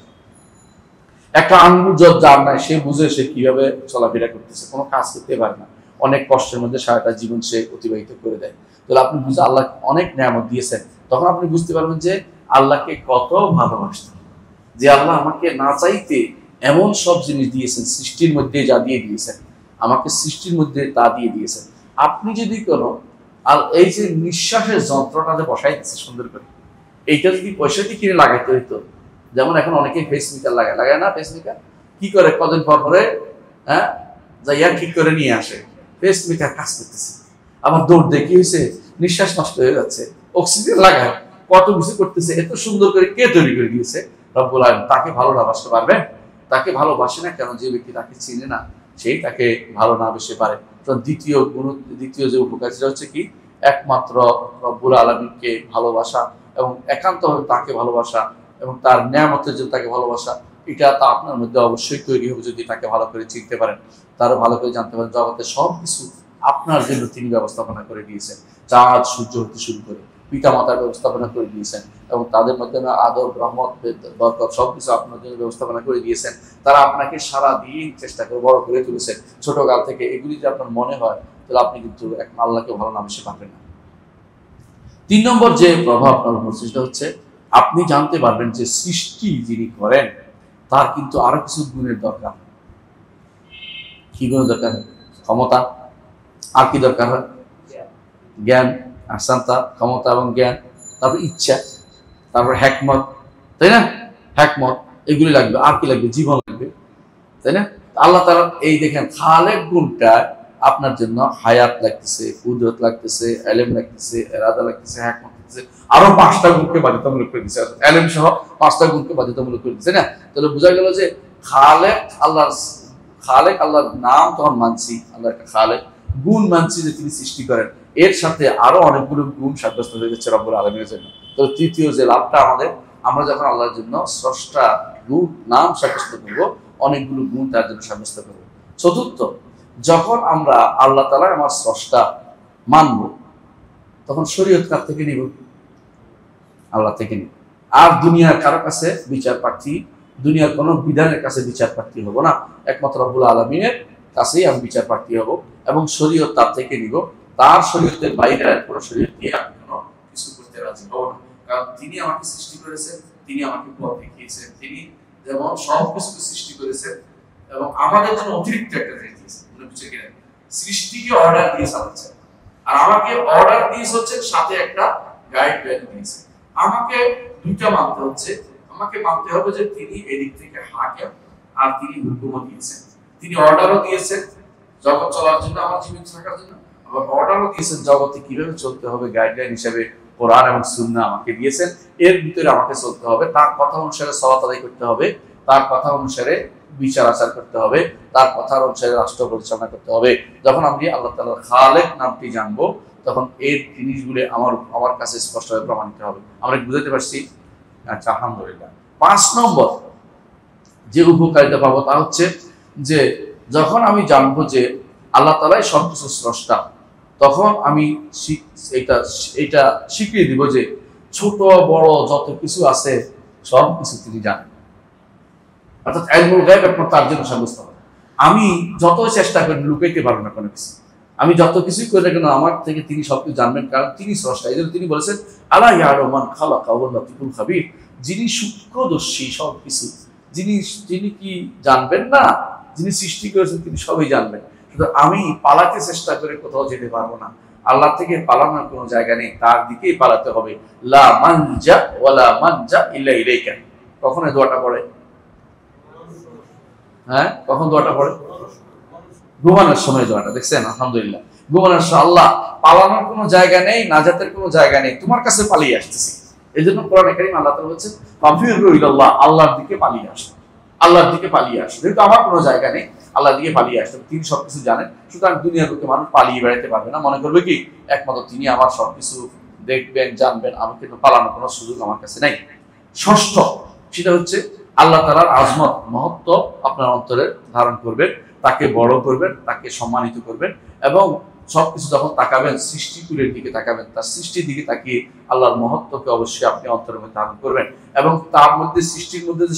একটা আঙ্গুল যার নাই, সে বুঝে সে কিভাবে চলাফেরা করতেছে, কোনো কাজ করতে পারে না, অনেক কষ্টের মধ্যে সারাটা জীবন সে অতিবাহিত করে দেয়। তাহলে আপনি বুঝে আল্লাহ অনেক নেয়ামত দিয়েছেন, তখন আপনি বুঝতে পারবেন যে আল্লাহকে কত ভালোবাসতেন, যে আল্লাহ আমাকে না চাইতে এমন সব জিনিস দিয়েছেন, সৃষ্টির মধ্যে যা দিয়ে দিয়েছেন, আমাকে সৃষ্টির মধ্যে তা দিয়ে দিয়েছেন। আপনি যদি কোনো এই যে নিঃশ্বাসের যন্ত্রটা যে বসাই দিচ্ছে সুন্দর করে, এইটা যদি পয়সা দিয়ে কিনে লাগাইতে হইতো, যেমন এখন অনেকে ফেসমিকার লাগায় না, ফেসমিকার কি করে কদিন পরে যাইয়া ঠিক করে নিয়ে আসে, ফেসমিকার কাজ করতেছে, আবার দৌড় দিয়ে কি হয়েছে, নিঃশ্বাস নষ্ট হয়ে যাচ্ছে, অক্সিজেন লাগায়, কত কিছু করতেছে, এত সুন্দর করে কে তৈরি করে দিয়েছে? রব্বুল আলামিন। তাকে ভালো না বাসতে পারবেন? তাকে ভালোবাসে না কেন? যে ব্যক্তি তাকে চিনে না, সেই তাকে ভালো না বেশি পারে। দ্বিতীয় যে উপকারিতা হচ্ছে কি, একমাত্র রব্বুল আলামিনকে ভালোবাসা, এবং একান্তভাবে তাকে ভালোবাসা, এবং তার নেয়ামতের জন্য তাকে ভালোবাসা। এটা তা আপনার মধ্যে অবশ্যই তৈরি হবে যদি তাকে ভালো করে চিনতে পারেন, তারা ভালো করে জানতে পারেন জগতের সব কিছু আপনার জন্য তিনি ব্যবস্থাপনা করে দিয়েছেন। চাঁদ সূর্য হতে শুরু করে পিতা মাতার ব্যবস্থাপনা করে দিয়েছেন, এবং তাদের মধ্যে আদর রহমত বরকত সবকিছু আপনার জন্য ব্যবস্থাপনা করে দিয়েছেন। তারা আপনাকে সারা দিন চেষ্টা করে বড় করে তুলেছেন ছোটকাল থেকে। এগুলি যে আপনার মনে হয় তাহলে আপনি কিন্তু এক আল্লাহকে ভালো নামে পাবেন না। 3 নম্বর যে প্রভাব আপনার উপর সৃষ্টি হচ্ছে, আপনি জানতে পারবেন যে সৃষ্টি যিনি করেন তার কিন্তু আরো কিছু গুণের দরকার। কি গুণের দরকার? ক্ষমতা, আর কি দরকার হয়? জ্ঞান, আসান্তা, ক্ষমতা এবং জ্ঞান, তারপর ইচ্ছা, তারপর হ্যাকমত, তাই না? হ্যাকমত এগুলি লাগবে। আর কি লাগবে? জীবন লাগবে, তাই না? আল্লাহ তাআলা এই দেখেন খালেক গুণটা আপনার জন্য হায়াত লাগতেছে, কুদরত লাগতেছে, ইলম লাগতেছে, ইরাদা লাগতেছে, হিকমত লাগতেছে, আরো 5টা গুণকে বাধ্যতামূলক করে দিয়েছে। ইলম সহ 5টা গুণকে বাধ্যতামূলক করে দিয়েছে না? তাহলে বোঝা গেল যে খালেক আল্লাহর নাম তখন মানছি, আল্লাহ একটা খালেক, গুণ মানছি যে তিনি সৃষ্টি করেন, এর সাথে আরো অনেকগুলো গুণ সাব্যস্ত হয়ে যাচ্ছে রব্বুল আলামিনের জন্য। তো তৃতীয় যে লাভটা আমাদের, আমরা যখন আল্লাহর জন্য স্রষ্টা গুণ নাম সাব্যস্ত করবো, অনেকগুলো গুণ তার জন্য সাব্যস্ত করবো। চতুর্থ, যখন আমরা আল্লাহ তাআলা আমার স্রষ্টা মানব, তখন শরীয়ত কার থেকে নিব? আল্লাহ থেকে নিব। আর দুনিয়ার কারো কাছে বিচার প্রার্থী, দুনিয়ার কোন বিধানের কাছে বিচার প্রার্থী হব না, একমাত্র রব্বুল আলামিনের কাছেই আমি বিচার প্রার্থী হব এবং শরীয়ত তার থেকে নিব। তার শরীয়তের বাইরে পুরো শরীয়ত দিয়ে আমি কোনো কিছু করতে রাজি হব না, কারণ তিনি আমাকে সৃষ্টি করেছেন, তিনি আমাকে পথ দেখিয়েছেন, তিনি যেমন সব কিছুকে সৃষ্টি করেছেন এবং আমাদের জন্য অতিরিক্ত একটা জিনিস দিয়েছেন। মনে হচ্ছে কিনা সৃষ্টিকে অর্ডার দিয়ে চালাচ্ছেন, আর আমাকে অর্ডার দিয়েছে হচ্ছে সাথে একটা গাইডলাইন দিয়েছে। আমাকে দুইটা মানতে হচ্ছে, আমাকে মানতে হবে যে তিনি এদিক থেকে হাকিম আর তিনি হুকুমও দিয়েছেন, তিনি অর্ডারও দিয়েছেন জগৎ চলার জন্য, আমার জীবন থাকার জন্য, আবার অর্ডারও দিয়েছেন জগতে কিভাবে চলতে হবে, গাইডলাইন হিসেবে কোরআন এবং সুন্নাহ আমাকে দিয়েছেন। এর ভিতরে আমাকে চলতে হবে, তার কথা অনুসারে সালাত আদায় করতে হবে, তার কথা অনুসারে বিচার আচার করতে হবে, তার কথা অনুসারে রাষ্ট্র পরিচালনা করতে হবে। যখন আমি আল্লাহ তাআলার খালেক নামটি জানবো, তখন এর জিনিসগুলো আমার কাছে স্পষ্টভাবে প্রমাণিত হবে। আমরা বুঝতে পারছি? আচ্ছা, আলহামদুলিল্লাহ। 5 নম্বর যে উপকারিতা পাবো তা হচ্ছে যে যখন আমি জানবো যে আল্লাহ তাআলাই সবকিছু স্রষ্টা, তখন আমি এটা শিখিয়ে দিব যে ছোট বড় যত কিছু আছে সব কিছু তিনি জানেন। অর্থাৎ ইলমুল গায়ব একমাত্র তার জন্য সাব্যস্ত হবে। আমি যত চেষ্টা করি লুকাইতে পারবো না কোনো কিছু, আমি যত কিছুই করি না কেন আমার থেকে তিনি সবকিছু জানবেন, কারণ তিনি স্রষ্টা। এই জন্য তিনি বলেছেন আলা ইয়া'লামু মান খালাকা ওয়া হুয়াল লাতীফুল খাবীর, যিনি সূক্ষ্মদর্শী সবকিছু, যিনি কি জানবেন না? যিনি সৃষ্টি করেছেন তিনি সবই জানবেন। কিন্তু আমি পালাতে চেষ্টা করে কোথাও যেতে পারবো না, আল্লাহ থেকে পালানোর কোনো জায়গা নেই, তার দিকেই পালাতে হবে। লা মানজা ওয়ালা মানজা ইল্লা ইলাইকা। কখন এই দোয়াটা পড়ে? হ্যাঁ, কখন দোয়াটা পড়ে? ঘুমানোর সময় দোয়াটা। দেখছেন? আলহামদুলিল্লাহ। ঘুমানোর সময় আল্লাহ, পালানোর কোনো জায়গা নেই, নাজাতের কোনো জায়গা নেই, তোমার কাছে পালিয়ে আসতেছি। এই জন্য কোরআনে কারীম আল্লাহ তাআলা বলেছেন ফাফিরু ইলাল্লাহ, আল্লাহর দিকে পালিয়ে আসো, আল্লাহর দিকে পালিয়ে আসো। যেহেতু আমার কোনো জায়গা নেই, আল্লাহর দিকে পালিয়ে আসতে হবে। তিনি সবকিছু জানেন, সুতরাং দুনিয়ার লোকে মানুষ পালিয়ে বেড়াতে পারবে না, মনে করবে কি একমাত্র তিনি আমার সবকিছু দেখবেন জানবেন, আমি কিন্তু পালানোর কোনো সুযোগ আমার কাছে নাই। ষষ্ঠ, সেটা হচ্ছে আল্লাহ তাআলার আজমত মহত্ব আপনার অন্তরে ধারণ করবেন, তাকে বড় করবেন, তাকে সম্মানিত করবেন এবং সবকিছু যখন তাকাবেন সৃষ্টিকুলের দিকে তাকাবেন, তার সৃষ্টির দিকে তাকিয়ে আল্লাহর মহত্বকে অবশ্যই আপনি অন্তরের মধ্যে ধারণ করবেন এবং তার মধ্যে সৃষ্টির মধ্যে যে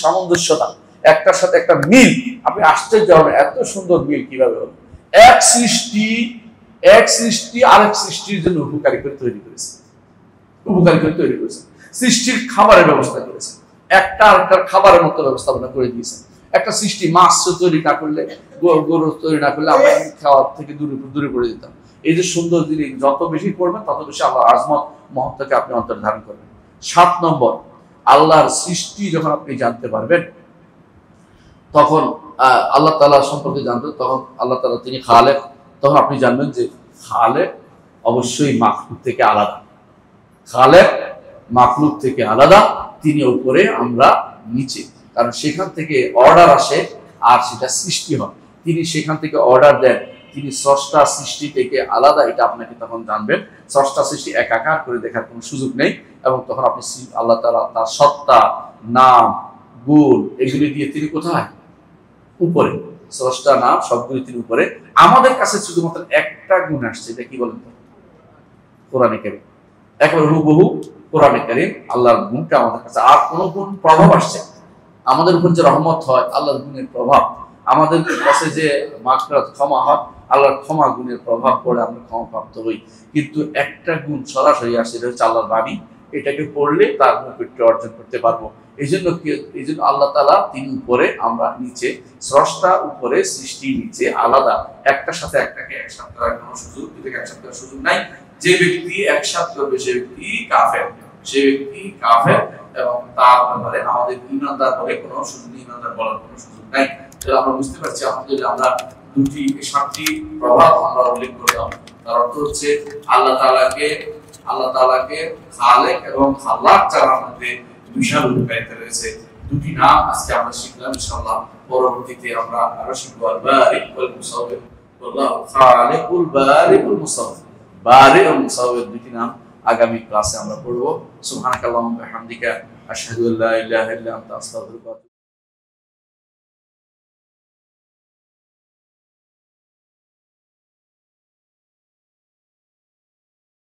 সামঞ্জস্যতা, একটার সাথে একটা মিল, আপনি আশ্চর্য হবেন এত সুন্দর মিল কিভাবে হলো। এক সৃষ্টি আরেক সৃষ্টির জন্য উপকারী করে তৈরি করেছে, সৃষ্টির খাবারের ব্যবস্থা করেছে, একটা আরেকটার খাবারের মতো ব্যবস্থাপনা করে দিয়েছে। একটা সৃষ্টি মাছ তৈরি না করলে, গরু তৈরি না করলে আমরা খাওয়ার থেকে দূরে পড়ে যেতাম। এই যে সুন্দর জিনিস যত বেশি করবেন তত বেশি আল্লাহর আজমত মহত্বকে আপনি অন্তরে ধারণ করবেন। 7 নম্বর, আল্লাহর সৃষ্টি যখন আপনি জানতে পারবেন, তখন আল্লাহ তাআলা সম্পর্কে জানবেন, তখন আল্লাহ তাআলা তিনি খালেক, তখন আপনি জানবেন যে খালেক অবশ্যই মাখলুক থেকে আলাদা, খালেক মাখলুক থেকে আলাদা, তিনি উপরে আমরা নিচে, কারণ সেখান থেকে অর্ডার আসে আর সেটা সৃষ্টি হয়, তিনি সেখান থেকে অর্ডার দেন, তিনি স্রষ্টা সৃষ্টি থেকে আলাদা, এটা আপনাকে তখন জানবেন। স্রষ্টা সৃষ্টি একাকার করে দেখার কোনো সুযোগ নেই এবং তখন আপনি আল্লাহ তাআলা তার সত্তা, নাম, গুণ এগুলি দিয়ে তিনি কোথায়? উপরে। স্রষ্টা, নাম সবগুলি তিনি উপরে। আমাদের কাছে শুধুমাত্র একটা গুণ আসছে, এটা কি বলেন তো? কোরআনে কারীম, একেবারে হুবহু কোরআনে কারীম আল্লাহর গুণটা আমাদের কাছে। আর কোন গুণ প্রভাব আসছে আমাদের উপর যে রহমত হয়, আল্লাহর গুণের প্রভাব, আমাদের কাছে যে মাগফিরাত ক্ষমা হয়, আল্লাহর ক্ষমা গুণের প্রভাব পড়ে আমরা ক্ষমা প্রাপ্ত হই। কিন্তু একটা গুণ সরাসরি আসে, এটা হচ্ছে আল্লাহর বাণী, এটাকে পড়লে তার নৈকট্য অর্জন করতে পারবো। এই জন্য আল্লাহ তাআলা তিনি উপরে, আমরা নিচে, স্রষ্টা উপরে, সৃষ্টি নিচে, আলাদা, একটার সাথে একটাকে একসাথে করার কোনো সুযোগ, এটাকে একসাথে করার সুযোগ নাই। যে ব্যক্তি একসাথে করবে সে ব্যক্তি কাফের, সে ব্যক্তি কাফের, এবং তার ব্যাপারে আমাদের ঈমানদার বলে কোনো সুযোগ নেই, ঈমানদার বলার কোনো সুযোগ নাই। তাহলে আমরা বুঝতে পারছি আলহামদুলিল্লাহ আমরা সাতটি প্রভাব আমরা উল্লেখ করলাম। তার অর্থ হচ্ছে আল্লাহ তাআলাকে খালেক এবং খাল্লাক জানার মধ্যে বিশাল উপকারিতা রয়েছে। দুটি নাম আজকে আমরা শিখলাম, ইনশাআল্লাহ পরবর্তীতে আমরা আরো শিখব। আল বারিক ওয়াল মুসাওবির, আল্লাহু খালিকুল বারিকুল মুসাওবির, বারিক ও মুসাওবির দুটি নাম আগামী ক্লাসে আমরা পড়ব। সুবহানাকাল্লাহুম্মা ওয়া বিহামদিকা, আশহাদু আল্লা ইলাহা ইল্লা আনতা, আস্তাগফিরুকা।